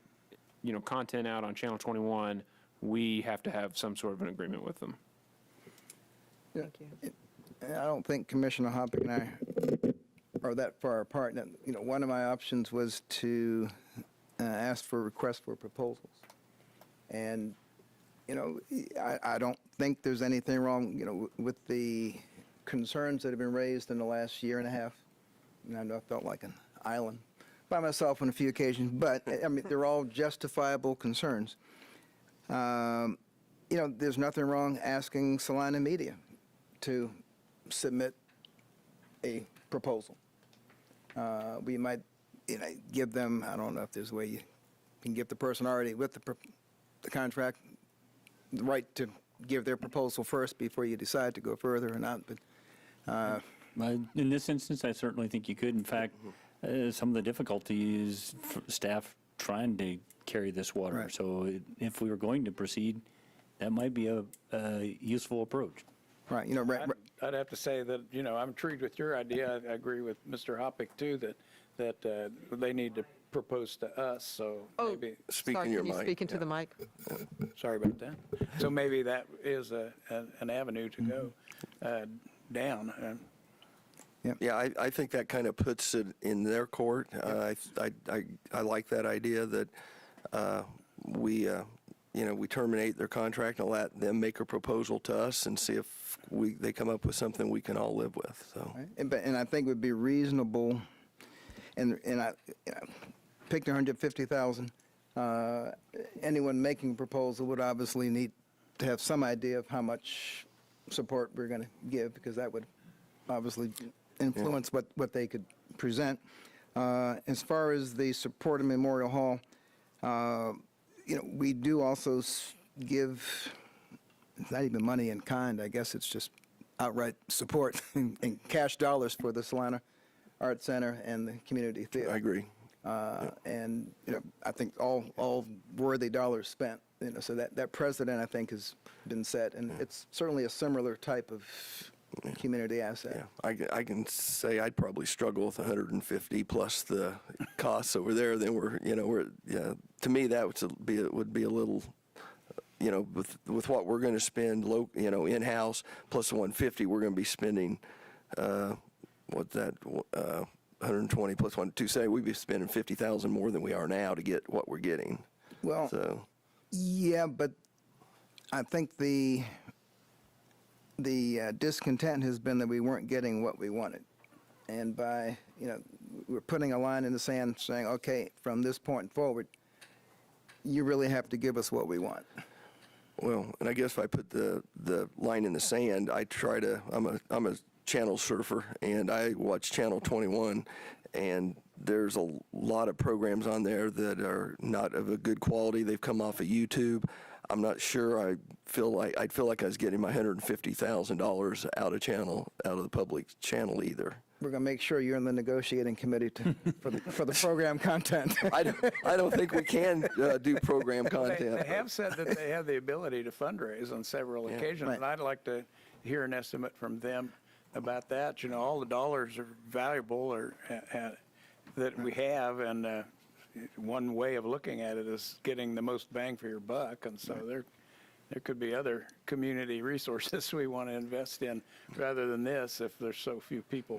[SPEAKER 2] content out on Channel 21, we have to have some sort of an agreement with them.
[SPEAKER 6] Thank you.
[SPEAKER 5] I don't think Commissioner Hoppick and I are that far apart. One of my options was to ask for requests for proposals. And, I don't think there's anything wrong, with the concerns that have been raised in the last year and a half. I know I felt like an island by myself on a few occasions, but, I mean, they're all justifiable concerns. There's nothing wrong asking Salina Media to submit a proposal. We might, give them, I don't know if there's a way you can give the person already with the contract the right to give their proposal first before you decide to go further or not, but
[SPEAKER 1] In this instance, I certainly think you could. In fact, some of the difficulty is staff trying to carry this water.
[SPEAKER 5] Right.
[SPEAKER 1] So if we were going to proceed, that might be a useful approach.
[SPEAKER 5] right,
[SPEAKER 14] I'd have to say that, I'm intrigued with your idea. I agree with Mr. Hoppick, too, that they need to propose to us, so maybe,
[SPEAKER 3] Speak
[SPEAKER 6] Sorry,
[SPEAKER 3] in your
[SPEAKER 6] can you
[SPEAKER 3] mic.
[SPEAKER 6] speak into the mic?
[SPEAKER 14] sorry about that. So maybe that is an avenue to go down.
[SPEAKER 3] Yeah, I think that kind of puts it in their court. I like that idea that we terminate their contract and let them make a proposal to us and see if they come up with something we can all live with. So,
[SPEAKER 5] and I think it would be reasonable, and I picked 150,000. Anyone making a proposal would obviously need to have some idea of how much support we're going to give, because that would obviously influence what they could present. As far as the support of Memorial Hall, we do also give, it's not even money in kind, I guess it's just outright support in cash dollars for the Salina Art Center and the community theater.
[SPEAKER 3] I agree.
[SPEAKER 5] And, I think all worthy dollars spent, so that precedent, I think, has been set, and it's certainly a similar type of community asset.
[SPEAKER 3] Yeah, I can say I'd probably struggle with 150 plus the costs over there. Then to me that would be a little, with what we're going to spend, in-house plus the 150, we're going to be spending, 120 plus 270, we'd be spending 50,000 more than we are now to get what we're getting.
[SPEAKER 5] Well,
[SPEAKER 3] So,
[SPEAKER 5] yeah, but I think the discontent has been that we weren't getting what we wanted. And by, we're putting a line in the sand saying, okay, from this point forward, you really have to give us what we want.
[SPEAKER 3] well, and I guess if I put the line in the sand, I'm a channel surfer, and I watch Channel 21, and there's a lot of programs on there that are not of a good quality. They've come off of YouTube. I'm not sure I'd feel like I was getting my $150,000 out of the public channel either.
[SPEAKER 5] we're going to make sure you're in the negotiating committee for the program content.
[SPEAKER 3] I don't think we can do program
[SPEAKER 14] They
[SPEAKER 3] content.
[SPEAKER 14] have said that they have the ability to fundraise on several occasions, and I'd like to hear an estimate from them about that. You know, all the dollars are valuable or that we have, and one way of looking at it is getting the most bang for your buck, and so there could be other community resources we want to invest in rather than this if there's so few people.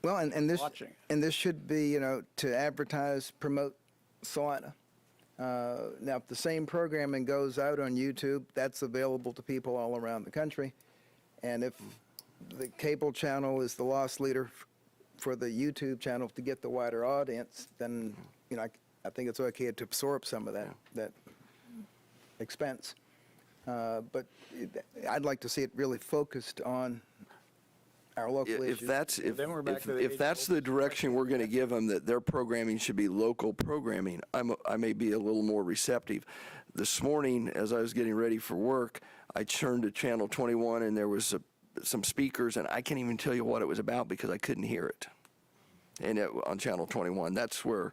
[SPEAKER 5] Well, and this
[SPEAKER 14] Watching.
[SPEAKER 5] and this should be, you know, to advertise, promote Salina. Now, if the same programming goes out on YouTube, that's available to people all around the country. And if the cable channel is the loss leader for the YouTube channel to get the wider audience, then, you know, I think it's okay to absorb some of that expense. But I'd like to see it really focused on our local
[SPEAKER 3] If
[SPEAKER 5] issues.
[SPEAKER 3] that's the direction we're going to give them, that their programming should be local programming, I may be a little more receptive. This morning, as I was getting ready for work, I turned to Channel 21, and there was some speakers, and I can't even tell you what it was about because I couldn't hear it. And on Channel 21, that's where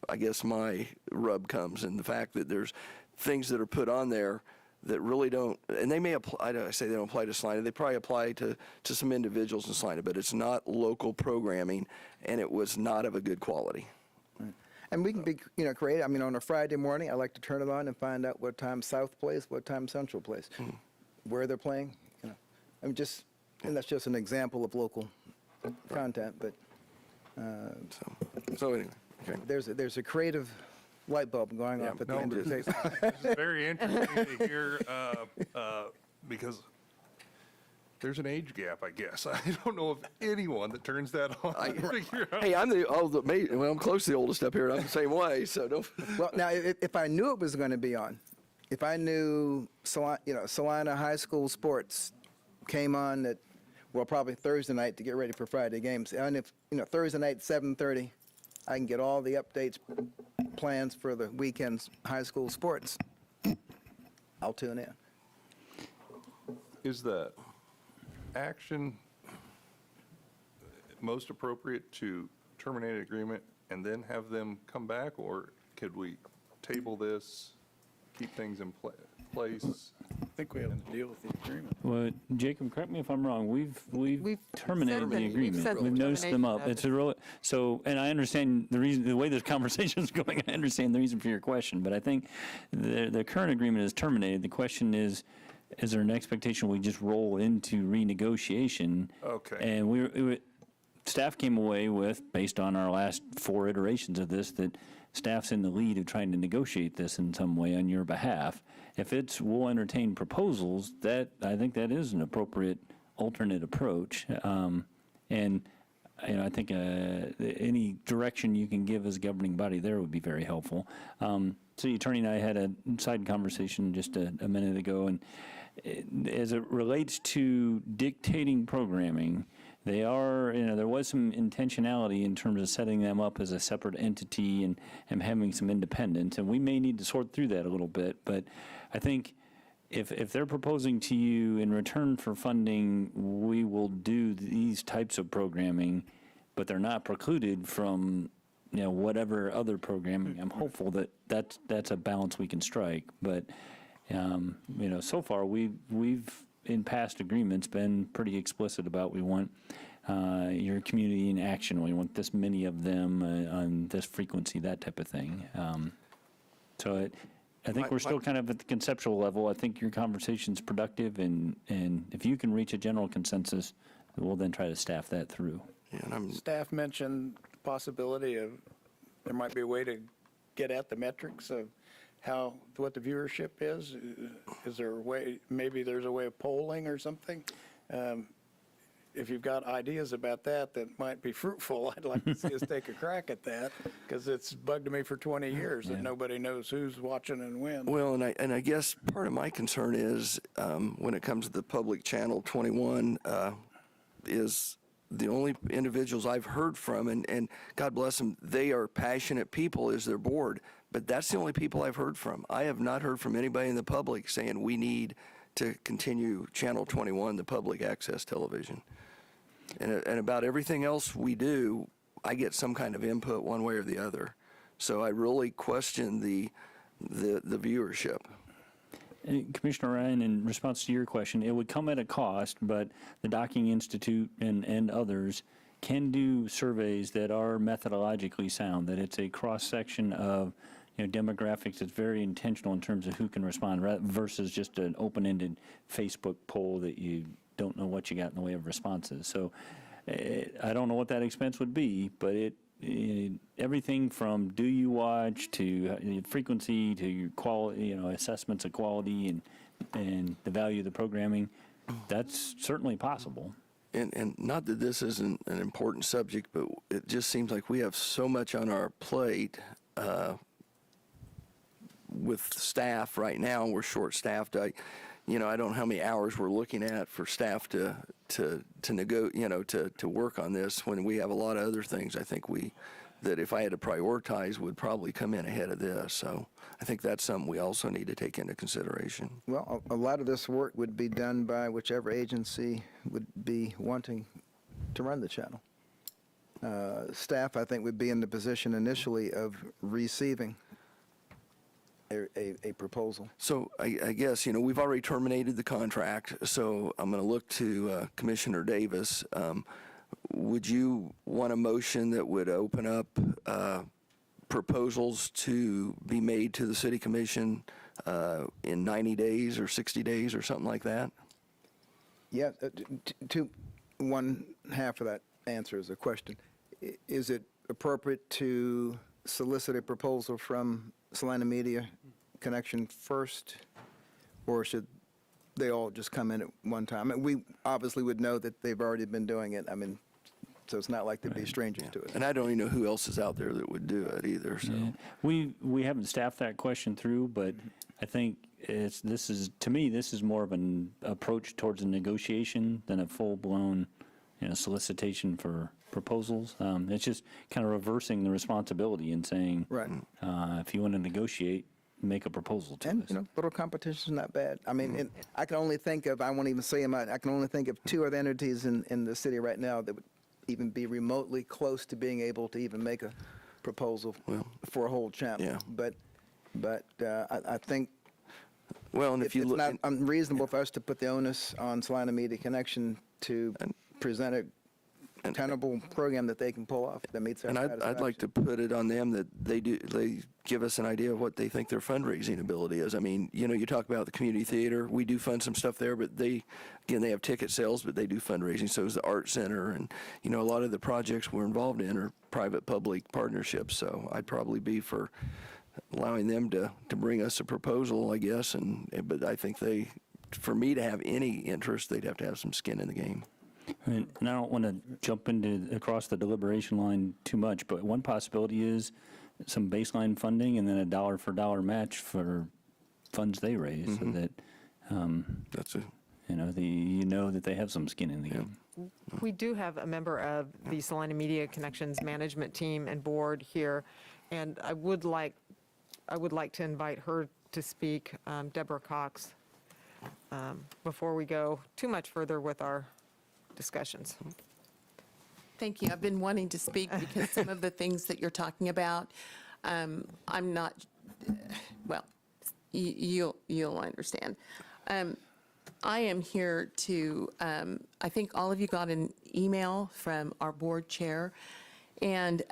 [SPEAKER 3] I guess my rub comes in the fact that there's things that are put on there that really don't, and they may apply, I say they don't apply to Salina, they probably apply to some individuals in Salina, but it's not local programming, and it was not of a good quality.
[SPEAKER 5] And we can be, you know, creative. I mean, on a Friday morning, I like to turn it on and find out what time South plays, what time Central plays, where they're playing. You know, I mean, and that's just an example of local content. But
[SPEAKER 3] so anyway, okay.
[SPEAKER 5] there's a creative light bulb going off at the end of the tape.
[SPEAKER 8] This is very interesting to hear because there's an age gap, I guess. I don't know of anyone that turns that on.
[SPEAKER 3] Hey, I'm close to the oldest up here, and I'm the same way, so don't.
[SPEAKER 5] Well, now, if I knew it was going to be on, if I knew, Salina High School sports came on at, well, probably Thursday night to get ready for Friday games, and if, Thursday night, 7:30, I can get all the updates, plans for the weekend's high school sports, I'll tune in.
[SPEAKER 8] Is the action most appropriate to terminate an agreement and then have them come back, or could we table this, keep things in place?
[SPEAKER 14] I think we have to deal with the agreement.
[SPEAKER 1] Well, Jacob, correct me if I'm wrong, we've terminated the agreement.
[SPEAKER 6] said
[SPEAKER 1] We've noticed them up.
[SPEAKER 6] termination
[SPEAKER 1] It's a real, so, and I understand the way this conversation is going, I understand the reason for your question, but I think the current agreement is terminated. The question is there an expectation we just roll into renegotiation?
[SPEAKER 8] Okay.
[SPEAKER 1] And staff came away with, based on our last 4 iterations of this, that staff's in the lead of trying to negotiate this in some way on your behalf. If we'll entertain proposals, I think that is an appropriate alternate approach. And I think any direction you can give as a governing body there would be very helpful. City Attorney and I had a side conversation just a minute ago, and as it relates to dictating programming, they are, there was some intentionality in terms of setting them up as a separate entity and having some independence, and we may need to sort through that a little bit, but I think if they're proposing to you in return for funding, we will do these types of programming, but they're not precluded from, whatever other programming, I'm hopeful that that's a balance we can strike, but, so far we've in past agreements been pretty explicit about we want your community in action. We want this many of them on this frequency, that type of thing. I think we're still kind of at the conceptual level. I think your conversation's productive, and if you can reach a general consensus, we'll then try to staff that through.
[SPEAKER 3] Yeah,
[SPEAKER 14] Staff mentioned the possibility of there might be a way to get at the metrics of what the viewership is. Is there a way, maybe there's a way of polling or something? If you've got ideas about that might be fruitful, I'd like to see us take a crack at that, because it's bugged me for 20 years that nobody knows who's watching and when.
[SPEAKER 3] Well, and I guess part of my concern is when it comes to the public channel 21 is the only individuals I've heard from, and God bless them, they are passionate people, is their board, but that's the only people I've heard from. I have not heard from anybody in the public saying we need to continue Channel 21, the public access television. And about everything else we do, I get some kind of input one way or the other. So I really question the viewership.
[SPEAKER 1] Commissioner Ryan, in response to your question, it would come at a cost, but the Docking Institute and others can do surveys that are methodologically sound, that it's a cross-section of demographics that's very intentional in terms of who can respond versus just an open-ended Facebook poll that you don't know what you got in the way of responses. So I don't know what that expense would be, but everything from do you watch to frequency to your quality, assessments of quality and the value of the programming, that's certainly possible.
[SPEAKER 3] And not that this isn't an important subject, but it just seems like we have so much on our plate with staff right now. We're short-staffed. I don't know how many hours we're looking at for staff to work on this when we have a lot of other things. I think that if I had to prioritize would probably come in ahead of this. So I think that's something we also need to take into consideration.
[SPEAKER 5] Well, a lot of this work would be done by whichever agency would be wanting to run the channel. Staff, I think, would be in the position initially of receiving a proposal.
[SPEAKER 3] So I guess, we've already terminated the contract, so I'm going to look to Commissioner Davis. Would you want a motion that would open up proposals to be made to the City Commission in 90 days or 60 days or something like that?
[SPEAKER 5] Yeah, one half of that answer is a question. Is it appropriate to solicit a proposal from Salina Media Connection first, or should they all just come in at one time? And we obviously would know that they've already been doing it. So it's not like they'd be strangers to it.
[SPEAKER 3] And I don't even know who else is out there that would do it either. So
[SPEAKER 1] we haven't staffed that question through, but I think this is more of an approach towards a negotiation than a full-blown solicitation for proposals. It's just kind of reversing the responsibility and saying,
[SPEAKER 5] right.
[SPEAKER 1] If you want to negotiate, make a proposal to us.
[SPEAKER 5] And little competition is not bad. I can only think of, I won't even say them out, I can only think of 2 other entities in the city right now that would even be remotely close to being able to even make a proposal for a whole channel.
[SPEAKER 3] Yeah.
[SPEAKER 5] But I think
[SPEAKER 3] and if you
[SPEAKER 5] it's
[SPEAKER 3] look,
[SPEAKER 5] not unreasonable for us to put the onus on Salina Media Connection to present a tenable program that they can pull off that meets our
[SPEAKER 3] and I'd like to put it on them that they give us an idea of what they think their fundraising ability is. You talk about the community theater. We do fund some stuff there, but they have ticket sales, but they do fundraising. So is the art center, and a lot of the projects we're involved in are private-public partnerships. So I'd probably be for allowing them to bring us a proposal, I guess. But I think for me to have any interest, they'd have to have some skin in the game.
[SPEAKER 1] And I don't want to jump across the deliberation line too much, but one possibility is some baseline funding and then a dollar-for-dollar match for funds they raise, so that
[SPEAKER 3] that's it.
[SPEAKER 1] that they have some skin in the game.
[SPEAKER 6] We do have a member of the Salina Media Connections management team and board here, and I would like to invite her to speak, Deborah Cox, before we go too much further with our discussions.
[SPEAKER 15] Thank you. I've been wanting to speak because some of the things that you're talking about, I'm not, well, you'll understand. I am here to, I think all of you got an email from our board chair, and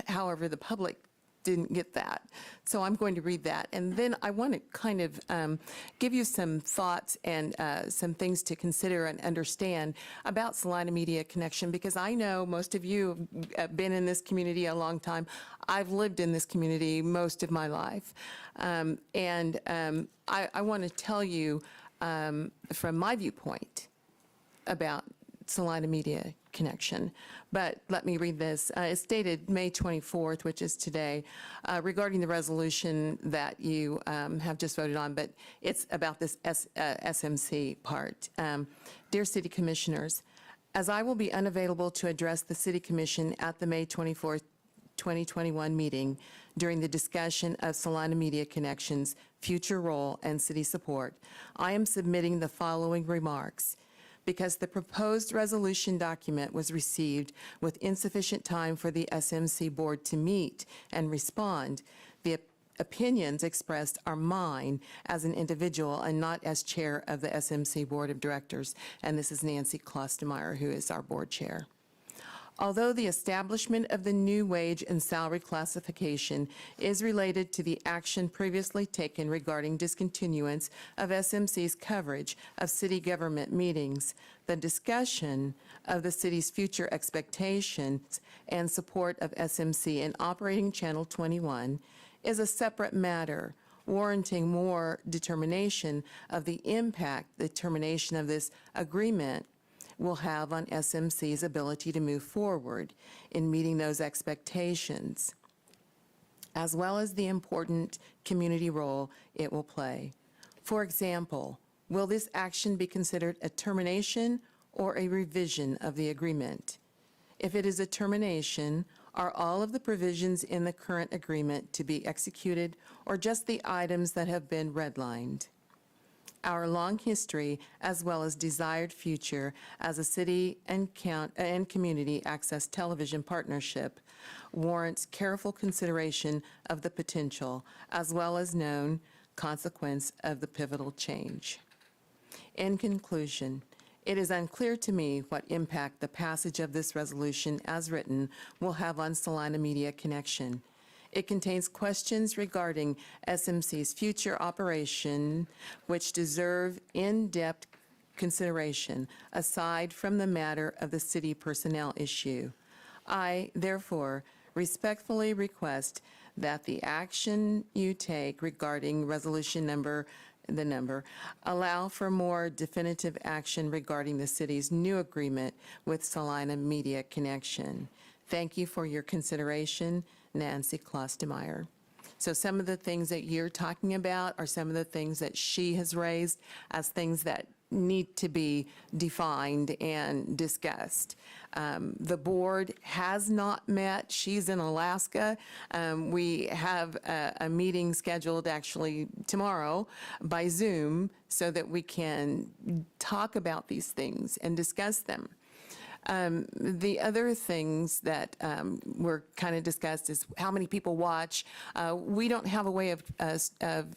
[SPEAKER 15] however, the public didn't get that. So I'm going to read that. And then I want to kind of give you some thoughts and some things to consider and understand about Salina Media Connection, because I know most of you have been in this community a long time. I've lived in this community most of my life. I want to tell you from my viewpoint about Salina Media Connection. But let me read this. It's dated May 24th, which is today, regarding the resolution that you have just voted on, but it's about this SMC part. Dear City Commissioners, as I will be unavailable to address the City Commission at the May 24th, 2021 meeting during the discussion of Salina Media Connection's future role and city support, I am submitting the following remarks. because the proposed resolution document was received with insufficient time for the SMC board to meet and respond, the opinions expressed are mine as an individual and not as chair of the SMC Board of Directors. And this is Nancy Klostermeyer, who is our board chair. Although the establishment of the new wage and salary classification is related to the action previously taken regarding discontinuance of SMC's coverage of city government meetings, the discussion of the city's future expectations and support of SMC in operating Channel 21 is a separate matter, warranting more determination of the impact the termination of this agreement will have on SMC's ability to move forward in meeting those expectations, as well as the important community role it will play. For example, will this action be considered a termination or a revision of the agreement? If it is a termination, are all of the provisions in the current agreement to be executed or just the items that have been redlined? Our long history, as well as desired future as a city and community access television partnership, warrants careful consideration of the potential, as well as known consequence of the pivotal change. In conclusion, it is unclear to me what impact the passage of this resolution as written will have on Salina Media Connection. It contains questions regarding SMC's future operation, which deserve in-depth consideration, aside from the matter of the city personnel issue. I, therefore, respectfully request that the action you take regarding resolution number, allow for more definitive action regarding the city's new agreement with Salina Media Connection. Thank you for your consideration. Nancy Klostermeyer. So some of the things that you're talking about are some of the things that she has raised as things that need to be defined and discussed. The board has not met. She's in Alaska. We have a meeting scheduled actually tomorrow by Zoom so that we can talk about these things and discuss them. The other things that were kind of discussed is how many people watch. We don't have a way of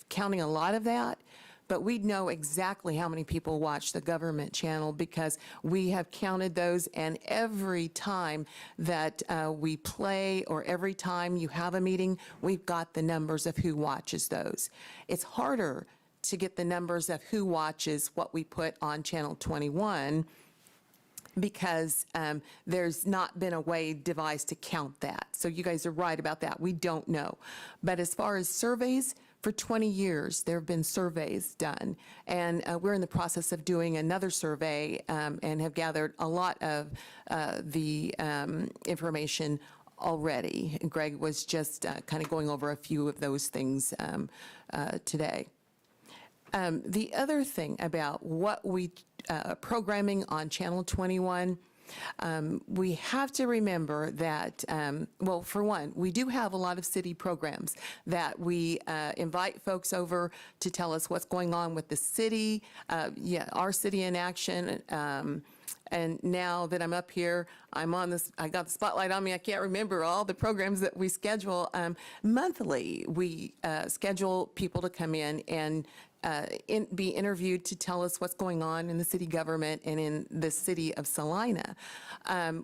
[SPEAKER 15] counting a lot of that, but we know exactly how many people watch the government channel because we have counted those, and every time that we play or every time you have a meeting, we've got the numbers of who watches those. It's harder to get the numbers of who watches what we put on Channel 21 because there's not been a way devised to count that. So you guys are right about that. We don't know. But as far as surveys, for 20 years, there have been surveys done. And we're in the process of doing another survey and have gathered a lot of the information already. And Greg was just kind of going over a few of those things today. The other thing about what we programming on Channel 21, we have to remember that, well, for one, we do have a lot of city programs that we invite folks over to tell us what's going on with the city, our city in action. And now that I'm up here, I'm on this, I got the spotlight on me. I can't remember all the programs that we schedule. Monthly, we schedule people to come in and be interviewed to tell us what's going on in the city government and in the city of Salina.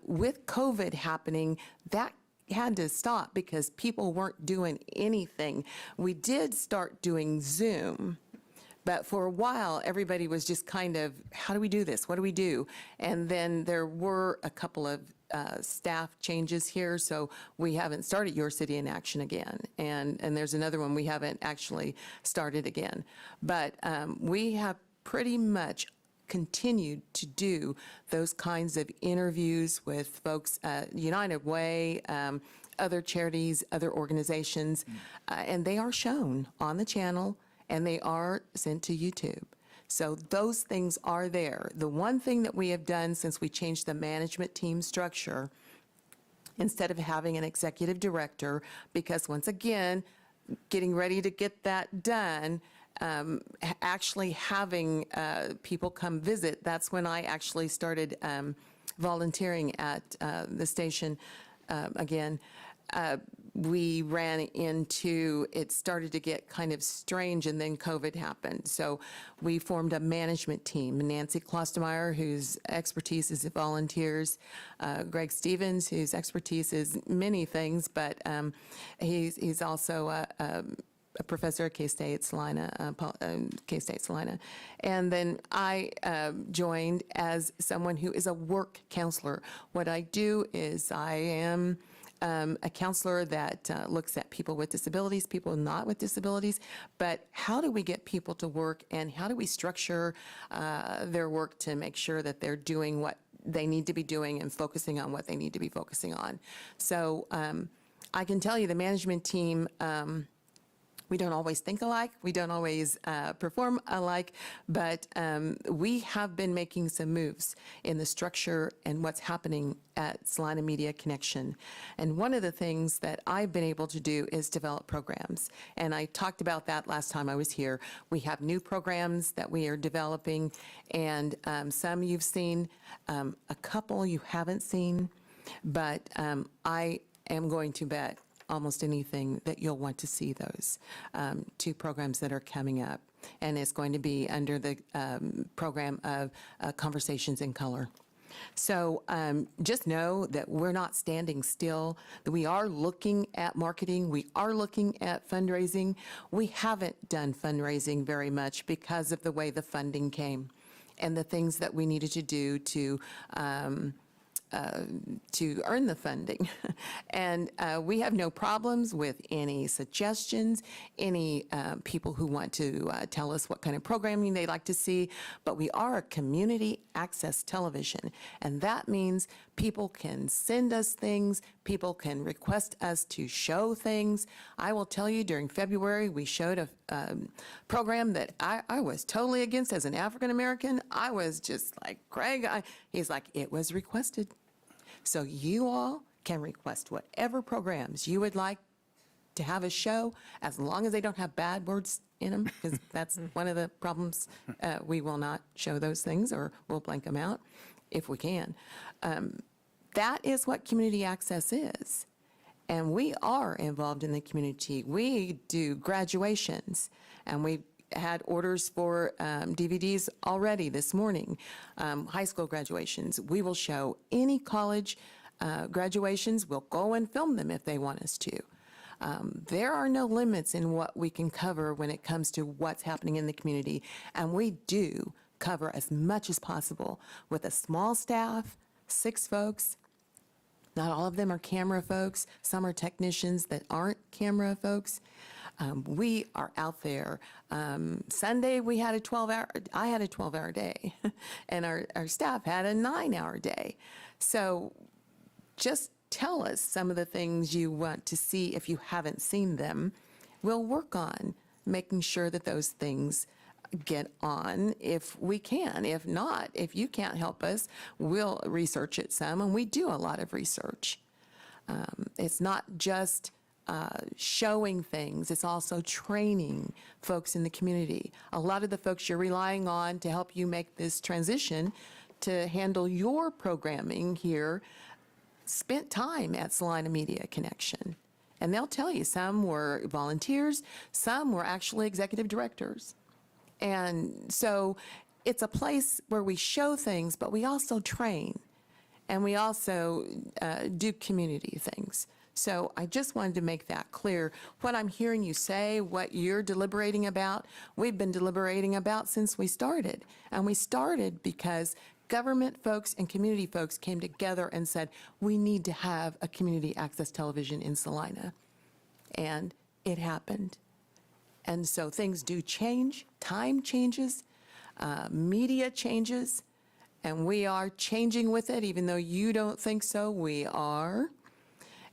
[SPEAKER 15] With COVID happening, that had to stop because people weren't doing anything. We did start doing Zoom. But for a while, everybody was just kind of, how do we do this? What do we do? And then there were a couple of staff changes here, so we haven't started Your City in Action again. And there's another one we haven't actually started again. But we have pretty much continued to do those kinds of interviews with folks, United Way, other charities, other organizations, and they are shown on the channel, and they are sent to YouTube. So those things are there. The one thing that we have done since we changed the management team structure, instead of having an executive director, because once again, getting ready to get that done, actually having people come visit, that's when I actually started volunteering at the station again. We ran into, it started to get kind of strange, and then COVID happened. So we formed a management team. Nancy Klostermeyer, whose expertise is volunteers, Greg Stevens, whose expertise is many things, but he's also a professor at K-State Salina, K-State Salina. And then I joined as someone who is a work counselor. What I do is I am a counselor that looks at people with disabilities, people not with disabilities, but how do we get people to work, and how do we structure their work to make sure that they're doing what they need to be doing and focusing on what they need to be focusing on. So I can tell you the management team, we don't always think alike, we don't always perform alike, but we have been making some moves in the structure and what's happening at Salina Media Connection. And one of the things that I've been able to do is develop programs. And I talked about that last time I was here. We have new programs that we are developing, and some you've seen, a couple you haven't seen, but I am going to bet almost anything that you'll want to see those two programs that are coming up. And it's going to be under the program of Conversations in Color. So just know that we're not standing still, that we are looking at marketing, we are looking at fundraising. We haven't done fundraising very much because of the way the funding came and the things that we needed to do to earn the funding. And we have no problems with any suggestions, any people who want to tell us what kind of programming they'd like to see, but we are a community access television, and that means people can send us things, people can request us to show things. I will tell you, during February, we showed a program that I was totally against as an African American. I was just like, Craig, he's like, it was requested. So you all can request whatever programs you would like to have a show, as long as they don't have bad words in them, because that's one of the problems. We will not show those things, or we'll blank them out if we can. That is what community access is. And we are involved in the community. We do graduations, and we've had orders for DVDs already this morning, high school graduations. We will show any college graduations. We'll go and film them if they want us to. There are no limits in what we can cover when it comes to what's happening in the community, and we do cover as much as possible with a small staff, 6 folks. Not all of them are camera folks. Some are technicians that aren't camera folks. We are out there. Sunday, we had a 12-hour, I had a 12-hour day, and our staff had a 9-hour day. So just tell us some of the things you want to see if you haven't seen them. We'll work on making sure that those things get on if we can. If not, if you can't help us, we'll research it some, and we do a lot of research. It's not just showing things, it's also training folks in the community. A lot of the folks you're relying on to help you make this transition to handle your programming here spent time at Salina Media Connection. And they'll tell you, some were volunteers, some were actually executive directors. And so it's a place where we show things, but we also train, and we also do community things. So I just wanted to make that clear. What I'm hearing you say, what you're deliberating about, we've been deliberating about since we started. And we started because government folks and community folks came together and said, we need to have a community access television in Salina. And it happened. And so things do change, time changes, media changes, and we are changing with it, even though you don't think so, we are.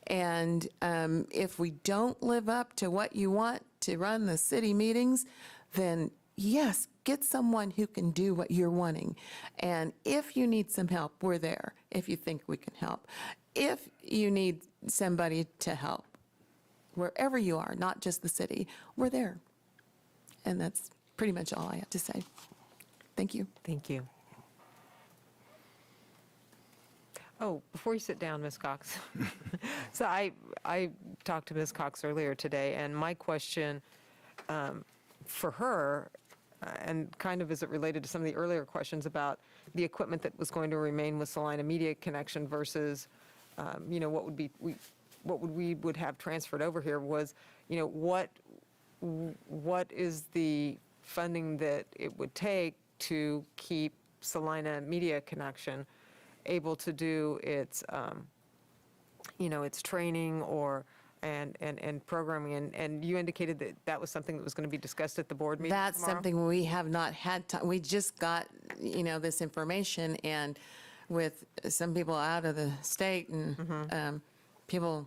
[SPEAKER 15] And if we don't live up to what you want to run the city meetings, then yes, get someone who can do what you're wanting. And if you need some help, we're there, if you think we can help. If you need somebody to help, wherever you are, not just the city, we're there. And that's pretty much all I have to say. Thank you.
[SPEAKER 6] Thank you. Oh, before you sit down, Ms. Cox. So I talked to Ms. Cox earlier today, and my question for her, and kind of as it related to some of the earlier questions about the equipment that was going to remain with Salina Media Connection versus, what would have transferred over here was, what is the funding that it would take to keep Salina Media Connection able to do its, its training and programming, and you indicated that that was something that was going to be discussed at the board meeting
[SPEAKER 15] That's
[SPEAKER 6] tomorrow?
[SPEAKER 15] something we have not had time. We just got, this information, and with some people out of the state and people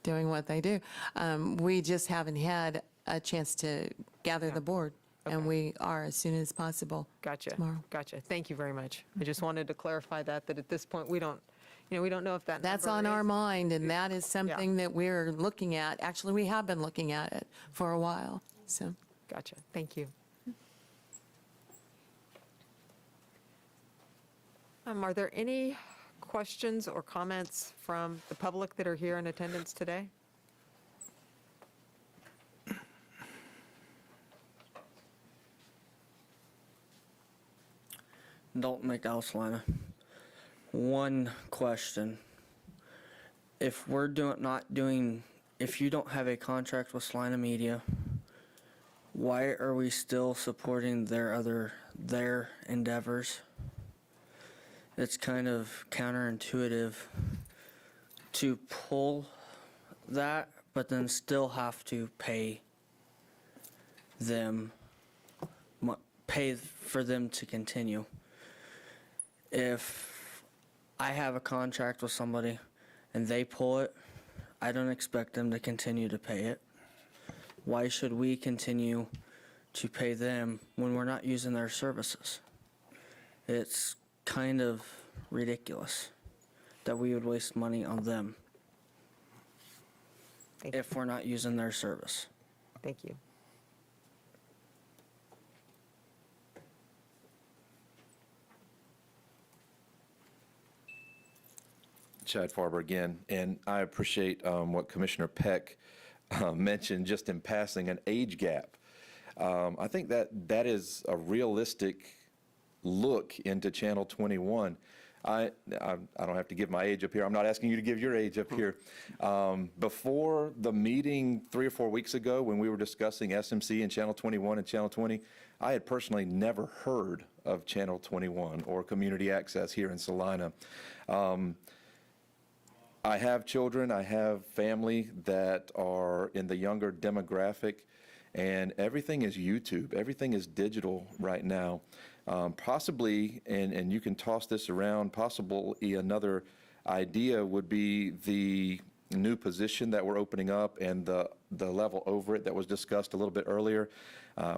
[SPEAKER 15] doing what they do, we just haven't had a chance to gather the board, and we are as soon as possible tomorrow.
[SPEAKER 6] Gotcha. Thank you very much. I just wanted to clarify that at this point, we don't know if that
[SPEAKER 15] That's
[SPEAKER 6] number
[SPEAKER 15] on our
[SPEAKER 6] is-
[SPEAKER 15] mind, and that is something that we're looking at. Actually, we have been looking at it for a while, so.
[SPEAKER 6] Gotcha. Thank you. Are there any questions or comments from the public that are here in attendance today?
[SPEAKER 17] Dalton McDowell, Salina. One question. If if you don't have a contract with Salina Media, why are we still supporting their endeavors? It's kind of counterintuitive to pull that, but then still have to pay for them to continue. If I have a contract with somebody and they pull it, I don't expect them to continue to pay it. Why should we continue to pay them when we're not using their services? It's kind of ridiculous that we would waste money on them if we're not using their service.
[SPEAKER 6] Thank you.
[SPEAKER 12] Chad Farber again, and I appreciate what Commissioner Peck mentioned just in passing, an age gap. I think that is a realistic look into Channel 21. I don't have to give my age up here. I'm not asking you to give your age up here. Before the meeting 3 or 4 weeks ago when we were discussing SMC and Channel 21 and Channel 20, I had personally never heard of Channel 21 or community access here in Salina. I have children, I have family that are in the younger demographic, and everything is YouTube. Everything is digital right now. Possibly, and you can toss this around, possibly another idea would be the new position that we're opening up and the level over it that was discussed a little bit earlier.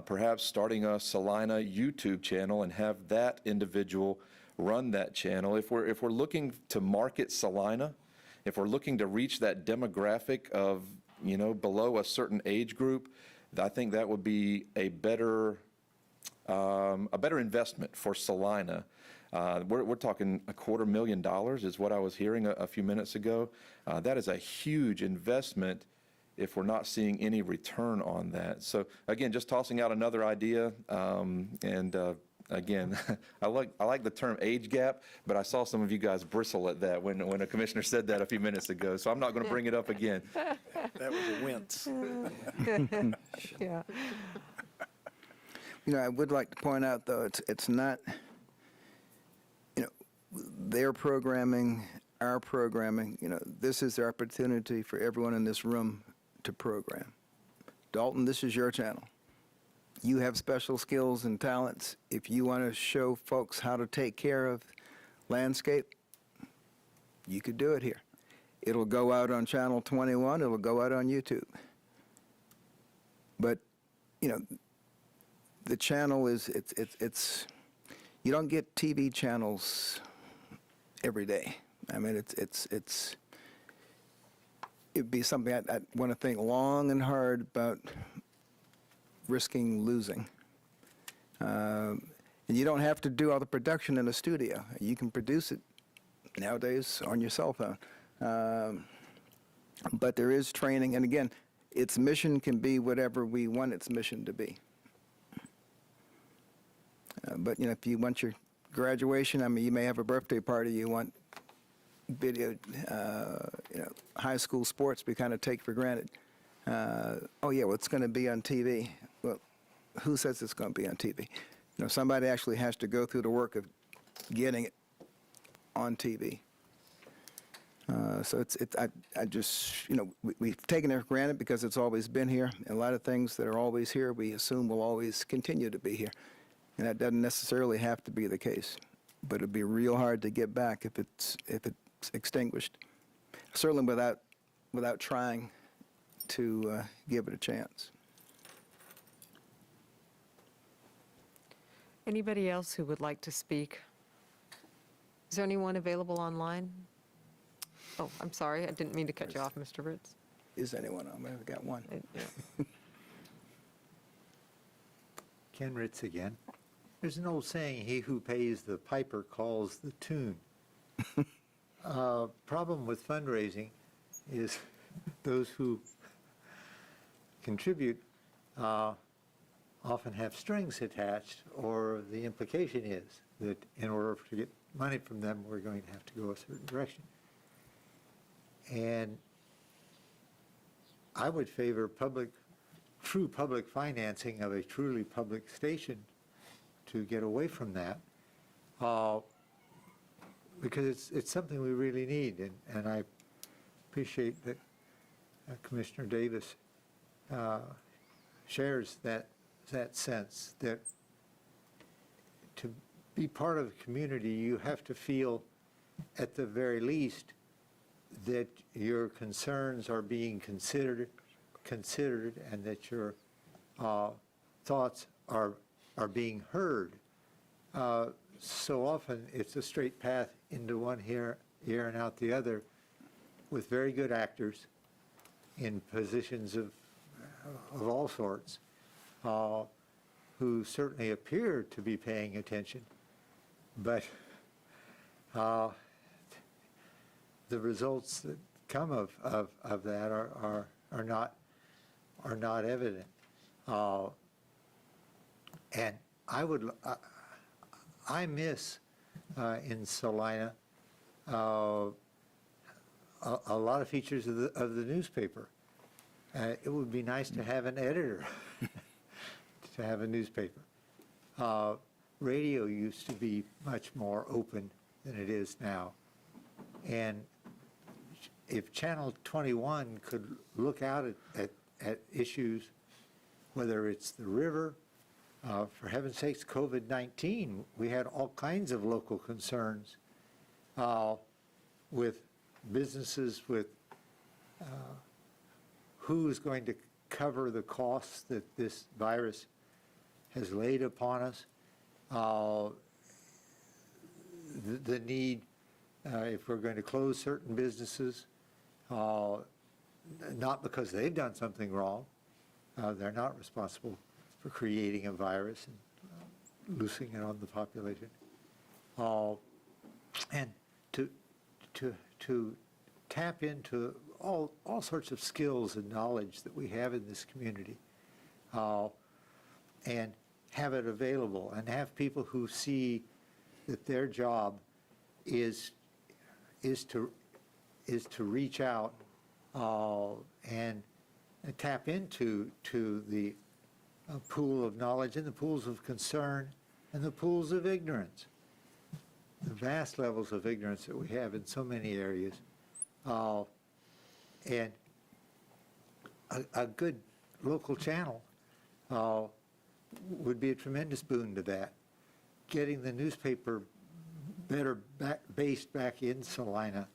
[SPEAKER 12] Perhaps starting a Salina YouTube channel and have that individual run that channel. If we're looking to market Salina, if we're looking to reach that demographic of, below a certain age group, I think that would be a better investment for Salina. We're talking $250,000 is what I was hearing a few minutes ago. That is a huge investment if we're not seeing any return on that. So again, just tossing out another idea, again, I like the term age gap, but I saw some of you guys bristle at that when a commissioner said that a few minutes ago, so I'm not going to bring it up again.
[SPEAKER 14] That was a wince.
[SPEAKER 6] Yeah.
[SPEAKER 5] I would like to point out, though, it's not, their programming, our programming, this is the opportunity for everyone in this room to program. Dalton, this is your channel. You have special skills and talents. If you want to show folks how to take care of landscape, you could do it here. It'll go out on Channel 21. It'll go out on YouTube. But, the channel is, it's you don't get TV channels every day. I mean, it'd be something I want to think long and hard about risking losing. And you don't have to do all the production in a studio. You can produce it nowadays on your cell phone. But there is training, and again, its mission can be whatever we want its mission to be. But, you know, if you want your graduation, I mean, you may have a birthday party, you want video, you know, high school sports we kind of take for granted. Oh, yeah, well, it's going to be on TV. Well, who says it's going to be on TV? You know, somebody actually has to go through the work of getting it on TV. So I just, you know, we've taken it for granted because it's always been here. And a lot of things that are always here, we assume will always continue to be here. And that doesn't necessarily have to be the case. But it'd be real hard to get back if it's extinguished. Certainly without trying to give it a chance.
[SPEAKER 6] Anybody else who would like to speak? Is there anyone available online? Oh, I'm sorry, I didn't mean to cut you off, Mr. Ritz.
[SPEAKER 5] Is anyone on? I've got one.
[SPEAKER 16] Ken Ritz again. There's an old saying, he who pays the piper calls the tune. Problem with fundraising is those who contribute often have strings attached, or the implication is that in order to get money from them, we're going to have to go a certain direction. And I would favor true public financing of a truly public station to get away from that, because it's something we really need, and I appreciate that Commissioner Davis shares that sense that to be part of the community, you have to feel, at the very least, that your concerns are being considered, and that your thoughts are being heard. So often, it's a straight path into one ear and out the other, with very good actors in positions of all sorts, who certainly appear to be paying attention, but the results that come of that are not evident. And I miss in Salina a lot of features of the newspaper. It would be nice to have an editor to have a newspaper. Radio used to be much more open than it is now. And if Channel 21 could look out at issues, whether it's the river, for heaven's sakes, COVID-19, we had all kinds of local concerns with businesses, with who's going to cover the costs that this virus has laid upon us, the need, if we're going to close certain businesses, not because they've done something wrong, they're not responsible for creating a virus and loosing it on the population, and to tap into all sorts of skills and knowledge that we have in this community, and have it available, and have people who see that their job is to reach out and tap into the pool of knowledge and the pools of concern and the pools of ignorance, the vast levels of ignorance that we have in so many areas. And a good local channel would be a tremendous boon to that. Getting the newspaper better based back in Salina,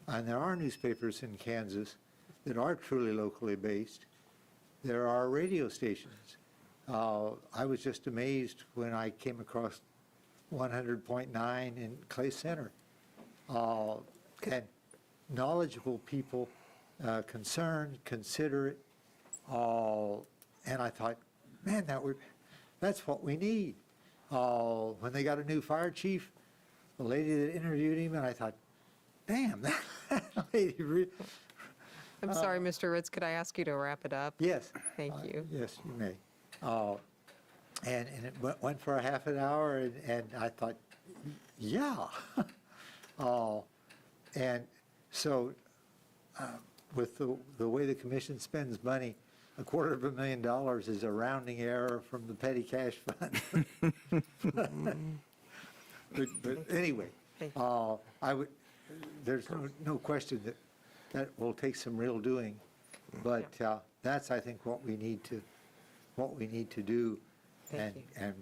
[SPEAKER 16] and there are newspapers in Kansas that are truly locally based. There are radio stations. I was just amazed when I came across 100.9 in Clay Center. And knowledgeable people, concerned, considerate, and I thought, man, that's what we need. When they got a new fire chief, the lady that interviewed him, and I thought, damn, that lady
[SPEAKER 6] I'm sorry, Mr. Ritz, could I ask you to wrap it up?
[SPEAKER 16] Yes.
[SPEAKER 6] Thank you.
[SPEAKER 16] Yes, you may. And it went for a half an hour, and I thought, yeah. And so with the way the commission spends money, $250,000 is a rounding error from the petty cash fund. But anyway, there's no question that will take some real doing. But that's, I think, what we need to do, and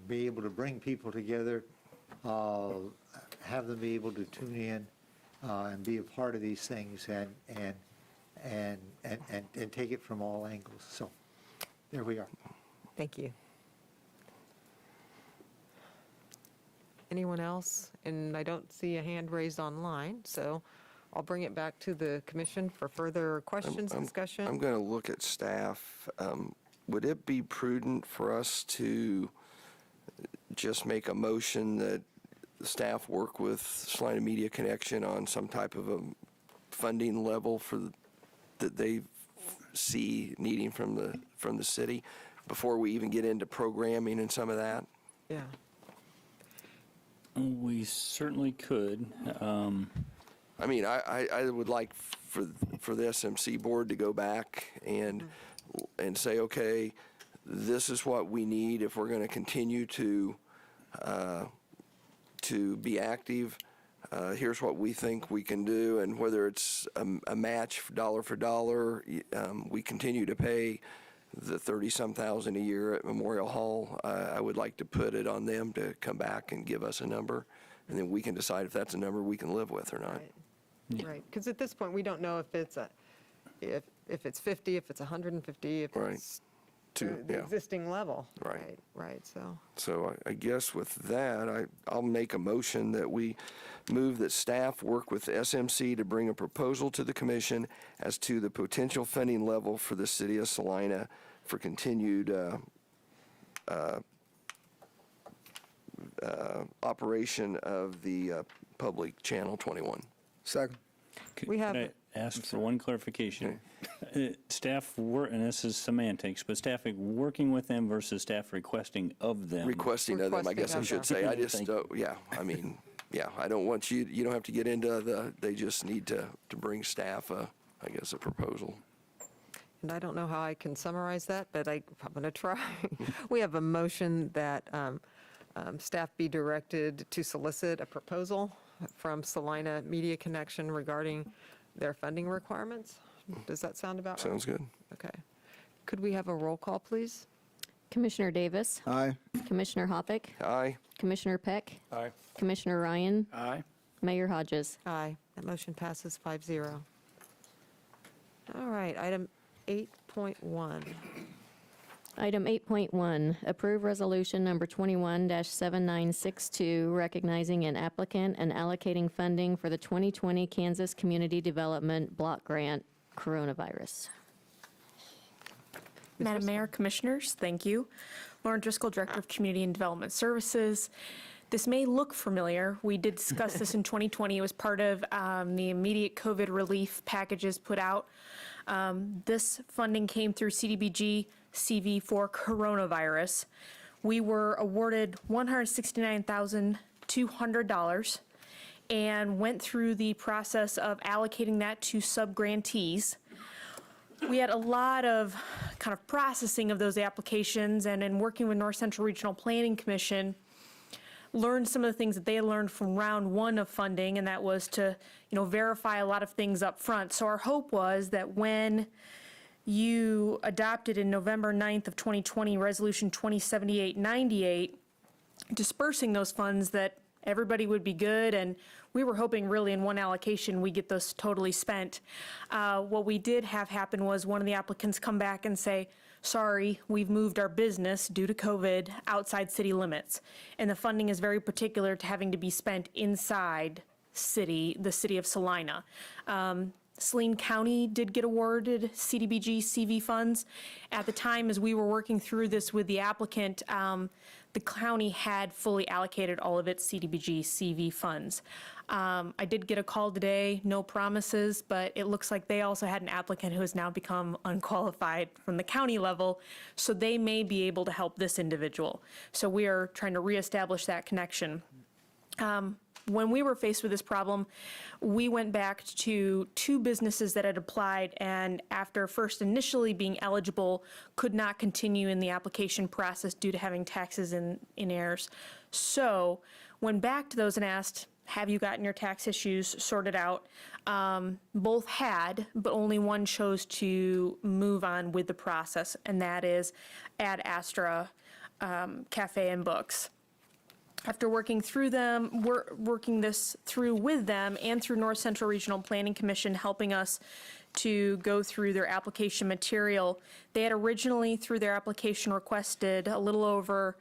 [SPEAKER 16] be able to bring people together, have them be able to tune in and be a part of these things, and take it from all angles. So there we are.
[SPEAKER 6] Thank you. Anyone else? And I don't see a hand raised online, so I'll bring it back to the commission for further questions, discussion.
[SPEAKER 3] I'm going to look at staff. Would it be prudent for us to just make a motion that the staff work with Salina Media Connection on some type of a funding level that they see needing from the city before we even get into programming and some of that?
[SPEAKER 6] Yeah.
[SPEAKER 1] We certainly could.
[SPEAKER 3] I mean, I would like for the SMC board to go back and say, okay, this is what we need if we're going to continue to be active. Here's what we think we can do, and whether it's a match dollar for dollar, we continue to pay the 30-some thousand a year at Memorial Hall. I would like to put it on them to come back and give us a number, and then we can decide if that's a number we can live with or not.
[SPEAKER 6] Right, because at this point, we don't know if it's if it's 50, if it's 150, if it's the existing level. Right, so.
[SPEAKER 3] So I guess with that, I'll make a motion that we move that staff work with SMC to bring a proposal to the commission as to the potential funding level for the city of Salina for continued operation of the public channel 21.
[SPEAKER 5] Second.
[SPEAKER 6] We have.
[SPEAKER 1] Could I ask for one clarification? Staff work, and this is semantics, but staff working with them versus staff requesting of them.
[SPEAKER 3] Requesting of them, I guess I should say. I just, I mean, I don't want you don't have to get into they just need to bring staff, I guess, a proposal.
[SPEAKER 6] And I don't know how I can summarize that, but I'm going to try. We have a motion that staff be directed to solicit a proposal from Salina Media Connection regarding their funding requirements. Does that sound about right?
[SPEAKER 3] Sounds good.
[SPEAKER 6] Okay. Could we have a roll call, please?
[SPEAKER 7] Commissioner Davis.
[SPEAKER 5] Aye.
[SPEAKER 7] Commissioner Hoppeck.
[SPEAKER 3] Aye.
[SPEAKER 7] Commissioner Peck.
[SPEAKER 8] Aye.
[SPEAKER 7] Commissioner Ryan.
[SPEAKER 14] Aye.
[SPEAKER 7] Mayor Hodges.
[SPEAKER 6] Aye. That motion passes 5-0. All right, item 8.1.
[SPEAKER 7] Item 8.1, approve resolution number 21-7962, recognizing an applicant and allocating funding for the 2020 Kansas Community Development Block Grant, coronavirus.
[SPEAKER 18] Madam Mayor, Commissioners, thank you. Lauren Driscoll, Director of Community and Development Services. This may look familiar. We did discuss this in 2020. It was part of the immediate COVID relief packages put out. This funding came through CDBG CV for coronavirus. We were awarded $169,200 and went through the process of allocating that to sub-grantees. We had a lot of kind of processing of those applications, and in working with North Central Regional Planning Commission, learned some of the things that they had learned from round one of funding, and that was to, verify a lot of things up front. So our hope was that when you adopted in November 9th of 2020 Resolution 2078-98, dispersing those funds, that everybody would be good, and we were hoping really in one allocation we get those totally spent. What we did have happen was one of the applicants come back and say, sorry, we've moved our business due to COVID outside city limits, and the funding is very particular to having to be spent inside the city of Salina. Saline County did get awarded CDBG CV funds. At the time, as we were working through this with the applicant, the county had fully allocated all of its CDBG CV funds. I did get a call today, no promises, but it looks like they also had an applicant who has now become unqualified from the county level, so they may be able to help this individual. So we are trying to reestablish that connection. When we were faced with this problem, we went back to 2 businesses that had applied and after first initially being eligible, could not continue in the application process due to having taxes in arrears. So went back to those and asked, have you gotten your tax issues sorted out? Both had, but only one chose to move on with the process, and that is Ad Astra Cafe and Books. After working through them, we're working this through with them and through North Central Regional Planning Commission, helping us to go through their application material. They had originally, through their application, requested a little over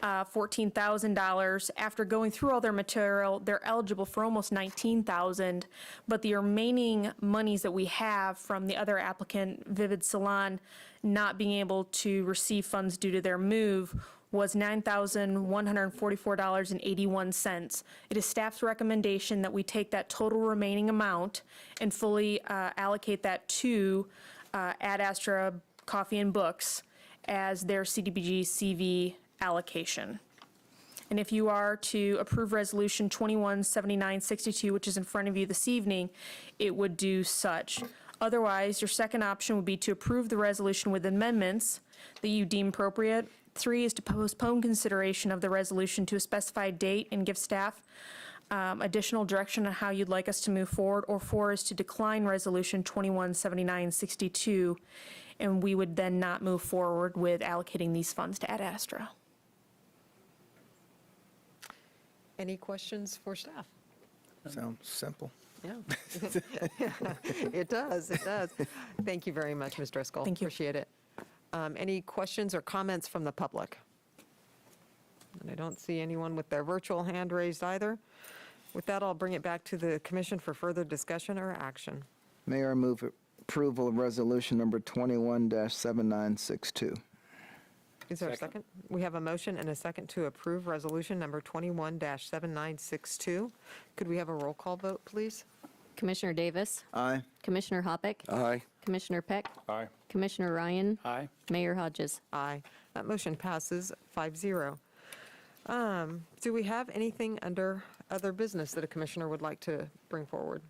[SPEAKER 18] $14,000. After going through all their material, they're eligible for almost $19,000, but the remaining monies that we have from the other applicant, Vivid Salon, not being able to receive funds due to their move, was $9,144.81. It is staff's recommendation that we take that total remaining amount and fully allocate that to Ad Astra Coffee and Books as their CDBG CV allocation. And if you are to approve Resolution 217962, which is in front of you this evening, it would do such. Otherwise, your second option would be to approve the resolution with amendments that you deem appropriate. 3 is to postpone consideration of the resolution to a specified date and give staff additional direction on how you'd like us to move forward. Or 4 is to decline Resolution 217962, and we would then not move forward with allocating these funds to Ad Astra.
[SPEAKER 6] Any questions for staff?
[SPEAKER 5] Sounds simple.
[SPEAKER 6] Yeah. It does, it does. Thank you very much, Ms. Driscoll.
[SPEAKER 18] Thank you.
[SPEAKER 6] Appreciate it. Any questions or comments from the public? And I don't see anyone with their virtual hand raised either. With that, I'll bring it back to the commission for further discussion or action.
[SPEAKER 5] Mayor, I move approval of resolution number 21-7962.
[SPEAKER 6] Is there a second? We have a motion and a second to approve resolution number 21-7962. Could we have a roll call vote, please?
[SPEAKER 7] Commissioner Davis?
[SPEAKER 5] Aye.
[SPEAKER 7] Commissioner Hoppeck?
[SPEAKER 3] Aye.
[SPEAKER 7] Commissioner Peck?
[SPEAKER 8] Aye.
[SPEAKER 7] Commissioner Ryan?
[SPEAKER 14] Aye.
[SPEAKER 7] Mayor Hodges?
[SPEAKER 6] Aye. That motion passes 5-0. Do we have anything under other business that a commissioner would like to bring forward?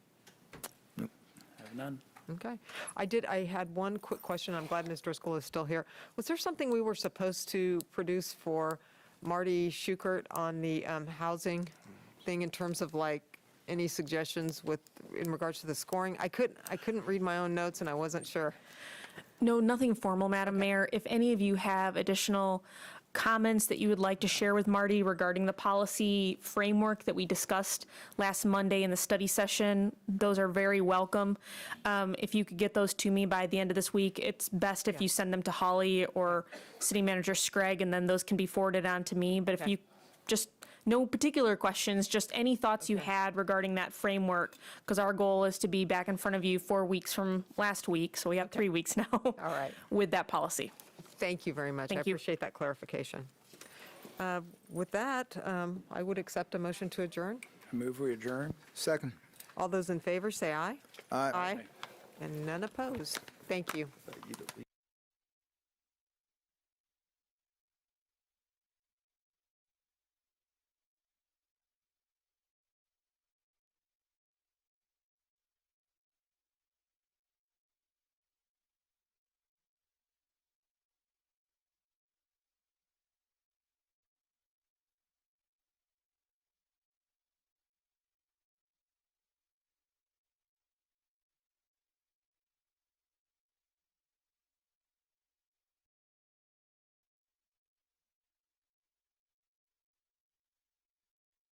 [SPEAKER 14] Have none.
[SPEAKER 6] Okay. I had one quick question. I'm glad Ms. Driscoll is still here. Was there something we were supposed to produce for Marty Schukert on the housing thing in terms of like any suggestions in regards to the scoring? I couldn't read my own notes and I wasn't sure.
[SPEAKER 18] No, nothing formal, Madam Mayor. If any of you have additional comments that you would like to share with Marty regarding the policy framework that we discussed last Monday in the study session, those are very welcome. If you could get those to me by the end of this week, it's best if you send them to Holly or City Manager Scragg, and then those can be forwarded on to me. But if you just, no particular questions, just any thoughts you had regarding that framework, because our goal is to be back in front of you 4 weeks from last week, so we have 3 weeks now.
[SPEAKER 6] All right.
[SPEAKER 18] With that policy.
[SPEAKER 6] Thank you very much.
[SPEAKER 18] Thank
[SPEAKER 6] I
[SPEAKER 18] you.
[SPEAKER 6] appreciate that clarification. With that, I would accept a motion to adjourn.
[SPEAKER 14] I move we adjourn.
[SPEAKER 5] Second.
[SPEAKER 6] All those in favor, say aye.
[SPEAKER 5] Aye.
[SPEAKER 6] And none opposed. Thank you.